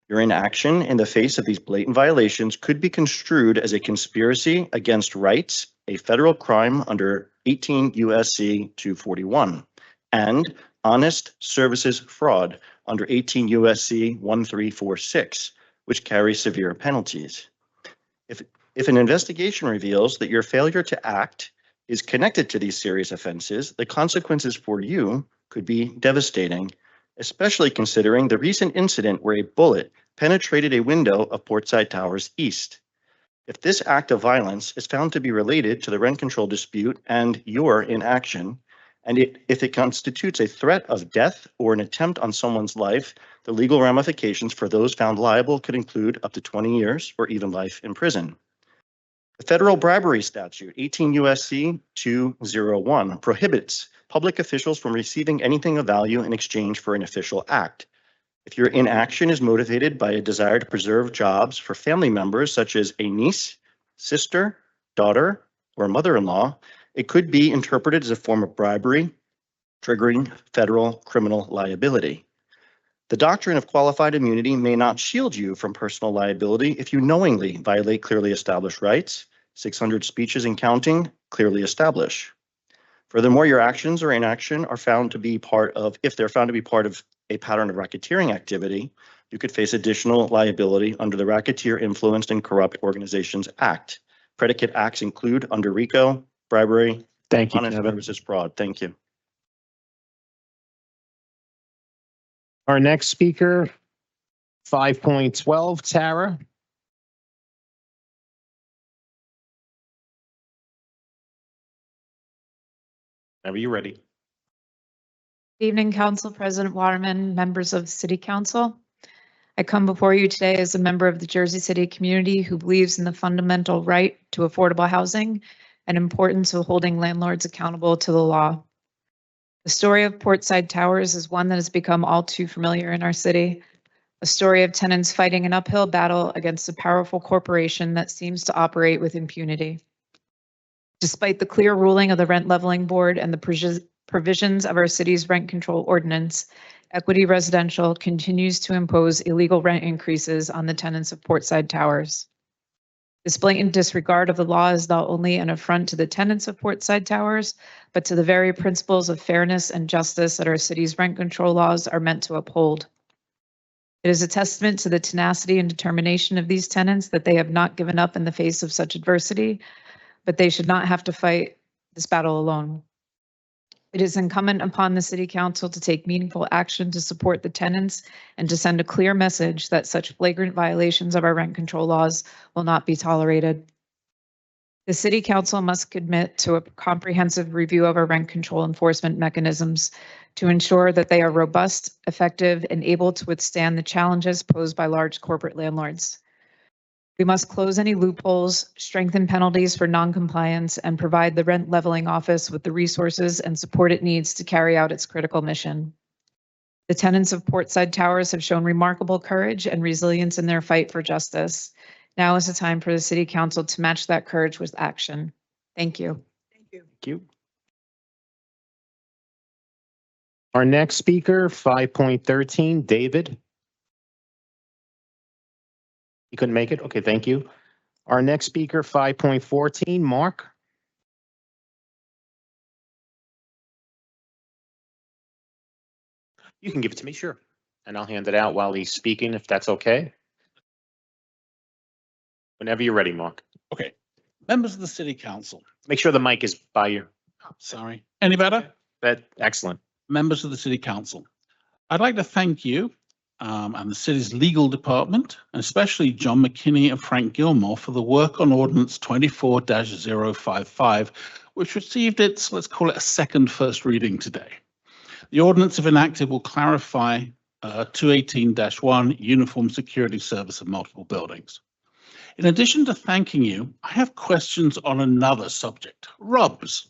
Your inaction in the face of these blatant violations could be construed as a conspiracy against rights, a federal crime under 18 U.S.C. 241, and honest services fraud under 18 U.S.C. 1346, which carries severe penalties. If an investigation reveals that your failure to act is connected to these serious offenses, the consequences for you could be devastating, especially considering the recent incident where a bullet penetrated a window of Portside Towers East. If this act of violence is found to be related to the rent control dispute and your inaction, and if it constitutes a threat of death or an attempt on someone's life, the legal ramifications for those found liable could include up to 20 years or even life in prison. The federal bribery statute, 18 U.S.C. 201, prohibits public officials from receiving anything of value in exchange for an official act. If your inaction is motivated by a desire to preserve jobs for family members such as a niece, sister, daughter, or mother-in-law, it could be interpreted as a form of bribery, triggering federal criminal liability. The doctrine of qualified immunity may not shield you from personal liability if you knowingly violate clearly established rights. 600 speeches and counting clearly establish. Furthermore, your actions or inaction are found to be part of, if they're found to be part of a pattern of racketeering activity, you could face additional liability under the Racketeer Influenced and Corrupt Organizations Act. Predicate acts include under RICO, bribery, Thank you, honest Kevin. services fraud. Thank you. Our next speaker, 5.12, Tara. Whenever you're ready. Good evening, Council President Waterman, members of City Council. I come before you today as a member of the Jersey City community who believes in the fundamental right to affordable housing and importance of holding landlords accountable to the law. The story of Portside Towers is one that has become all too familiar in our city, a story of tenants fighting an uphill battle against a powerful corporation that seems to operate with impunity. Despite the clear ruling of the Rent Leveling Board and the provisions of our city's rent control ordinance, Equity Residential continues to impose illegal rent increases on the tenants of Portside Towers. This blatant disregard of the law is not only an affront to the tenants of Portside Towers, but to the very principles of fairness and justice that our city's rent control laws are meant to uphold. It is a testament to the tenacity and determination of these tenants that they have not given up in the face of such adversity, but they should not have to fight this battle alone. It is incumbent upon the City Council to take meaningful action to support the tenants and to send a clear message that such flagrant violations of our rent control laws will not be tolerated. The City Council must commit to a comprehensive review of our rent control enforcement mechanisms to ensure that they are robust, effective, and able to withstand the challenges posed by large corporate landlords. We must close any loopholes, strengthen penalties for non-compliance, and provide the Rent Leveling Office with the resources and support it needs to carry out its critical mission. The tenants of Portside Towers have shown remarkable courage and resilience in their fight for justice. Now is the time for the City Council to match that courage with action. Thank you. Thank you. Our next speaker, 5.13, David. You couldn't make it? Okay, thank you. Our next speaker, 5.14, Mark. You can give it to me, sure. And I'll hand it out while he's speaking, if that's okay. Whenever you're ready, Mark. Okay. Members of the City Council. Make sure the mic is by you. Sorry. Any better? Excellent. Members of the City Council. I'd like to thank you and the city's legal department, and especially John McKinney and Frank Gilmore for the work on Ordinance 24-055, which received its, let's call it, a first reading today. The ordinance, if enacted, will clarify 218-1 Uniform Security Service of multiple buildings. In addition to thanking you, I have questions on another subject, RUBS.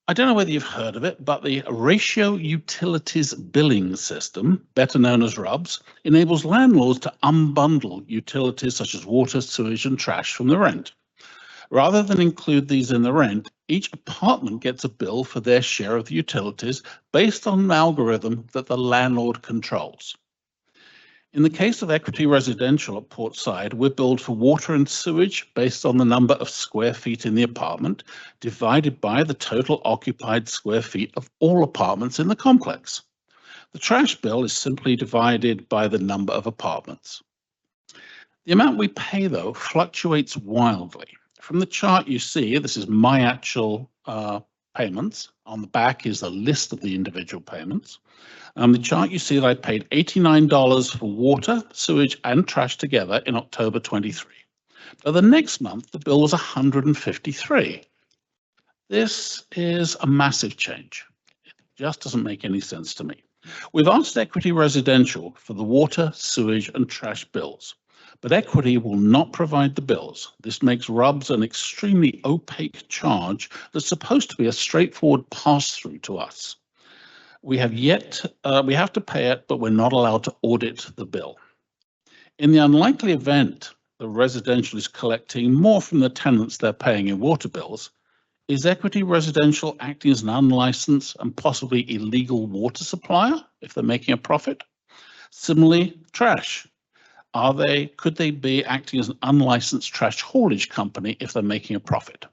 I don't know whether you've heard of it, but the Ratio Utilities Billing System, better known as RUBS, enables landlords to unbundle utilities such as water, sewage, and trash from the rent. Rather than include these in the rent, each apartment gets a bill for their share of the utilities based on an algorithm that the landlord controls. In the case of Equity Residential at Portside, we're billed for water and sewage based on the number of square feet in the apartment, divided by the total occupied square feet of all apartments in the complex. The trash bill is simply divided by the number of apartments. The amount we pay, though, fluctuates wildly. From the chart you see, this is my actual payments. On the back is a list of the individual payments. The chart you see that I paid $89 for water, sewage, and trash together in October 23. But the next month, the bill was $153. This is a massive change. It just doesn't make any sense to me. We've asked Equity Residential for the water, sewage, and trash bills, but Equity will not provide the bills. This makes RUBS an extremely opaque charge that's supposed to be a straightforward pass-through to us. We have we have to pay it, but we're not allowed to audit the bill. In the unlikely event the residential is collecting more from the tenants they're paying in water bills, is Equity Residential acting as an unlicensed and possibly illegal water supplier if they're making a profit? Similarly, trash. Could they be acting as an unlicensed trash haulage company if they're making a profit?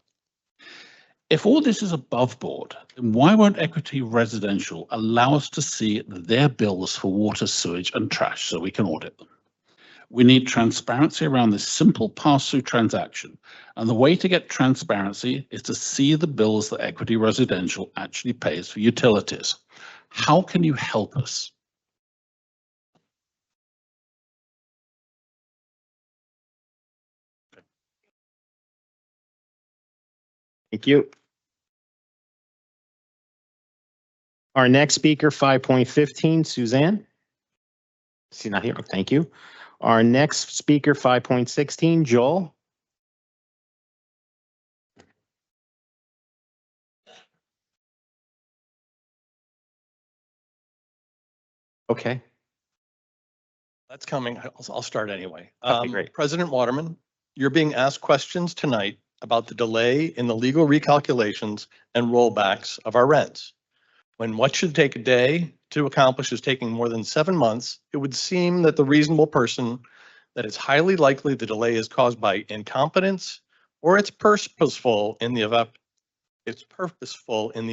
If all this is above board, then why won't Equity Residential allow us to see their bills for water, sewage and trash so we can audit them? We need transparency around this simple pass-through transaction. And the way to get transparency is to see the bills that Equity Residential actually pays for utilities. How can you help us? Thank you. Our next speaker, 5.15, Suzanne. She's not here. Thank you. Our next speaker, 5.16, Joel. Okay. That's coming. I'll start anyway. Okay, great. President Waterman, you're being asked questions tonight about the delay in the legal recalculations and rollbacks of our rents. When what should take a day to accomplish is taking more than 7 months, it would seem that the reasonable person that it's highly likely the delay is caused by incompetence or it's purposeful in the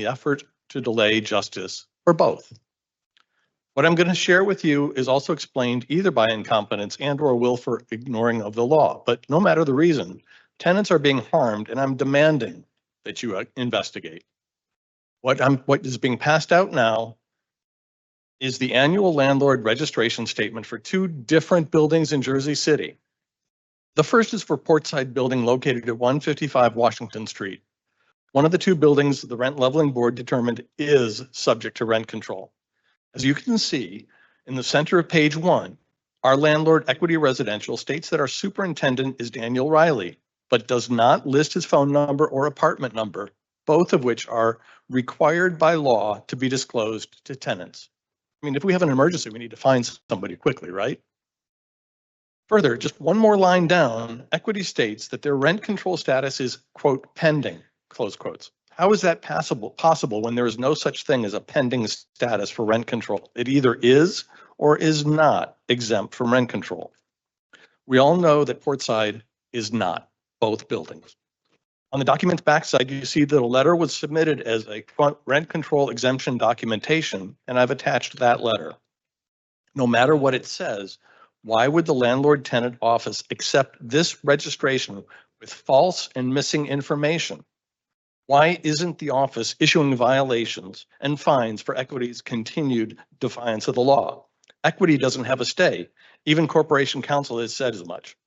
effort to delay justice, or both. What I'm going to share with you is also explained either by incompetence and or willful ignoring of the law. But no matter the reason, tenants are being harmed and I'm demanding that you investigate. What is being passed out now is the annual landlord registration statement for 2 different buildings in Jersey City. The first is for Portside Building located at 155 Washington Street. One of the 2 buildings the Rent Leveling Board determined is subject to rent control. As you can see, in the center of page 1, our landlord Equity Residential states that our superintendent is Daniel Riley, but does not list his phone number or apartment number, both of which are required by law to be disclosed to tenants. I mean, if we have an emergency, we need to find somebody quickly, right? Further, just one more line down, Equity states that their rent control status is, quote, pending, close quotes. How is that possible when there is no such thing as a pending status for rent control? It either is or is not exempt from rent control. We all know that Portside is not both buildings. On the document's backside, you see that a letter was submitted as a rent control exemption documentation, and I've attached that letter. No matter what it says, why would the landlord-tenant office accept this registration with false and missing information? Why isn't the office issuing violations and fines for Equity's continued defiance of the law? Equity doesn't have a stay. Even Corporation Counsel has said as much.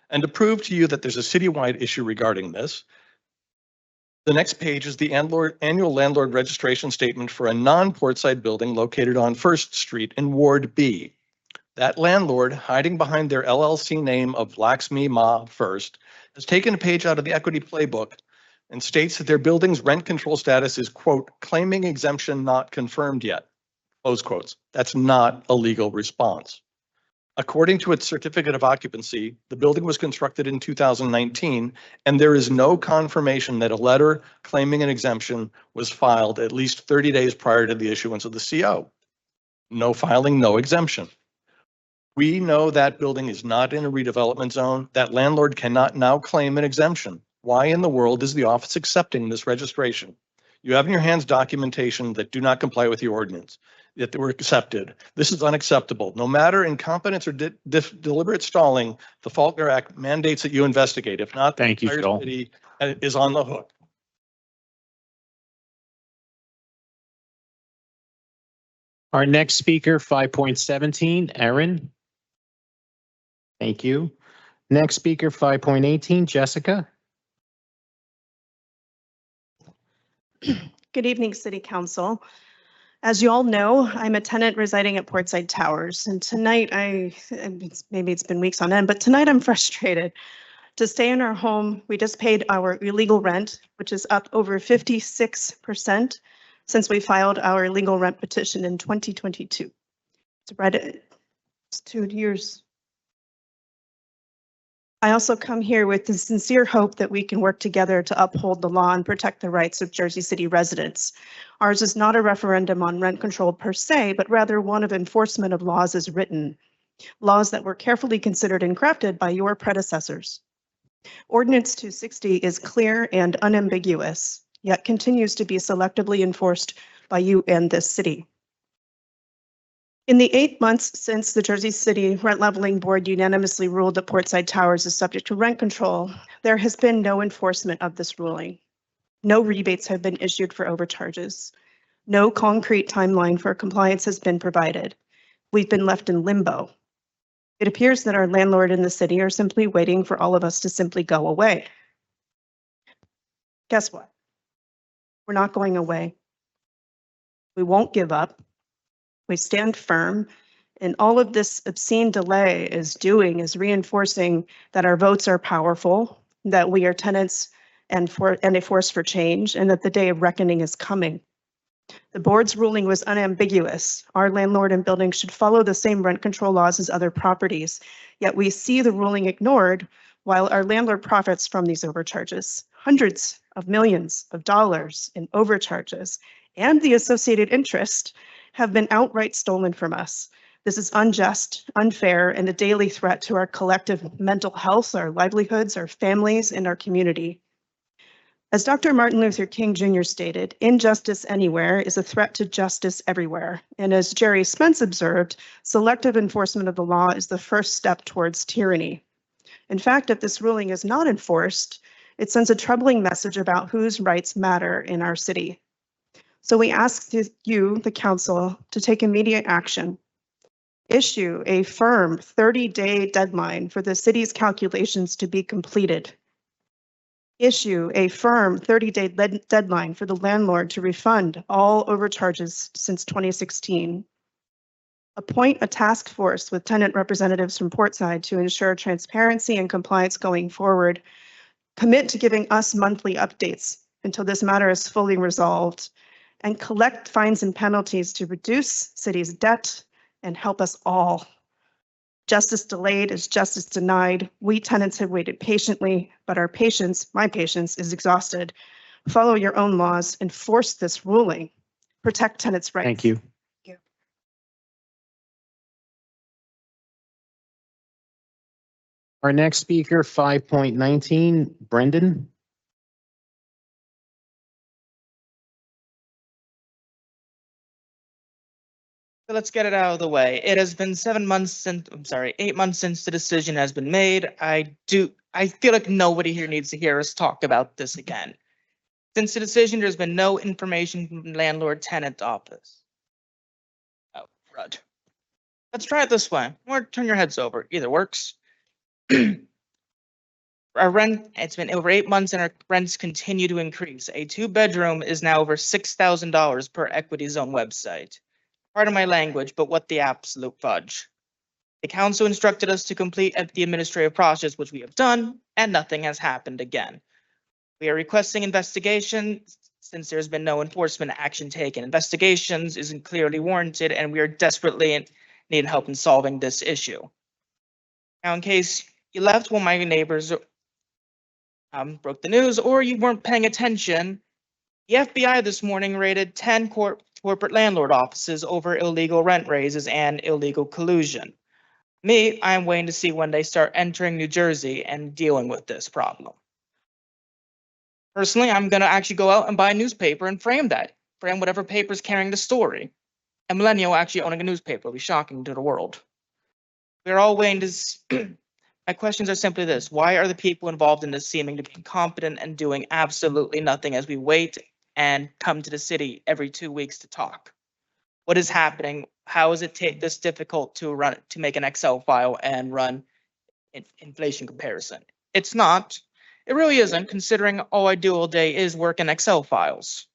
And to prove to you that there's a citywide issue regarding this, the next page is the annual landlord registration statement for a non-Portside building located on 1st Street in Ward B. That landlord, hiding behind their LLC name of Laxmi Ma First, has taken a page out of the Equity playbook and states that their building's rent control status is, quote, claiming exemption not confirmed yet, close quotes. That's not a legal response. According to its certificate of occupancy, the building was constructed in 2019, and there is no confirmation that a letter claiming an exemption was filed at least 30 days prior to the issuance of the CO. No filing, no exemption. We know that building is not in a redevelopment zone. That landlord cannot now claim an exemption. Why in the world is the office accepting this registration? You have in your hands documentation that do not comply with the ordinance, that they were accepted. This is unacceptable. No matter incompetence or deliberate stalling, the Faulkner Act mandates that you investigate. If not, Thank you, the entire Joel. city is on the hook. Our next speaker, 5.17, Erin. Thank you. Next speaker, 5.18, Jessica. Good evening, City Council. As you all know, I'm a tenant residing at Portside Towers, and tonight maybe it's been weeks on end, but tonight I'm frustrated. To stay in our home, we just paid our illegal rent, which is up over 56% since we filed our legal rent petition in 2022. It's 2 years. I also come here with the sincere hope that we can work together to uphold the law and protect the rights of Jersey City residents. Ours is not a referendum on rent control per se, but rather one of enforcement of laws as written, laws that were carefully considered and crafted by your predecessors. Ordinance 260 is clear and unambiguous, yet continues to be selectively enforced by you and this city. In the 8 months since the Jersey City Rent Leveling Board unanimously ruled that Portside Towers is subject to rent control, there has been no enforcement of this ruling. No rebates have been issued for overcharges. No concrete timeline for compliance has been provided. We've been left in limbo. It appears that our landlord and the city are simply waiting for all of us to simply go away. Guess what? We're not going away. We won't give up. We stand firm, and all of this obscene delay is reinforcing that our votes are powerful, that we are tenants and a force for change, and that the day of reckoning is coming. The board's ruling was unambiguous. Our landlord and building should follow the same rent control laws as other properties, yet we see the ruling ignored while our landlord profits from these overcharges. Hundreds of millions of dollars in overcharges and the associated interest have been outright stolen from us. This is unjust, unfair, and a daily threat to our collective mental health, our livelihoods, our families, and our community. As Dr. Martin Luther King Jr. stated, injustice anywhere is a threat to justice everywhere. And as Jerry Spence observed, selective enforcement of the law is the first step towards tyranny. In fact, if this ruling is not enforced, it sends a troubling message about whose rights matter in our city. So we ask you, the council, to take immediate action. Issue a firm 30-day deadline for the city's calculations to be completed. Issue a firm 30-day deadline for the landlord to refund all overcharges since 2016. Appoint a task force with tenant representatives from Portside to ensure transparency and compliance going forward. Commit to giving us monthly updates until this matter is fully resolved, and collect fines and penalties to reduce city's debt and help us all. Justice delayed is justice denied. We tenants have waited patiently, but our patience, my patience, is exhausted. Follow your own laws, enforce this ruling, protect tenants' rights. Thank you. Our next speaker, 5.19, Brendan. So let's get it out of the way. It has been 8 months since the decision has been made. I feel like nobody here needs to hear us talk about this again. Since the decision, there's been no information from the landlord tenant office. Oh, crud. Let's try it this way. Or turn your heads over. Either works. Our rent, it's been over 8 months and our rents continue to increase. A 2-bedroom is now over $6,000 per Equity Zone website. Pardon my language, but what the absolute fudge. The council instructed us to complete the administrative process, which we have done, and nothing has happened again. We are requesting investigation since there's been no enforcement action taken. Investigations isn't clearly warranted, and we are desperately need help in solving this issue. Now, in case you left when my neighbors broke the news or you weren't paying attention, the FBI this morning raided 10 corporate landlord offices over illegal rent raises and illegal collusion. Me, I'm waiting to see when they start entering New Jersey and dealing with this problem. Personally, I'm going to actually go out and buy a newspaper and frame whatever paper's carrying the story. A millennial actually owning a newspaper will be shocking to the world. We're all waiting to My questions are simply this: why are the people involved in this seeming to be incompetent and doing absolutely nothing as we wait and come to the city every 2 weeks to talk? What is happening? How is it this difficult to make an Excel file and run inflation comparison? It's not. It really isn't, considering all I do all day is work in Excel files.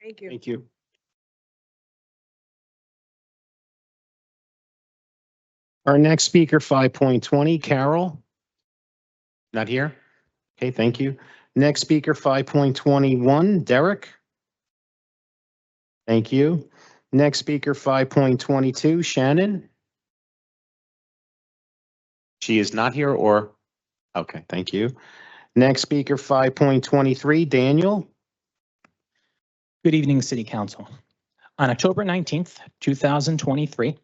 Thank you. Thank you. Our next speaker, 5.20, Carol. Not here? Okay, thank you. Next speaker, 5.21, Derek. Thank you. Next speaker, 5.22, Shannon. She is not here or, okay, thank you. Next speaker, 5.23, Daniel. Good evening, City Council. On October 19th, 2023,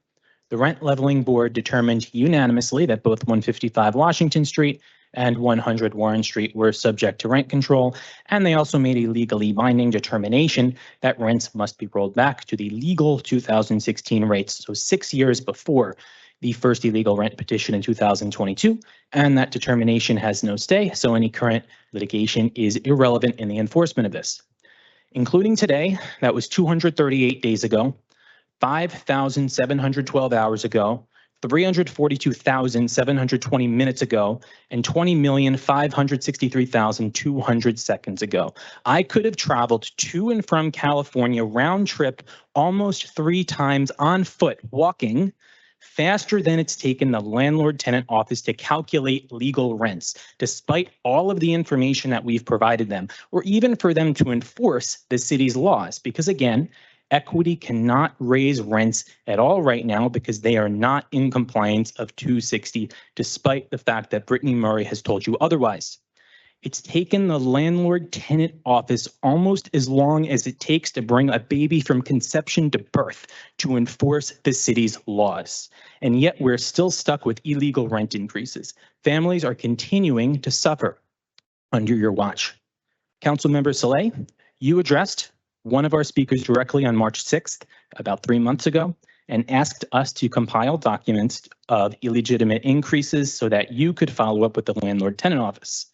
the Rent Leveling Board determined unanimously that both 155 Washington Street and 100 Warren Street were subject to rent control, and they also made a legally binding determination that rents must be rolled back to the legal 2016 rates, so 6 years before the first illegal rent petition in 2022, and that determination has no stay, so any current litigation is irrelevant in the enforcement of this. Including today, that was 238 days ago, 5,712 hours ago, 342,720 minutes ago, and 20,563,200 seconds ago. I could have traveled to and from California round trip almost 3 times on foot, walking, faster than it's taken the landlord-tenant office to calculate legal rents, despite all of the information that we've provided them, or even for them to enforce the city's laws. Because again, equity cannot raise rents at all right now because they are not in compliance of 260, despite the fact that Brittany Murray has told you otherwise. It's taken the landlord-tenant office almost as long as it takes to bring a baby from conception to birth to enforce the city's laws. And yet we're still stuck with illegal rent increases. Families are continuing to suffer under your watch. Councilmember Saleh, you addressed one of our speakers directly on March 6th, about 3 months ago, and asked us to compile documents of illegitimate increases so that you could follow up with the landlord-tenant office.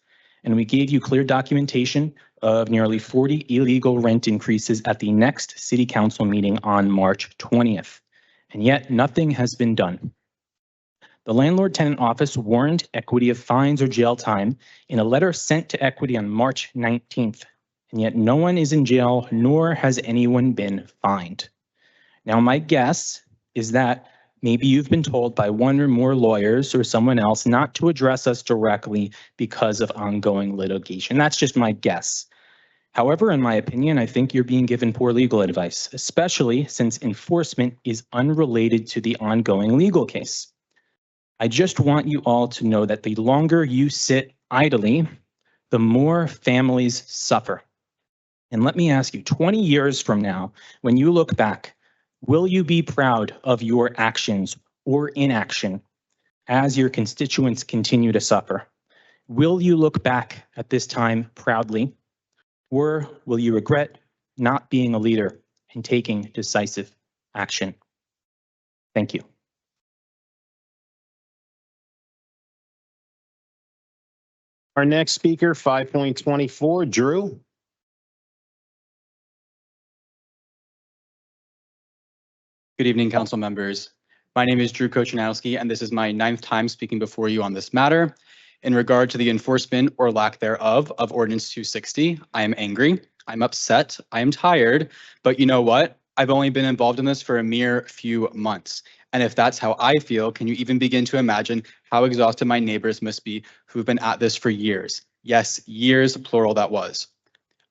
And we gave you clear documentation of nearly 40 illegal rent increases at the next city council meeting on March 20th. And yet nothing has been done. The landlord-tenant office warned equity of fines or jail time in a letter sent to equity on March 19th. And yet no one is in jail, nor has anyone been fined. Now, my guess is that maybe you've been told by one or more lawyers or someone else not to address us directly because of ongoing litigation. That's just my guess. However, in my opinion, I think you're being given poor legal advice, especially since enforcement is unrelated to the ongoing legal case. I just want you all to know that the longer you sit idly, the more families suffer. And let me ask you, 20 years from now, when you look back, will you be proud of your actions or inaction as your constituents continue to suffer? Will you look back at this time proudly, or will you regret not being a leader and taking decisive action? Thank you. Our next speaker, 5.24, Drew. Good evening, council members. My name is Drew Kochanowski, and this is my 9th time speaking before you on this matter. In regard to the enforcement or lack thereof of Ordinance 260, I am angry, I'm upset, I am tired, but you know what? I've only been involved in this for a mere few months. And if that's how I feel, can you even begin to imagine how exhausted my neighbors must be who've been at this for years? Yes, years, plural that was.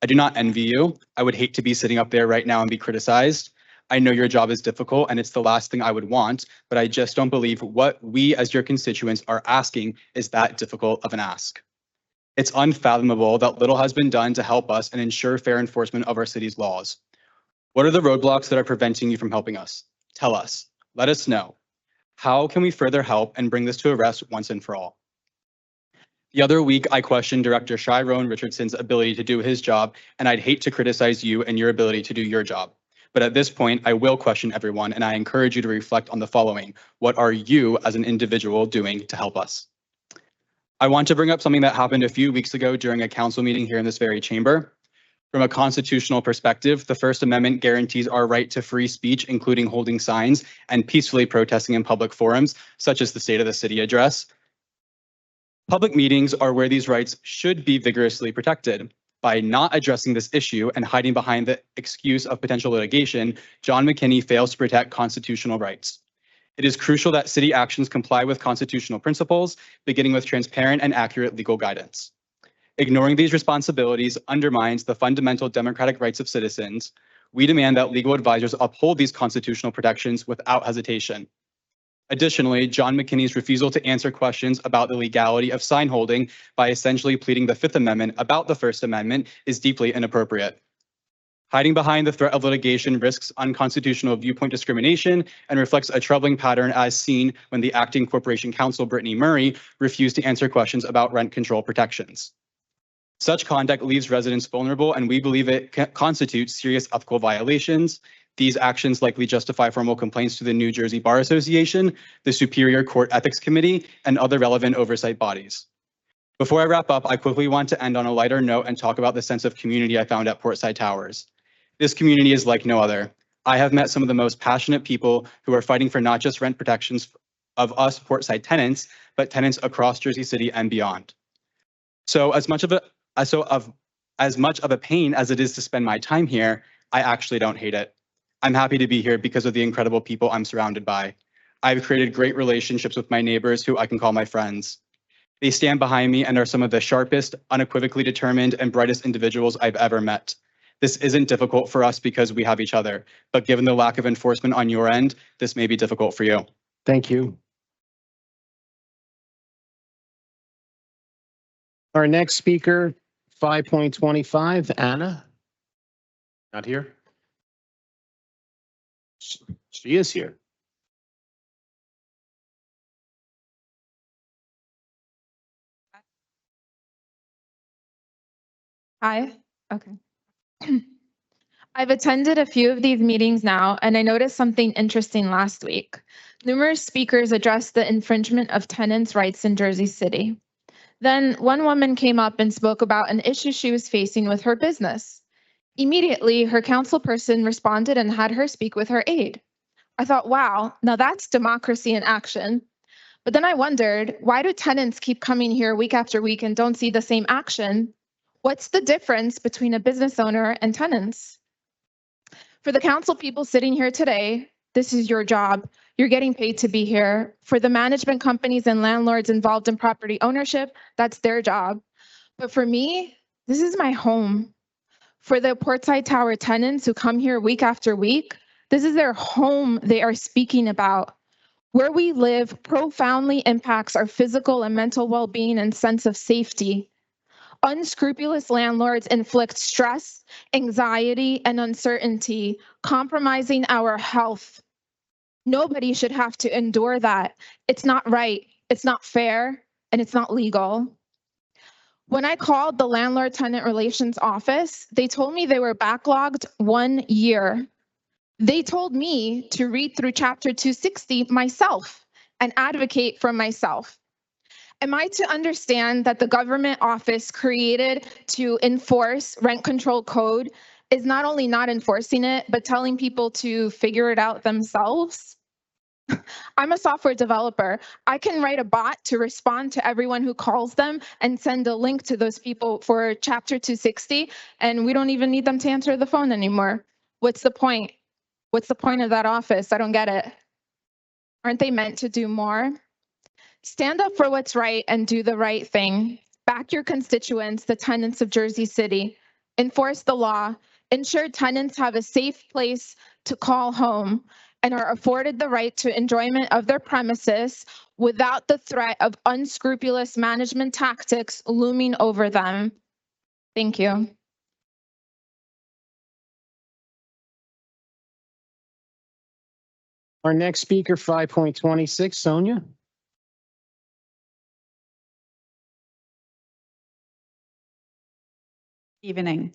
I do not envy you. I would hate to be sitting up there right now and be criticized. I know your job is difficult and it's the last thing I would want, but I just don't believe what we as your constituents are asking is that difficult of an ask. It's unfathomable that little has been done to help us and ensure fair enforcement of our city's laws. What are the roadblocks that are preventing you from helping us? Tell us. Let us know. How can we further help and bring this to a rest once and for all? The other week, I questioned Director Shyrone Richardson's ability to do his job, and I'd hate to criticize you and your ability to do your job. But at this point, I will question everyone, and I encourage you to reflect on the following. What are you as an individual doing to help us? I want to bring up something that happened a few weeks ago during a council meeting here in this very chamber. From a constitutional perspective, the First Amendment guarantees our right to free speech, including holding signs and peacefully protesting in public forums, such as the State of the City address. Public meetings are where these rights should be vigorously protected. By not addressing this issue and hiding behind the excuse of potential litigation, John McKinney fails to protect constitutional rights. It is crucial that city actions comply with constitutional principles, beginning with transparent and accurate legal guidance. Ignoring these responsibilities undermines the fundamental democratic rights of citizens. We demand that legal advisors uphold these constitutional protections without hesitation. Additionally, John McKinney's refusal to answer questions about the legality of sign holding by essentially pleading the Fifth Amendment about the First Amendment is deeply inappropriate. Hiding behind the threat of litigation risks unconstitutional viewpoint discrimination and reflects a troubling pattern as seen when the acting corporation counsel, Brittany Murray, refused to answer questions about rent control protections. Such conduct leaves residents vulnerable, and we believe it constitutes serious ethical violations. These actions likely justify formal complaints to the New Jersey Bar Association, the Superior Court Ethics Committee, and other relevant oversight bodies. Before I wrap up, I quickly want to end on a lighter note and talk about the sense of community I found at Portside Towers. This community is like no other. I have met some of the most passionate people who are fighting for not just rent protections of us Portside tenants, but tenants across Jersey City and beyond. So as much of a pain as it is to spend my time here, I actually don't hate it. I'm happy to be here because of the incredible people I'm surrounded by. I've created great relationships with my neighbors who I can call my friends. They stand behind me and are some of the sharpest, unequivocally determined, and brightest individuals I've ever met. This isn't difficult for us because we have each other, but given the lack of enforcement on your end, this may be difficult for you. Thank you. Our next speaker, 5.25, Anna. Not here? She is here. Hi. Okay. I've attended a few of these meetings now, and I noticed something interesting last week. Numerous speakers addressed the infringement of tenants' rights in Jersey City. Then one woman came up and spoke about an issue she was facing with her business. Immediately, her councilperson responded and had her speak with her aide. I thought, wow, now that's democracy in action. But then I wondered, why do tenants keep coming here week after week and don't see the same action? What's the difference between a business owner and tenants? For the council people sitting here today, this is your job. You're getting paid to be here. For the management companies and landlords involved in property ownership, that's their job. But for me, this is my home. For the Portside Tower tenants who come here week after week, this is their home they are speaking about. Where we live profoundly impacts our physical and mental well-being and sense of safety. Unscrupulous landlords inflict stress, anxiety, and uncertainty, compromising our health. Nobody should have to endure that. It's not right, it's not fair, and it's not legal. When I called the Landlord-Tenant Relations Office, they told me they were backlogged 1 year. They told me to read through Chapter 260 myself and advocate for myself. Am I to understand that the government office created to enforce rent control code is not only not enforcing it, but telling people to figure it out themselves? I'm a software developer. I can write a bot to respond to everyone who calls them and send a link to those people for Chapter 260, and we don't even need them to answer the phone anymore. What's the point? What's the point of that office? I don't get it. Aren't they meant to do more? Stand up for what's right and do the right thing. Back your constituents, the tenants of Jersey City. Enforce the law. Ensure tenants have a safe place to call home and are afforded the right to enjoyment of their premises without the threat of unscrupulous management tactics looming over them. Thank you. Our next speaker, 5.26, Sonia. Evening.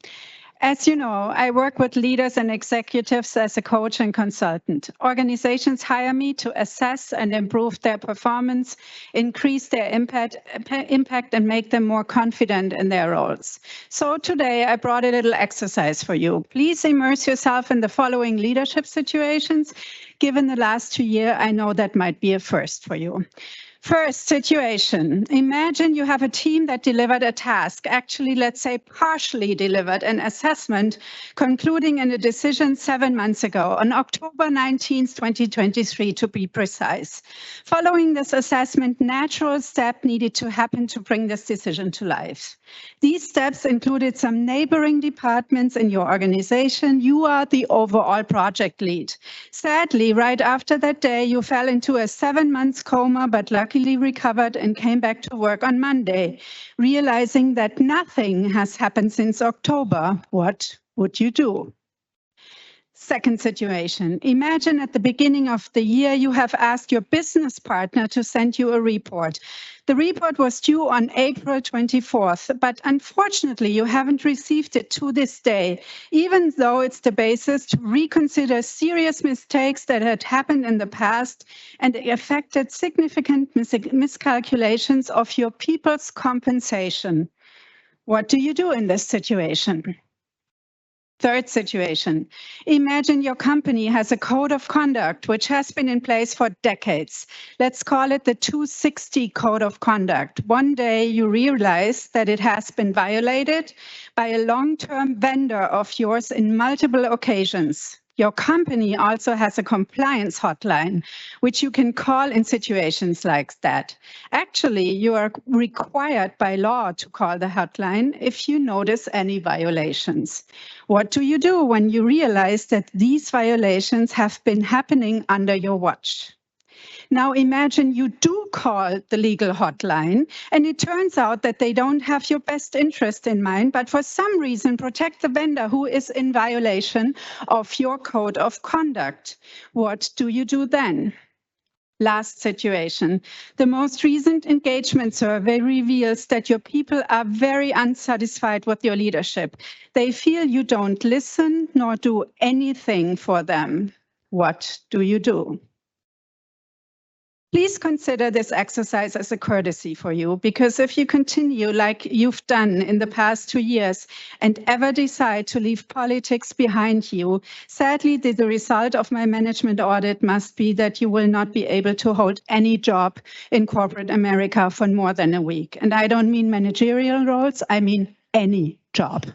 As you know, I work with leaders and executives as a coach and consultant. Organizations hire me to assess and improve their performance, increase their impact, and make them more confident in their roles. So today I brought a little exercise for you. Please immerse yourself in the following leadership situations. Given the last 2 years, I know that might be a first for you. First situation, imagine you have a team that delivered a task, actually, let's say partially delivered an assessment, concluding in a decision 7 months ago, on October 19th, 2023, to be precise. Following this assessment, natural step needed to happen to bring this decision to life. These steps included some neighboring departments in your organization. You are the overall project lead. Sadly, right after that day, you fell into a 7-month coma, but luckily recovered and came back to work on Monday, realizing that nothing has happened since October. What would you do? Second situation, imagine at the beginning of the year, you have asked your business partner to send you a report. The report was due on April 24th, but unfortunately you haven't received it to this day, even though it's the basis to reconsider serious mistakes that had happened in the past and affected significant miscalculations of your people's compensation. What do you do in this situation? Third situation, imagine your company has a code of conduct which has been in place for decades. Let's call it the 260 code of conduct. One day you realize that it has been violated by a long-term vendor of yours in multiple occasions. Your company also has a compliance hotline, which you can call in situations like that. Actually, you are required by law to call the hotline if you notice any violations. What do you do when you realize that these violations have been happening under your watch? Now imagine you do call the legal hotline and it turns out that they don't have your best interest in mind, but for some reason protect the vendor who is in violation of your code of conduct. What do you do then? Last situation. The most recent engagement survey reveals that your people are very unsatisfied with your leadership. They feel you don't listen nor do anything for them. What do you do? Please consider this exercise as a courtesy for you, because if you continue like you've done in the past 2 years and ever decide to leave politics behind you, sadly, the result of my management audit must be that you will not be able to hold any job in corporate America for more than a week. And I don't mean managerial roles, I mean any job.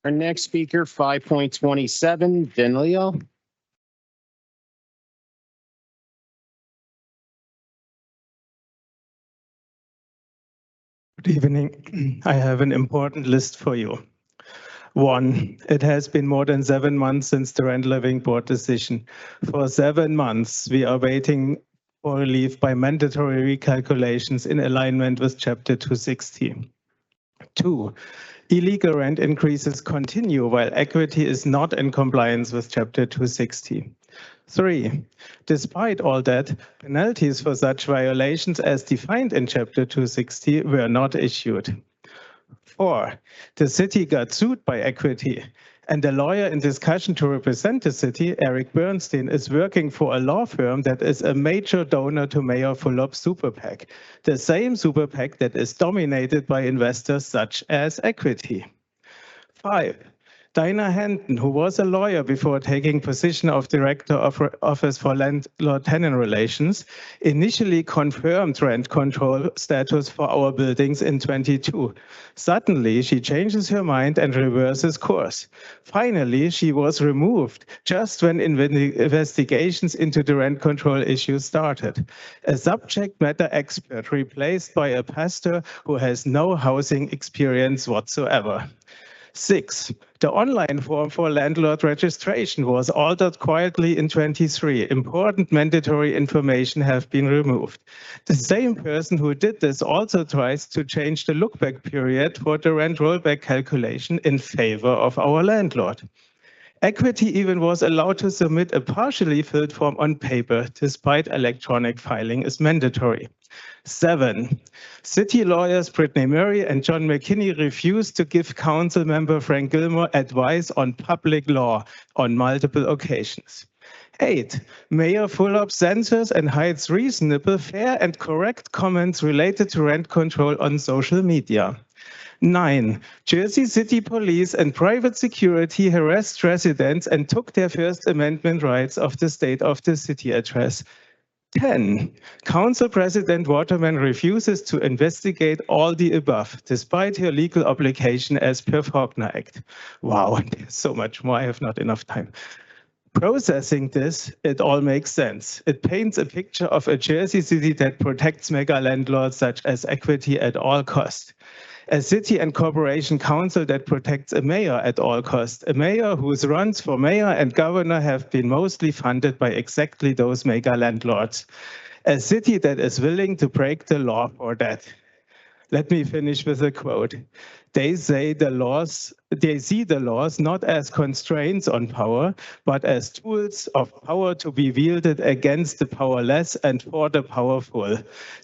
Our next speaker, 5.27, Denleo. Good evening. I have an important list for you. 1, it has been more than 7 months since the rent living board decision. For 7 months, we are waiting for relief by mandatory recalculations in alignment with Chapter 260. 2, illegal rent increases continue while equity is not in compliance with Chapter 260. 3, despite all that, penalties for such violations as defined in Chapter 260 were not issued. 4, the city got sued by equity, and the lawyer in discussion to represent the city, Eric Bernstein, is working for a law firm that is a major donor to Mayor Fulop's super PAC, the same super PAC that is dominated by investors such as equity. 5, Dinah Henton, who was a lawyer before taking position of Director of Office for Landlord-Tenant Relations, initially confirmed rent control status for our buildings in 22. Suddenly, she changes her mind and reverses course. Finally, she was removed just when investigations into the rent control issue started. A subject matter expert replaced by a pastor who has no housing experience whatsoever. 6, the online form for landlord registration was altered quietly in 23. Important mandatory information have been removed. The same person who did this also tries to change the look-back period for the rent rollback calculation in favor of our landlord. Equity even was allowed to submit a partially filled form on paper, despite electronic filing is mandatory. 7, city lawyers Brittany Murray and John McKinney refused to give council member Frank Gilmore advice on public law on multiple occasions. 8, Mayor Fulop censors and hides reasonable, fair and correct comments related to rent control on social media. 9. Jersey City Police and private security harassed residents and took their First Amendment rights of the state of the city address. 10. Council President Waterman refuses to investigate all the above, despite her legal obligation as per Faulkner Act. Wow, there's so much more. I have not enough time. Processing this, it all makes sense. It paints a picture of a Jersey city that protects mega landlords such as equity at all costs. A city and corporation council that protects a mayor at all costs. A mayor whose runs for mayor and governor have been mostly funded by exactly those mega landlords. A city that is willing to break the law for that. Let me finish with a quote. They see the laws not as constraints on power, but as tools of power to be wielded against the powerless and for the powerful.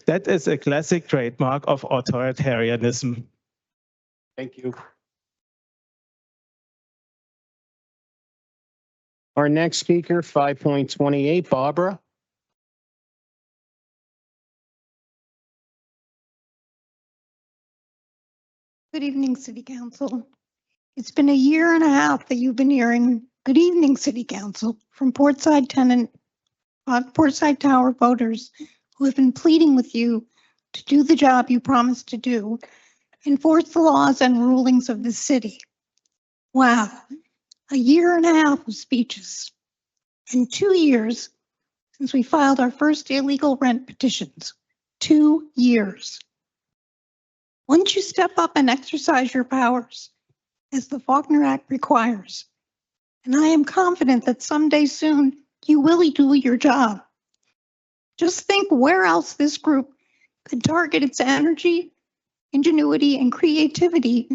That is a classic trademark of authoritarianism. Thank you. Our next speaker, 5.28, Barbara. Good evening, City Council. It's been a year and a half that you've been hearing "Good evening, City Council" from Portside Tower voters who have been pleading with you to do the job you promised to do, enforce the laws and rulings of the city. Wow, a year and a half of speeches and 2 years since we filed our first illegal rent petitions. 2 years. Once you step up and exercise your powers, as the Faulkner Act requires, and I am confident that someday soon you will do your job. Just think where else this group could target its energy, ingenuity, and creativity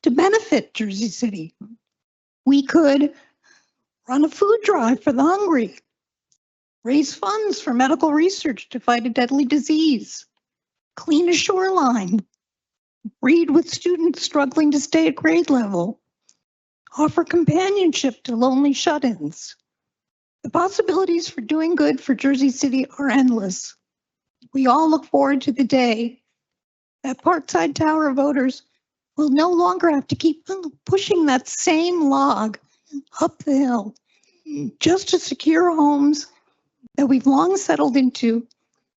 to benefit Jersey City. We could run a food drive for the hungry, raise funds for medical research to fight a deadly disease, clean a shoreline, read with students struggling to stay at grade level, offer companionship to lonely shut-ins. The possibilities for doing good for Jersey City are endless. We all look forward to the day that Parkside Tower voters will no longer have to keep pushing that same log up the hill just to secure homes that we've long settled into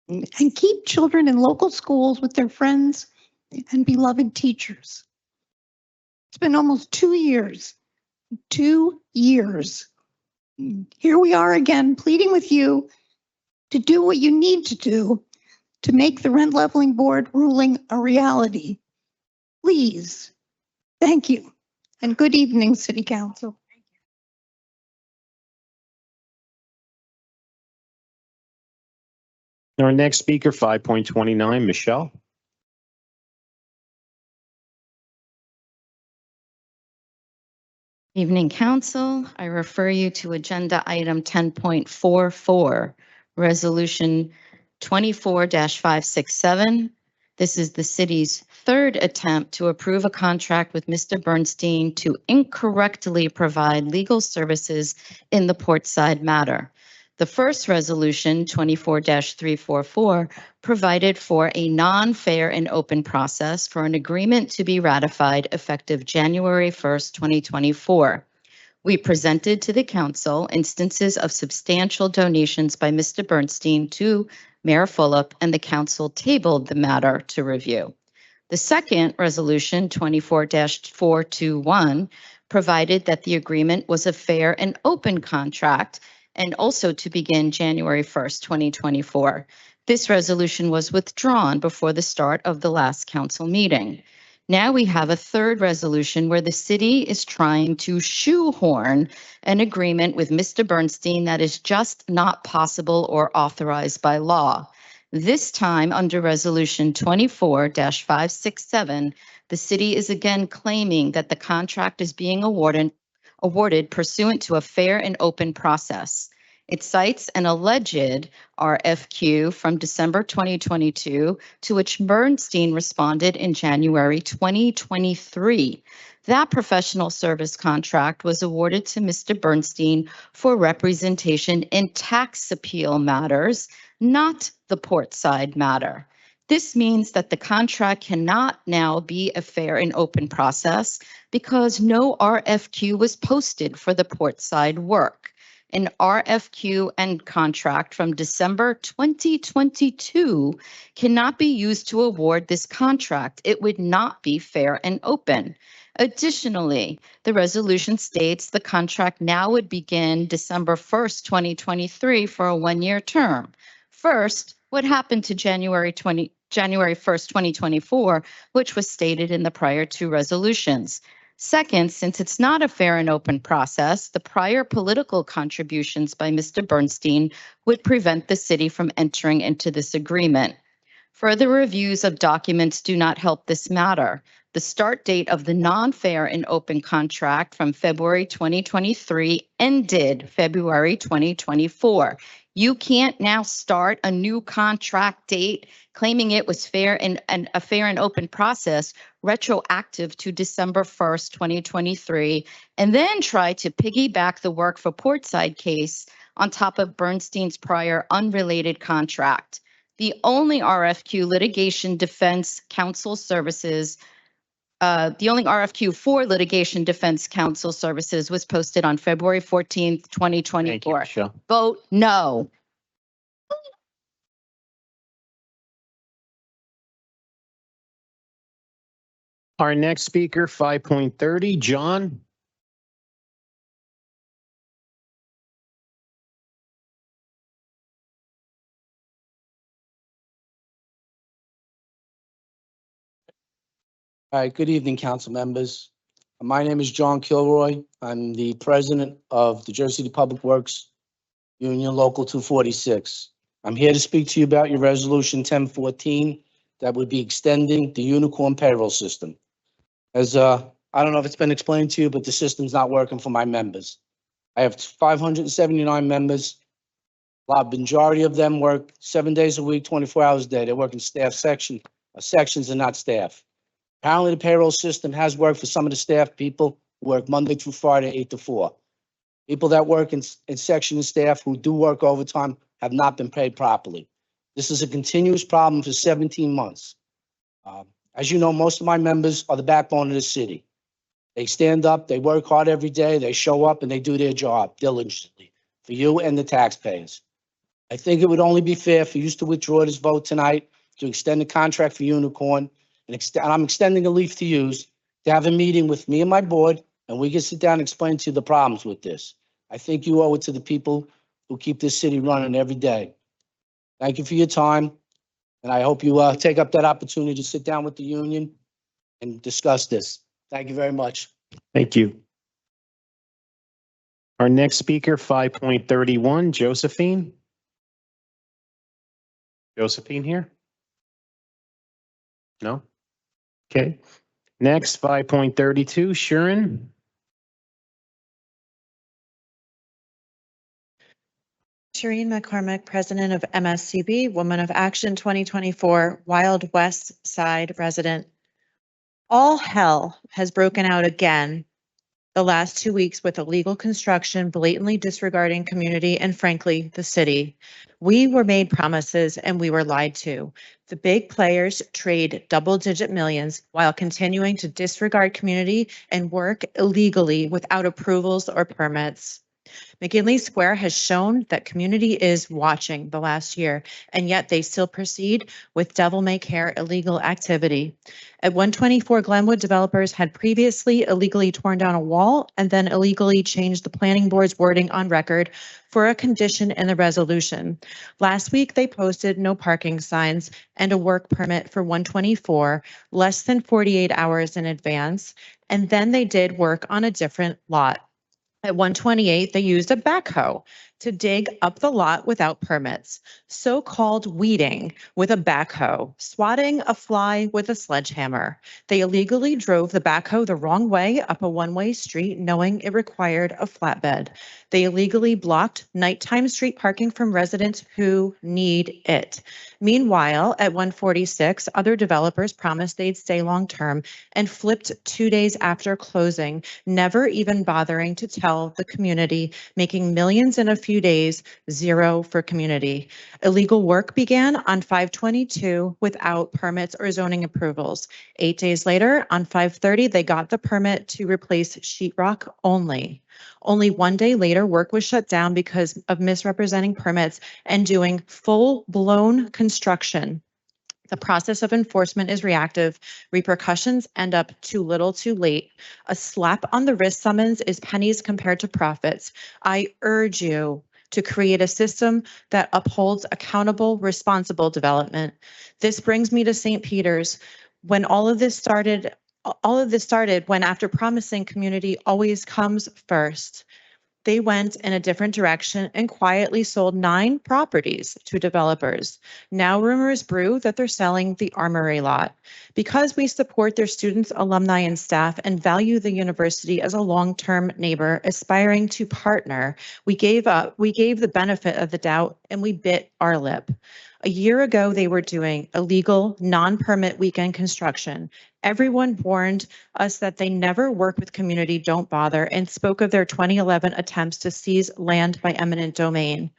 and keep children in local schools with their friends and beloved teachers. It's been almost 2 years. 2 years. Here we are again, pleading with you to do what you need to do to make the rent leveling board ruling a reality. Please. Thank you. And good evening, City Council. Our next speaker, 5.29, Michelle. Evening, Council. I refer you to Agenda Item 10.44, Resolution 24-567. This is the city's third attempt to approve a contract with Mr. Bernstein to incorrectly provide legal services in the Portside matter. The first resolution, 24-344, provided for a non-fair and open process for an agreement to be ratified effective January 1st, 2024. We presented to the council instances of substantial donations by Mr. Bernstein to Mayor Fulop, and the council tabled the matter to review. The second resolution, 24-421, provided that the agreement was a fair and open contract and also to begin January 1st, 2024. This resolution was withdrawn before the start of the last council meeting. Now we have a third resolution where the city is trying to shoehorn an agreement with Mr. Bernstein that is just not possible or authorized by law. This time under Resolution 24-567, the city is again claiming that the contract is being awarded pursuant to a fair and open process. It cites an alleged RFQ from December 2022, to which Bernstein responded in January 2023. That professional service contract was awarded to Mr. Bernstein for representation in tax appeal matters, not the Portside matter. This means that the contract cannot now be a fair and open process because no RFQ was posted for the portside work. An RFQ and contract from December 2022 cannot be used to award this contract. It would not be fair and open. Additionally, the resolution states the contract now would begin December 1st, 2023 for a one-year term. First, what happened to January 1st, 2024, which was stated in the prior two resolutions? Second, since it's not a fair and open process, the prior political contributions by Mr. Bernstein would prevent the city from entering into this agreement. Further reviews of documents do not help this matter. The start date of the non-fair and open contract from February 2023 ended February 2024. You can't now start a new contract date claiming it was fair and a fair and open process retroactive to December 1st, 2023, and then try to piggyback the work for Portside case on top of Bernstein's prior unrelated contract. The only RFQ litigation defense counsel services the only RFQ for litigation defense counsel services was posted on February 14th, 2024. Michelle. Vote no. Our next speaker, 5.30, John. All right, good evening, council members. My name is John Kilroy. I'm the president of the Jersey City Public Works Union Local 246. I'm here to speak to you about your resolution 1014 that would be extending the unicorn payroll system. As I don't know if it's been explained to you, but the system's not working for my members. I have 579 members. The majority of them work 7 days a week, 24 hours a day. They work in sections and not staff. Apparently, the payroll system has worked for some of the staff people who work Monday through Friday, 8 to 4. People that work in section and staff who do work overtime have not been paid properly. This is a continuous problem for 17 months. As you know, most of my members are the backbone of the city. They stand up, they work hard every day, they show up, and they do their job diligently for you and the taxpayers. I think it would only be fair for you to withdraw this vote tonight to extend the contract for Unicorn. And I'm extending a leaf to use to have a meeting with me and my board, and we can sit down and explain to you the problems with this. I think you owe it to the people who keep this city running every day. Thank you for your time, and I hope you take up that opportunity to sit down with the union and discuss this. Thank you very much. Thank you. Our next speaker, 5.31, Josephine. Josephine here? No? Okay. Next, 5.32, Sharon. Shireen McCormick, President of MSCB, Woman of Action 2024, Wild West Side resident. All hell has broken out again the last 2 weeks with illegal construction blatantly disregarding community and frankly, the city. We were made promises and we were lied to. The big players trade double-digit millions while continuing to disregard community and work illegally without approvals or permits. McKinley Square has shown that community is watching the last year, and yet they still proceed with devil-may-care illegal activity. At 124 Glenwood, developers had previously illegally torn down a wall and then illegally changed the planning board's wording on record for a condition in the resolution. Last week, they posted no parking signs and a work permit for 124 less than 48 hours in advance, and then they did work on a different lot. At 128, they used a backhoe to dig up the lot without permits, so-called weeding with a backhoe, swatting a fly with a sledgehammer. They illegally drove the backhoe the wrong way up a one-way street, knowing it required a flatbed. They illegally blocked nighttime street parking from residents who need it. Meanwhile, at 146, other developers promised they'd stay long-term and flipped 2 days after closing, never even bothering to tell the community, making millions in a few few days, 0 for community. Illegal work began on 5/22 without permits or zoning approvals. 8 days later, on 5/30, they got the permit to replace sheetrock only. Only 1 day later, work was shut down because of misrepresenting permits and doing full-blown construction. The process of enforcement is reactive. Repercussions end up too little, too late. A slap on the wrist summons is pennies compared to profits. I urge you to create a system that upholds accountable, responsible development. This brings me to St. Peter's. When all of this started when, after promising community always comes first, they went in a different direction and quietly sold 9 properties to developers. Now rumors brew that they're selling the Armory lot. Because we support their students, alumni, and staff and value the university as a long-term neighbor aspiring to partner, we gave the benefit of the doubt and we bit our lip. A year ago, they were doing illegal, non-permit weekend construction. Everyone warned us that they never work with community, don't bother, and spoke of their 2011 attempts to seize land by eminent domain.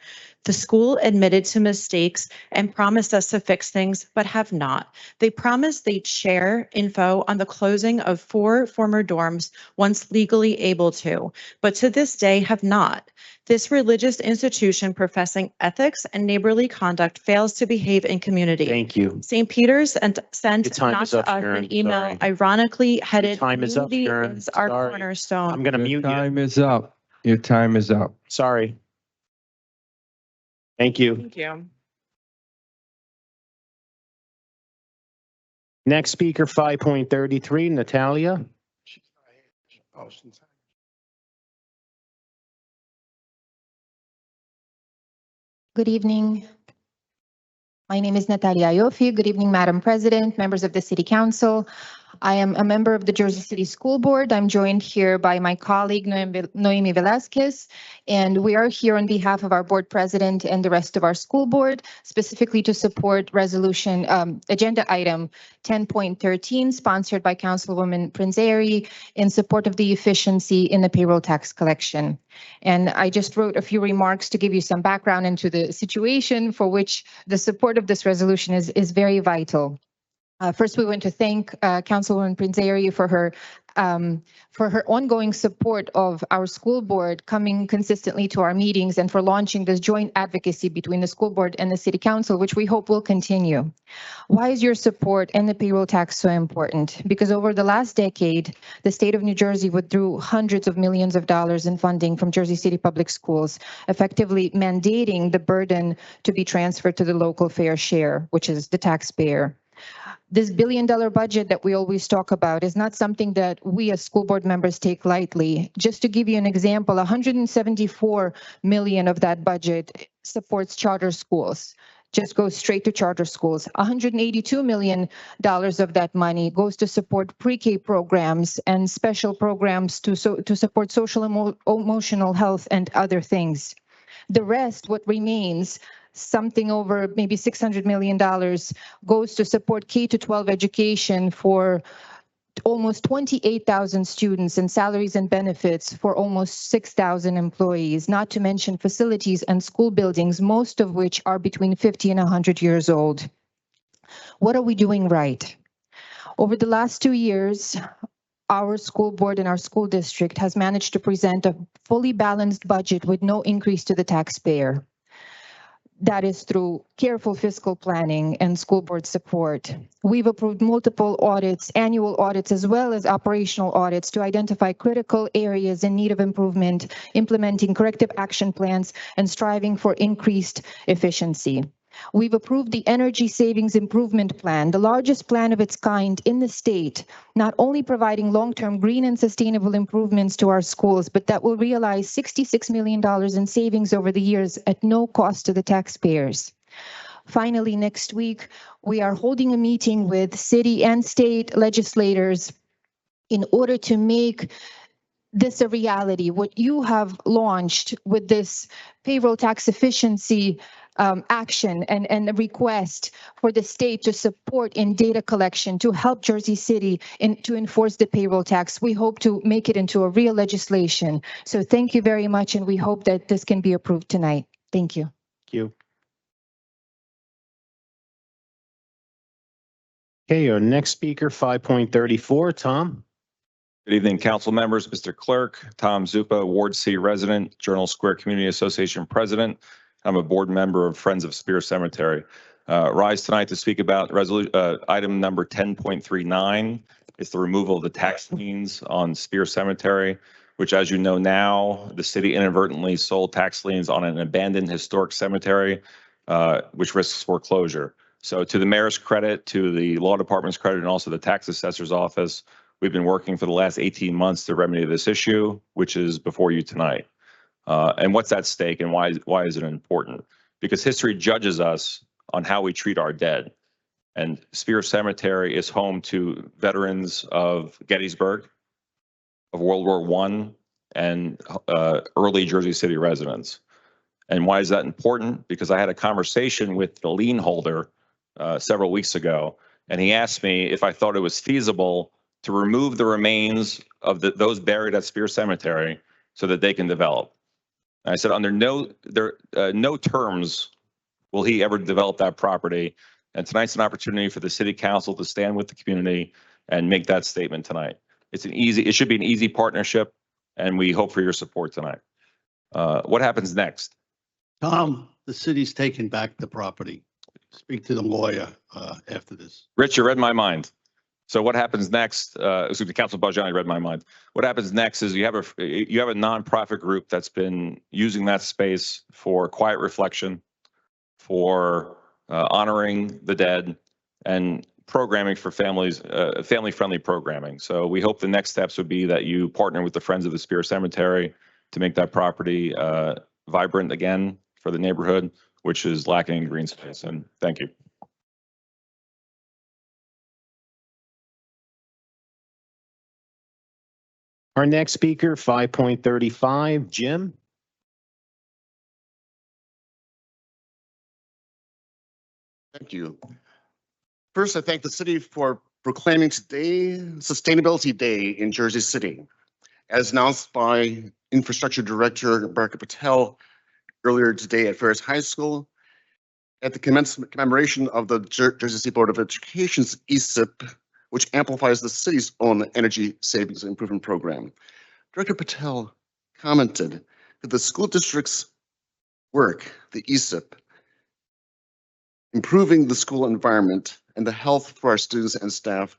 The school admitted to mistakes and promised us to fix things, but have not. They promised they'd share info on the closing of 4 former dorms once legally able to, but to this day have not. This religious institution professing ethics and neighborly conduct fails to behave in community. Thank you. St. Peter's sent Your time not is to up, us Sharon. an email Sorry. ironically headed time is up, "Community Sharon. is our Sorry. cornerstone." I'm going to mute you. Time is up. Your time is up. Sorry. Thank you. Thank you. Next speaker, 5.33, Natalia. Good evening. My name is Natalia Ayofi. Good evening, Madam President, members of the City Council. I am a member of the Jersey City School Board. I'm joined here by my colleague, Noemi Velasquez, and we are here on behalf of our board president and the rest of our school board, specifically to support resolution agenda item 10.13, sponsored by Councilwoman Prinzeri, in support of the efficiency in the payroll tax collection. And I just wrote a few remarks to give you some background into the situation for which the support of this resolution is very vital. First, we want to thank Councilwoman Prinzeri for her ongoing support of our school board, coming consistently to our meetings, and for launching this joint advocacy between the school board and the City Council, which we hope will continue. Why is your support and the payroll tax so important? Because over the last decade, the state of New Jersey withdrew hundreds of millions of dollars in funding from Jersey City Public Schools, effectively mandating the burden to be transferred to the local fair share, which is the taxpayer. This billion-dollar budget that we always talk about is not something that we as school board members take lightly. Just to give you an example, 174 million of that budget supports charter schools. Just goes straight to charter schools. $182 million of that money goes to support pre-K programs and special programs to support social emotional health and other things. The rest, what remains, something over maybe $600 million, goes to support K-12 education for almost 28,000 students and salaries and benefits for almost 6,000 employees, not to mention facilities and school buildings, most of which are between 50 and 100 years old. What are we doing right? Over the last 2 years, our school board and our school district has managed to present a fully balanced budget with no increase to the taxpayer. That is through careful fiscal planning and school board support. We've approved multiple audits, annual audits, as well as operational audits to identify critical areas in need of improvement, implementing corrective action plans, and striving for increased efficiency. We've approved the Energy Savings Improvement Plan, the largest plan of its kind in the state, not only providing long-term green and sustainable improvements to our schools, but that will realize $66 million in savings over the years at no cost to the taxpayers. Finally, next week, we are holding a meeting with city and state legislators in order to make this a reality. What you have launched with this payroll tax efficiency action and a request for the state to support in data collection to help Jersey City to enforce the payroll tax. We hope to make it into a real legislation. So thank you very much, and we hope that this can be approved tonight. Thank you. Thank you. Okay, our next speaker, 5.34, Tom. Good evening, council members, Mr. Clerk, Tom Zupa, Ward C resident, Journal Square Community Association president. I'm a board member of Friends of Spear Cemetery. Rise tonight to speak about item number 10.39. It's the removal of the tax liens on Spear Cemetery, which, as you know now, the city inadvertently sold tax liens on an abandoned historic cemetery, which risks foreclosure. So to the mayor's credit, to the law department's credit, and also the tax assessor's office, we've been working for the last 18 months to remedy this issue, which is before you tonight. And what's at stake and why is it important? Because history judges us on how we treat our dead. And Spear Cemetery is home to veterans of Gettysburg, of World War I, and early Jersey City residents. And why is that important? Because I had a conversation with the lien holder several weeks ago, and he asked me if I thought it was feasible to remove the remains of those buried at Spear Cemetery so that they can develop. And I said, under no terms will he ever develop that property. And tonight's an opportunity for the city council to stand with the community and make that statement tonight. It should be an easy partnership, and we hope for your support tonight. What happens next? Tom, the city's taking back the property. Speak to the lawyer after this. Rich, you read my mind. So what happens next? Excuse me, Council Bajani read my mind. What happens next is you have a nonprofit group that's been using that space for quiet reflection, for honoring the dead, and programming for families, family-friendly programming. So we hope the next steps would be that you partner with the Friends of the Spear Cemetery to make that property vibrant again for the neighborhood, which is lacking in green space. And thank you. Our next speaker, 5.35, Jim. Thank you. First, I thank the city for proclaiming today Sustainability Day in Jersey City. As announced by Infrastructure Director Barker Patel earlier today at Ferris High School, at the commemoration of the Jersey City Board of Education's ESIP, which amplifies the city's own energy savings improvement program. Director Patel commented that the school district's work, the ESIP, improving the school environment and the health for our students and staff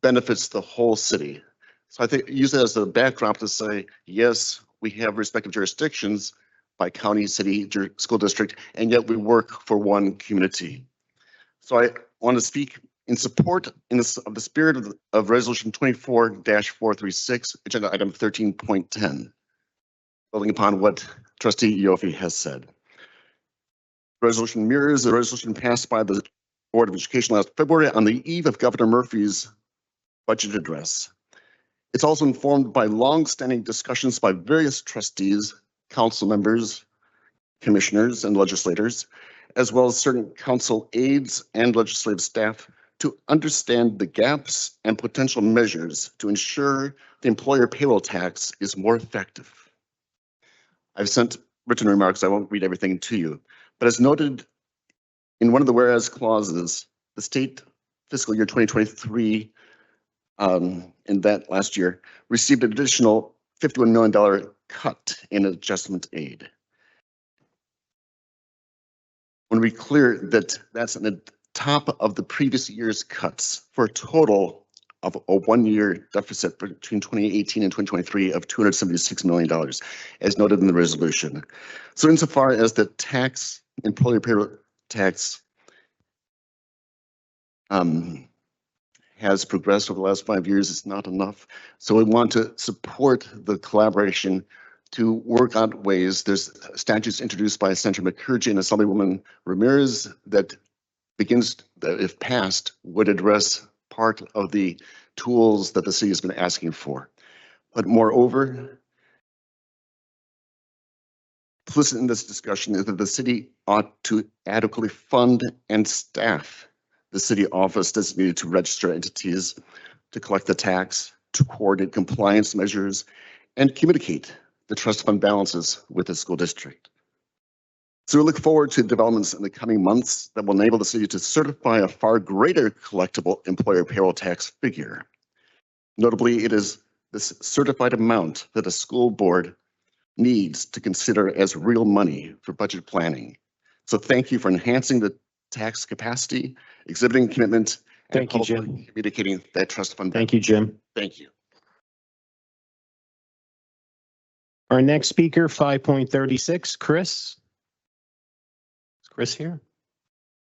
benefits the whole city. So I think use that as a backdrop to say, yes, we have respective jurisdictions by county, city, school district, and yet we work for one community. So I want to speak in support of the spirit of Resolution 24-436, agenda item 13.10, building upon what Trustee Yofi has said. Resolution mirrors the resolution passed by the Board of Education last February on the eve of Governor Murphy's budget address. It's also informed by long-standing discussions by various trustees, council members, commissioners, and legislators, as well as certain council aides and legislative staff to understand the gaps and potential measures to ensure the employer payroll tax is more effective. I've sent written remarks. I won't read everything to you, but as noted in one of the whereas clauses, the state fiscal year 2023 in that last year received an additional $51 million cut in adjustment aid. When we clear that that's on the top of the previous year's cuts for a total of a one-year deficit between 2018 and 2023 of $276 million, as noted in the resolution. So insofar as the tax, employer payroll tax has progressed over the last 5 years, it's not enough. So we want to support the collaboration to work out ways. There's statutes introduced by Senator McCurdy and Assemblywoman Ramirez that begins, that if passed, would address part of the tools that the city has been asking for. But moreover, Implicit in this discussion is that the city ought to adequately fund and staff the city office designated to register entities, to collect the tax, to coordinate compliance measures, and communicate the trust fund balances with the school district. So we look forward to developments in the coming months that will enable the city to certify a far greater collectible employer payroll tax figure. Notably, it is this certified amount that a school board needs to consider as real money for budget planning. So thank you for enhancing the tax capacity, exhibiting commitment, and Thank you, Jim. publicly communicating that trust fund. Thank you, Jim. Thank you. Our next speaker, 5.36, Chris. Is Chris here?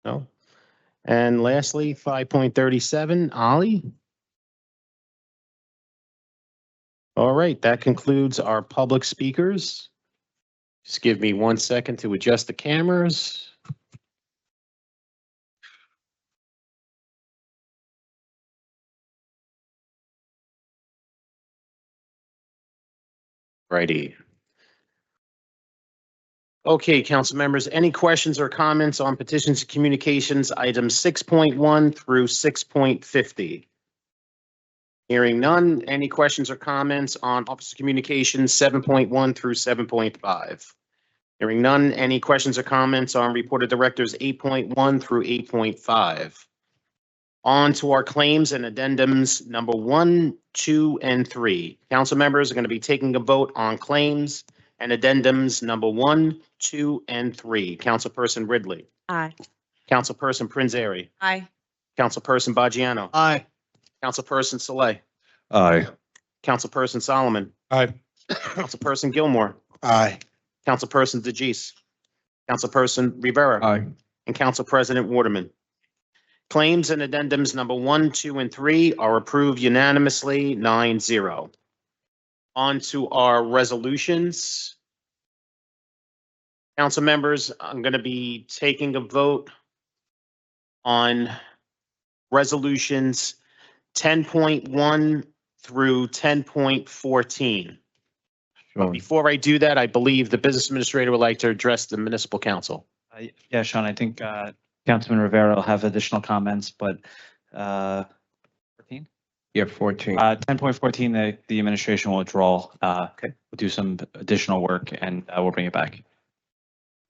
No. And lastly, 5.37, Ollie. All right, that concludes our public speakers. Just give me 1 second to adjust the cameras. Righty. Okay, council members, any questions or comments on petitions and communications items 6.1 through 6.50? Hearing none. Any questions or comments on Office of Communications 7.1 through 7.5? Hearing none. Any questions or comments on Report of Directors 8.1 through 8.5? On to our claims and addendums number 1, 2, and 3. Council members are going to be taking a vote on claims and addendums number 1, 2, and 3. Councilperson Ridley. Aye. Councilperson Prinzary. Aye. Councilperson Baggiano. Aye. Councilperson Saleh. Aye. Councilperson Solomon. Aye. Councilperson Gilmore. Aye. Councilperson DeGise. Councilperson Rivera. Aye. And Council President Waterman. Claims and addendums number 1, 2, and 3 are approved unanimously, 9-0. On to our resolutions. Council members, I'm going to be taking a vote on resolutions 10.1 through 10.14. But before I do that, I believe the business administrator would like to address the municipal council. Yeah, Sean, I think Councilman Rivera will have additional comments, but 14? Yeah, 14. 10.14, the administration will withdraw. Okay. We'll do some additional work and we'll bring it back.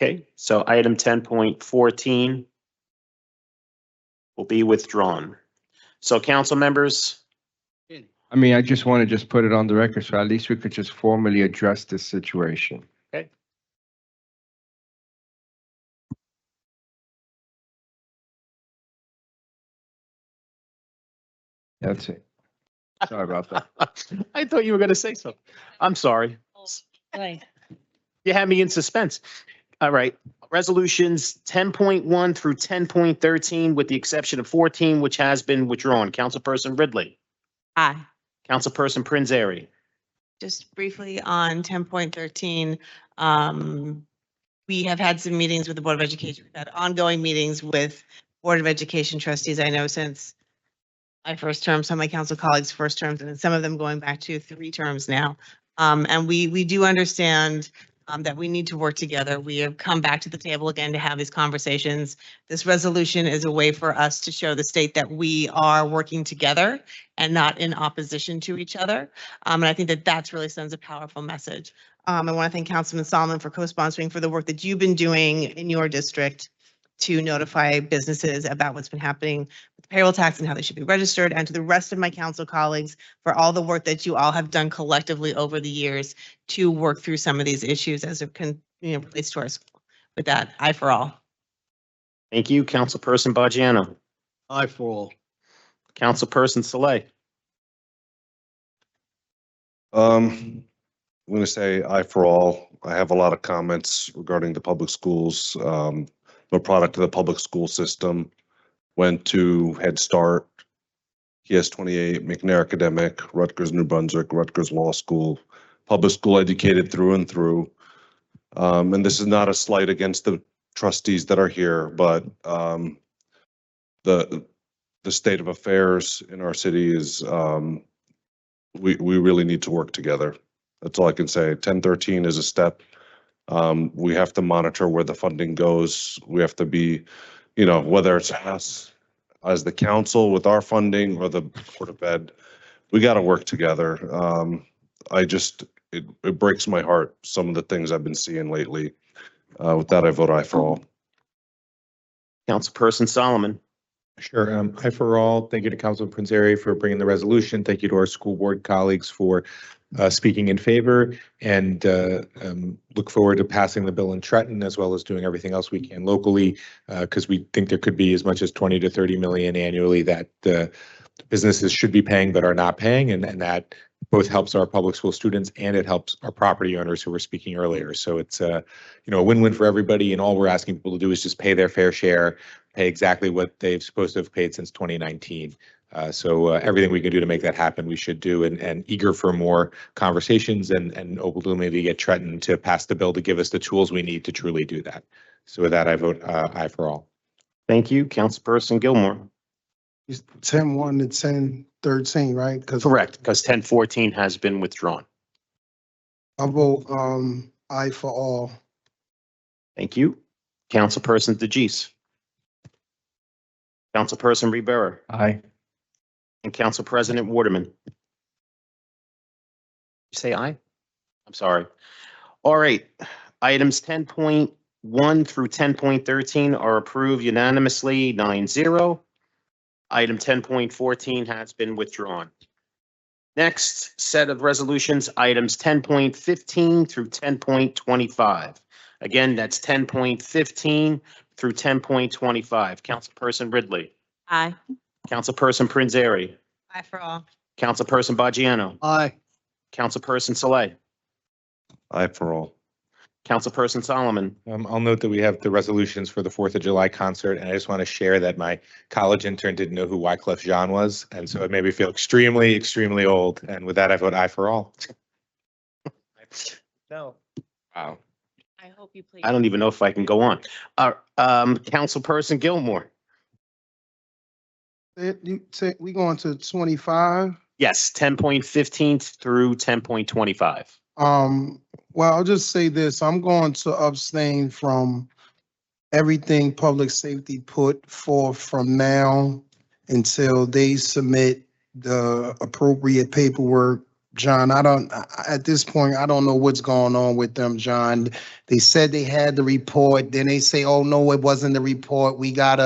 Okay, so item 10.14 will be withdrawn. So council members, I mean, I just want to just put it on the record, so at least we could just formally address this situation. okay. That's it. Sorry about that. I thought you were going to say something. I'm sorry. You had me in suspense. All right. Resolutions 10.1 through 10.13, with the exception of 14, which has been withdrawn. Councilperson Ridley. Aye. Councilperson Prinzary. Just briefly on 10.13, we have had some meetings with the Board of Education. We've had ongoing meetings with Board of Education trustees. I know since my first term, some of my council colleagues' first terms, and some of them going back to 3 terms now. And we do understand that we need to work together. We have come back to the table again to have these conversations. This resolution is a way for us to show the state that we are working together and not in opposition to each other. And I think that that's really sends a powerful message. I want to thank Councilman Solomon for co-sponsoring for the work that you've been doing in your district to notify businesses about what's been happening with payroll tax and how they should be registered, and to the rest of my council colleagues for all the work that you all have done collectively over the years to work through some of these issues as it relates to our school. With that, aye for all. Thank you. Councilperson Baggiano. Aye for all. Councilperson Saleh. I'm going to say aye for all. I have a lot of comments regarding the public schools. I'm a product of the public school system. Went to Head Start, PS 28, McNair Academic, Rutgers New Brunswick, Rutgers Law School, public school educated through and through. And this is not a slight against the trustees that are here, but the state of affairs in our city is we really need to work together. That's all I can say. 1013 is a step We have to monitor where the funding goes. We have to be, whether it's us as the council with our funding or the Board of Ed, we got to work together. It breaks my heart, some of the things I've been seeing lately. With that, I vote aye for all. Councilperson Solomon. Sure. Aye for all. Thank you to Councilman Prinzary for bringing the resolution. Thank you to our school board colleagues for speaking in favor, and look forward to passing the bill in Trenton as well as doing everything else we can locally, because we think there could be as much as 20 to 30 million annually that businesses should be paying but are not paying, and that both helps our public school students and it helps our property owners who were speaking earlier. So it's a win-win for everybody, and all we're asking people to do is just pay their fair share, pay exactly what they've supposed to have paid since 2019. So everything we can do to make that happen, we should do, and eager for more conversations and ultimately to get Trenton to pass the bill to give us the tools we need to truly do that. So with that, I vote aye for all. Thank you. Councilperson Gilmore. 10-1 to 10-13, right? Correct, because 10-14 has been withdrawn. I vote aye for all. Thank you. Councilperson DeGise. Councilperson Rivera. Aye. And Council President Waterman. You say aye? I'm sorry. All right. Items 10.1 through 10.13 are approved unanimously, 9-0. Item 10.14 has been withdrawn. Next set of resolutions, items 10.15 through 10.25. Again, that's 10.15 through 10.25. Councilperson Ridley. Aye. Councilperson Prinzary. Aye for all. Councilperson Baggiano. Aye. Councilperson Saleh. Aye for all. Councilperson Solomon. I'll note that we have the resolutions for the 4th of July concert, and I just want to share that my college intern didn't know who Wyclef Jean was, and so it made me feel extremely, extremely old. And with that, I vote aye for all. No. I hope you play. I don't even know if I can go on. Councilperson Gilmore. We going to 25? Yes, 10.15 through 10.25. Well, I'll just say this. I'm going to abstain from everything public safety put forth from now until they submit the appropriate paperwork. John, at this point, I don't know what's going on with them, John. They said they had the report, then they say, oh, no, it wasn't the report. We got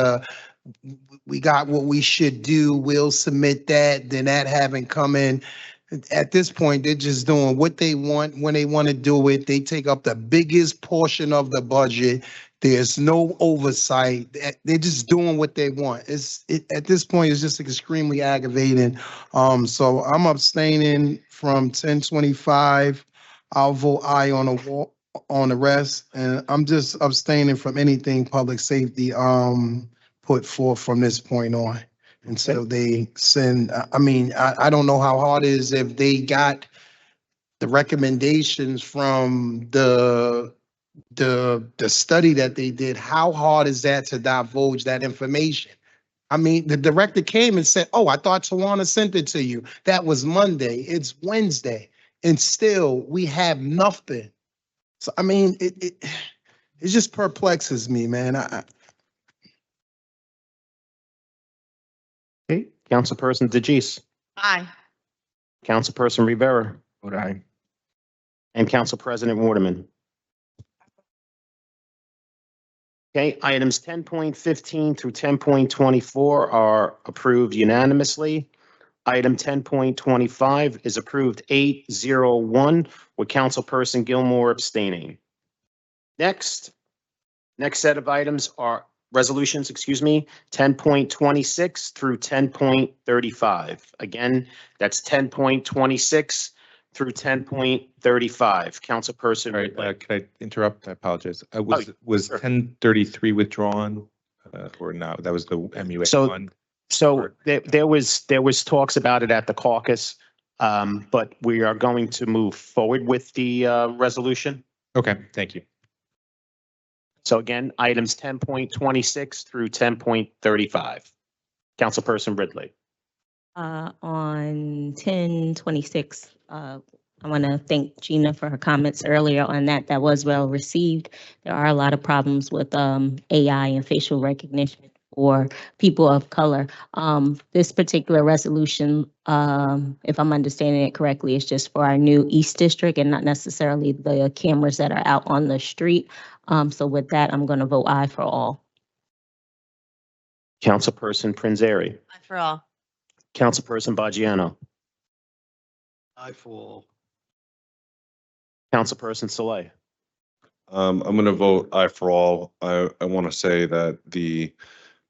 what we should do. We'll submit that. Then that haven't come in. At this point, they're just doing what they want when they want to do it. They take up the biggest portion of the budget. There's no oversight. They're just doing what they want. At this point, it's just extremely aggravating. So I'm abstaining from 1025. I'll vote aye on the rest, and I'm just abstaining from anything public safety put forth from this point on. Until they send, I don't know how hard it is if they got the recommendations from the study that they did. How hard is that to divulge that information? The director came and said, oh, I thought Tawana sent it to you. That was Monday. It's Wednesday. And still we have nothing. So, it just perplexes me, man. Okay, Councilperson DeGise. Aye. Councilperson Rivera. Vote aye. And Council President Waterman. Okay, items 10.15 through 10.24 are approved unanimously. Item 10.25 is approved 8-0-1 with Councilperson Gilmore abstaining. Next set of items are resolutions, 10.26 through 10.35. Again, that's 10.26 through 10.35. Councilperson. All right, can I interrupt? I apologize. Was 1033 withdrawn or no? That was the MUA one. So there was talks about it at the caucus, but we are going to move forward with the resolution. Okay, thank you. So again, items 10.26 through 10.35. Councilperson Ridley. On 1026, I want to thank Gina for her comments earlier on that. That was well received. There are a lot of problems with AI and facial recognition for people of color. This particular resolution, if I'm understanding it correctly, is just for our new East District and not necessarily the cameras that are out on the street. So with that, I'm going to vote aye for all. Councilperson Prinzary. Aye for all. Councilperson Baggiano. Aye for all. Councilperson Saleh. I'm going to vote aye for all. I want to say that the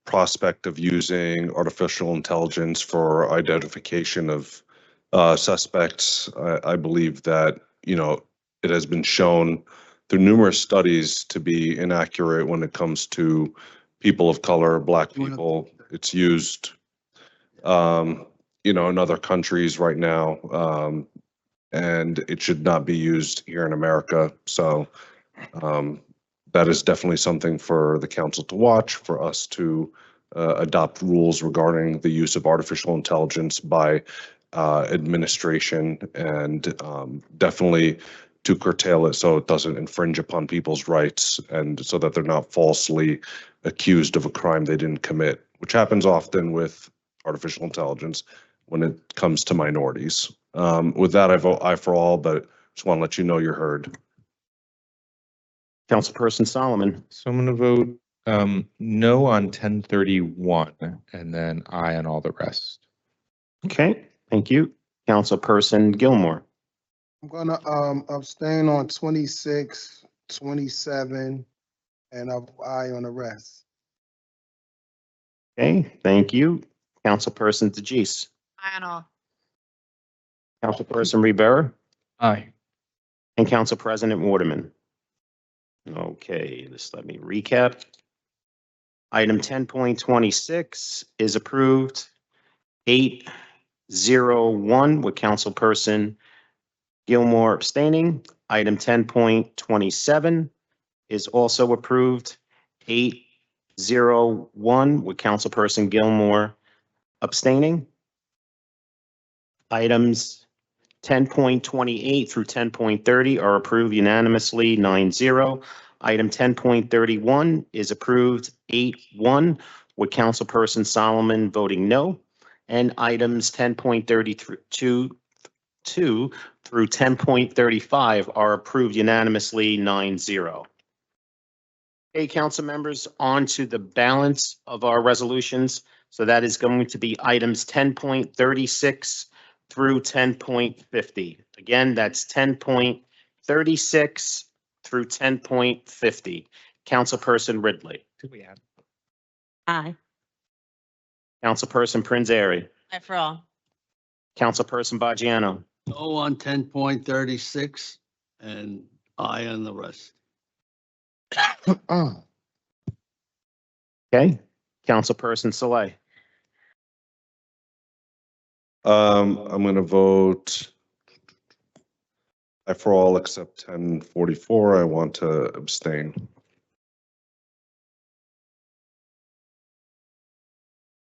prospect of using artificial intelligence for identification of suspects, I believe that, it has been shown through numerous studies to be inaccurate when it comes to people of color, Black people. It's used, in other countries right now, and it should not be used here in America. So that is definitely something for the council to watch, for us to adopt rules regarding the use of artificial intelligence by administration, and definitely to curtail it so it doesn't infringe upon people's rights, and so that they're not falsely accused of a crime they didn't commit, which happens often with artificial intelligence when it comes to minorities. With that, I vote aye for all, but just want to let you know you're heard. Councilperson Solomon. So I'm going to vote no on 1031 and then aye on all the rest. Okay, thank you. Councilperson Gilmore. I'm gonna abstain on 26, 27, and I'll aye on the rest. Okay, thank you. Councilperson DeGise. Aye on all. Councilperson Rivera. Aye. And Council President Waterman. Okay, just let me recap. Item 10.26 is approved. 801 with Councilperson Gilmore abstaining. Item 10.27 is also approved. 801 with Councilperson Gilmore abstaining. Items 10.28 through 10.30 are approved unanimously, 9-0. Item 10.31 is approved, 8-1, with Councilperson Solomon voting no. And items 10.32 through 10.35 are approved unanimously, 9-0. Okay, council members, on to the balance of our resolutions. So that is going to be items 10.36 through 10.50. Again, that's 10.36 through 10.50. Councilperson Ridley. Did we add? Aye. Councilperson Prinzary. Aye for all. Councilperson Baggiano. No on 10.36 and aye on the rest. Okay. Councilperson Saleh. I'm going to vote aye for all except 1044. I want to abstain.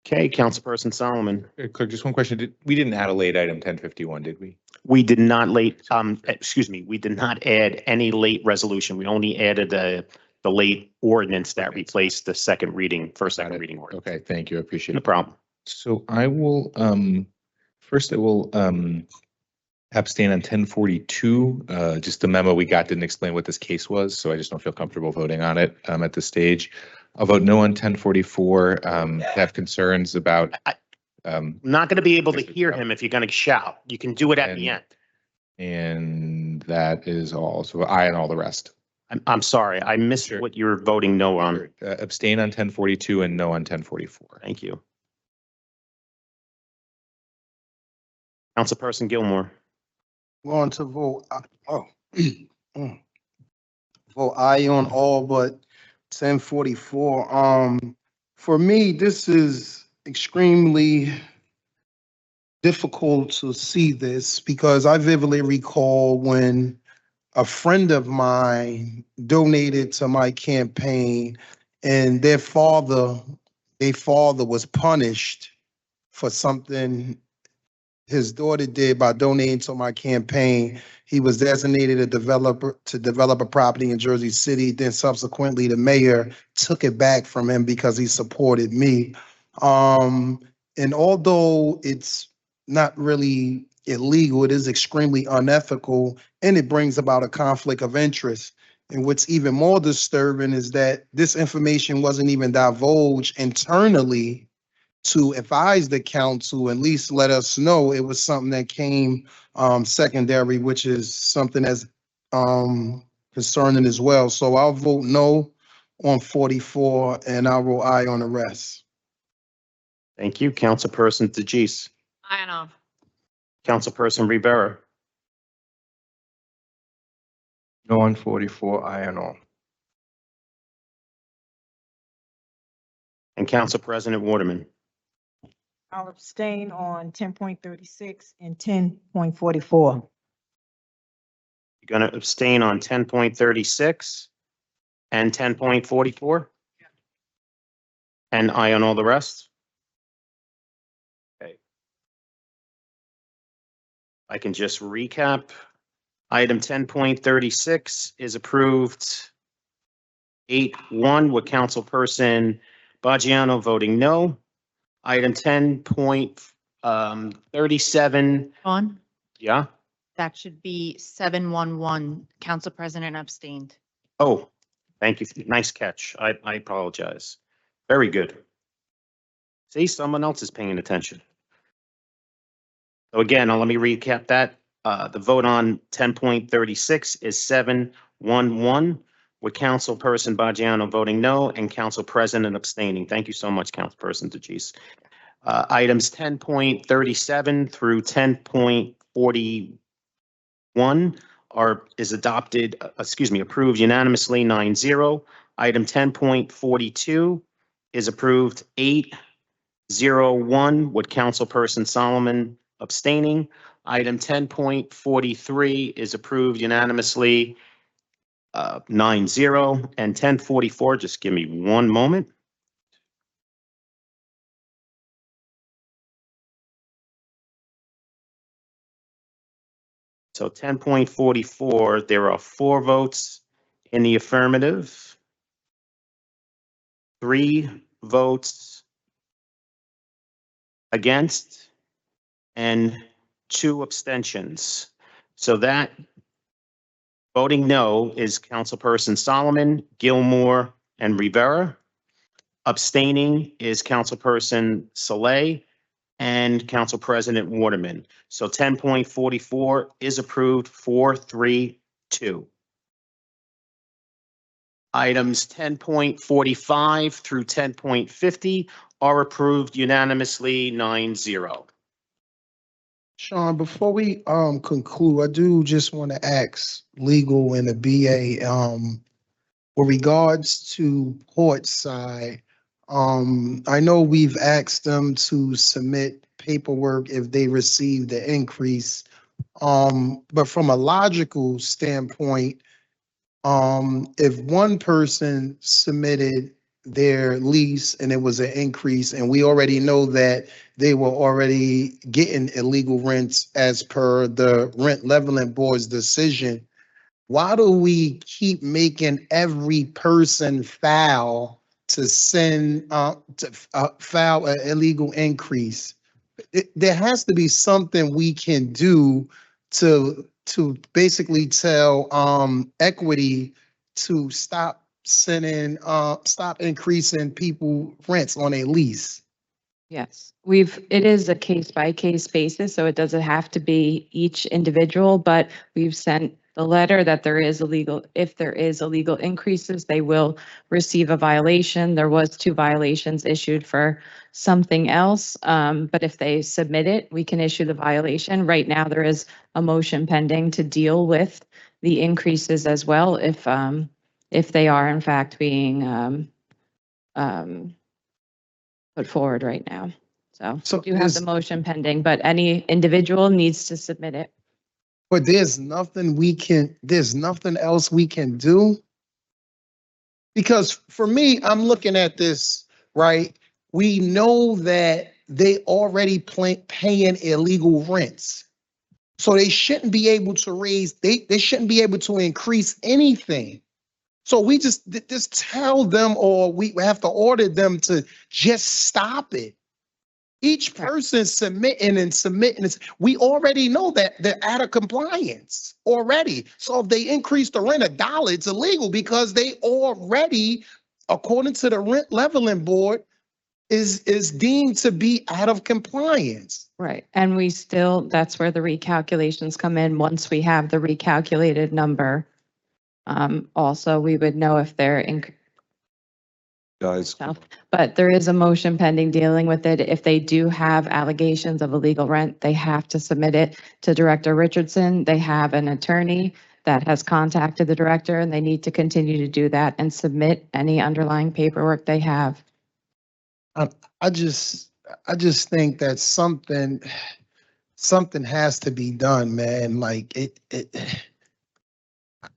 Okay, Councilperson Solomon. Clerk, just one question. We didn't add a late item 1051, did we? We did not we did not add any late resolution. We only added the late ordinance that replaced the second reading ordinance. Okay, thank you. I appreciate it. No problem. So I will, first I will abstain on 1042. Just the memo we got didn't explain what this case was, so I just don't feel comfortable voting on it at this stage. I'll vote no on 1044. Have concerns about. I'm not going to be able to hear him if you're going to shout. You can do it at the end. And that is all. So aye on all the rest. I'm sorry, I missed what you were voting no on. Abstain on 1042 and no on 1044. Thank you. Councilperson Gilmore. Going to vote, vote aye on all but 1044. For me, this is extremely difficult to see this because I vividly recall when a friend of mine donated to my campaign and their father was punished for something his daughter did by donating to my campaign. He was designated a developer to develop a property in Jersey City. Then subsequently, the mayor took it back from him because he supported me. And although it's not really illegal, it is extremely unethical, and it brings about a conflict of interest. And what's even more disturbing is that this information wasn't even divulged internally to advise the council, at least let us know it was something that came secondary, which is something that's concerning as well. So I'll vote no on 44 and I'll vote aye on the rest. Thank you. Councilperson DeGise. Aye and all. Councilperson Rivera. No on 44, aye and all. And Council President Waterman. I'll abstain on 10.36 and 10.44. You're going to abstain on 10.36 and 10.44? And aye on all the rest? Okay. I can just recap. Item 10.36 is approved 8-1 with Councilperson Baggiano voting no. Item 10.37. On, Yeah. that should be 711. Council President abstained. Oh, thank you. Nice catch. I apologize. Very good. See, someone else is paying attention. So again, let me recap that. The vote on 10.36 is 711 with Councilperson Baggiano voting no and Council President abstaining. Thank you so much, Councilperson DeGise. Items 10.37 through 10.41 is adopted, approved unanimously 9-0. Item 10.42 is approved 8-0-1 with Councilperson Solomon abstaining. Item 10.43 is approved unanimously 9-0, and 10.44, just give me one moment. So 10.44, there are 4 votes in the affirmative, 3 votes against, and 2 abstentions. So that voting no is Councilperson Solomon, Gilmore, and Rivera. Abstaining is Councilperson Saleh and Council President Waterman. So 10.44 is approved 4-3-2. Items 10.45 through 10.50 are approved unanimously 9-0. Sean, before we conclude, I do just want to ask legal and the BA with regards to port side. I know we've asked them to submit paperwork if they receive the increase. But from a logical standpoint, if one person submitted their lease and it was an increase, and we already know that they were already getting illegal rents as per the rent leveling board's decision, why do we keep making every person file to send file an illegal increase? There has to be something we can do to basically tell equity to stop increasing people rents on a lease. Yes, it is a case by case basis, so it doesn't have to be each individual, but we've sent the letter that if there is illegal increases, they will receive a violation. There was 2 violations issued for something else, but if they submit it, we can issue the violation. Right now, there is a motion pending to deal with the increases as well, if they are in fact being put forward right now. So we do have the motion pending, but any individual needs to submit it. But there's nothing else we can do. Because for me, I'm looking at this, right? We know that they already paying illegal rents. So they shouldn't be able to they shouldn't be able to increase anything. So we just tell them, or we have to order them to just stop it. Each person submitting, we already know that they're out of compliance already. So if they increase the rent $1, it's illegal because they already, according to the rent leveling board, is deemed to be out of compliance. Right. And we still, that's where the recalculations come in. Once we have the recalculated number, also, we would know if they're in. Guys, But there is a motion pending dealing with it. If they do have allegations of illegal rent, they have to submit it to Director Richardson. They have an attorney that has contacted the director, and they need to continue to do that and submit any underlying paperwork they have. I just think that something has to be done, man. Like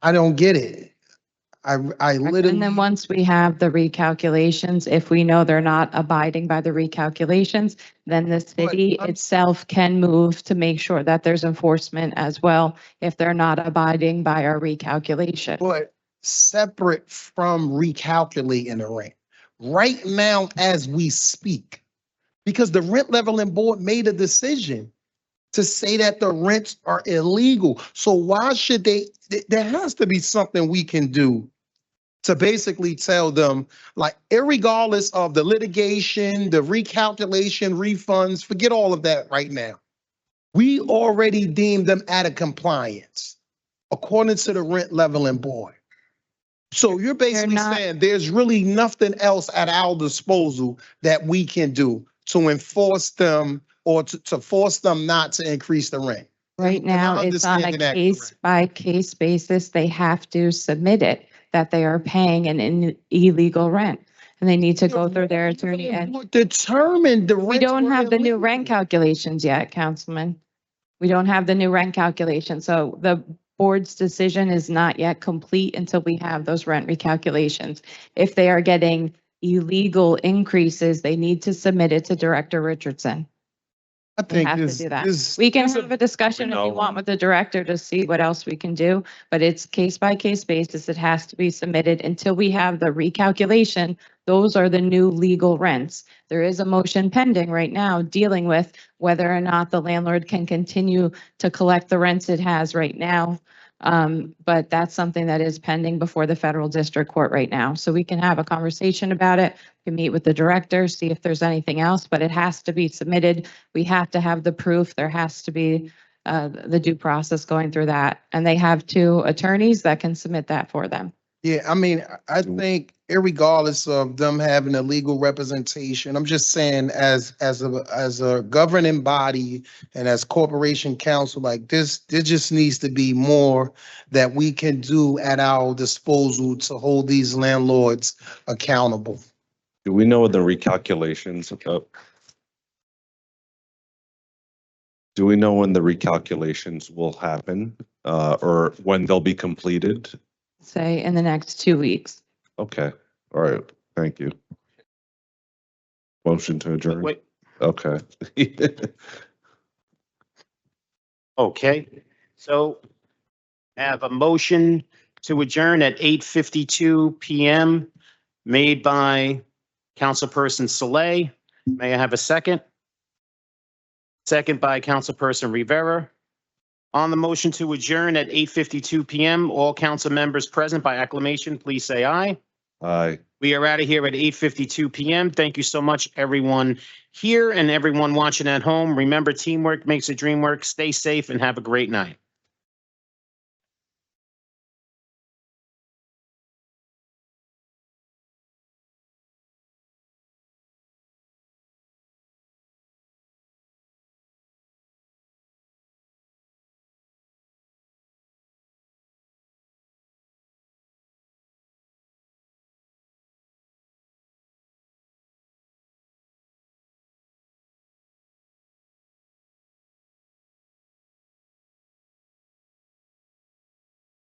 I don't get it. I literally. And then once we have the recalculations, if we know they're not abiding by the recalculations, then the city itself can move to make sure that there's enforcement as well if they're not abiding by our recalculation. But separate from recalculating the rent, right now as we speak, because the rent leveling board made a decision to say that the rents are illegal. So why should there has to be something we can do to basically tell them, like, irregardless of the litigation, the recalculation, refunds, forget all of that right now. We already deemed them out of compliance, according to the rent leveling board. So you're basically saying there's really nothing else at our disposal that we can do to enforce them or to force them not to increase the rent. Right now, it's on a case-by-case basis. They have to submit it that they are paying an illegal rent. And they need to go through their attorney and determine the rent. We don't have the new rent calculations yet, Councilman. We don't have the new rent calculation. So the board's decision is not yet complete until we have those rent recalculations. If they are getting illegal increases, they need to submit it to Director Richardson. I think have to do that. We can have a discussion if you want with the director to see what else we can do, but it's case by case basis. It has to be submitted until we have the recalculation. Those are the new legal rents. There is a motion pending right now dealing with whether or not the landlord can continue to collect the rents it has right now. But that's something that is pending before the federal district court right now. So we can have a conversation about it. We can meet with the director, see if there's anything else, but it has to be submitted. We have to have the proof. There has to be the due process going through that. And they have 2 attorneys that can submit that for them. Yeah, I mean, I think irregardless of them having a legal representation, I'm just saying as a governing body and as corporation counsel, like this, there just needs to be more that we can do at our disposal to hold these landlords accountable. do we know the recalculations? Do we know when the recalculations will happen, or when they'll be completed? Say in the next 2 weeks. Okay, all right, thank you. Motion to adjourn. Wait. Okay. Okay, so I have a motion to adjourn at 8:52 PM made by Councilperson Saleh. May I have a second? Second by Councilperson Rivera. On the motion to adjourn at 8:52 PM, all council members present by acclamation, please say aye. Aye. We are out of here at 8:52 PM. Thank you so much, everyone here and everyone watching at home. Remember, teamwork makes the dream work. Stay safe and have a great night.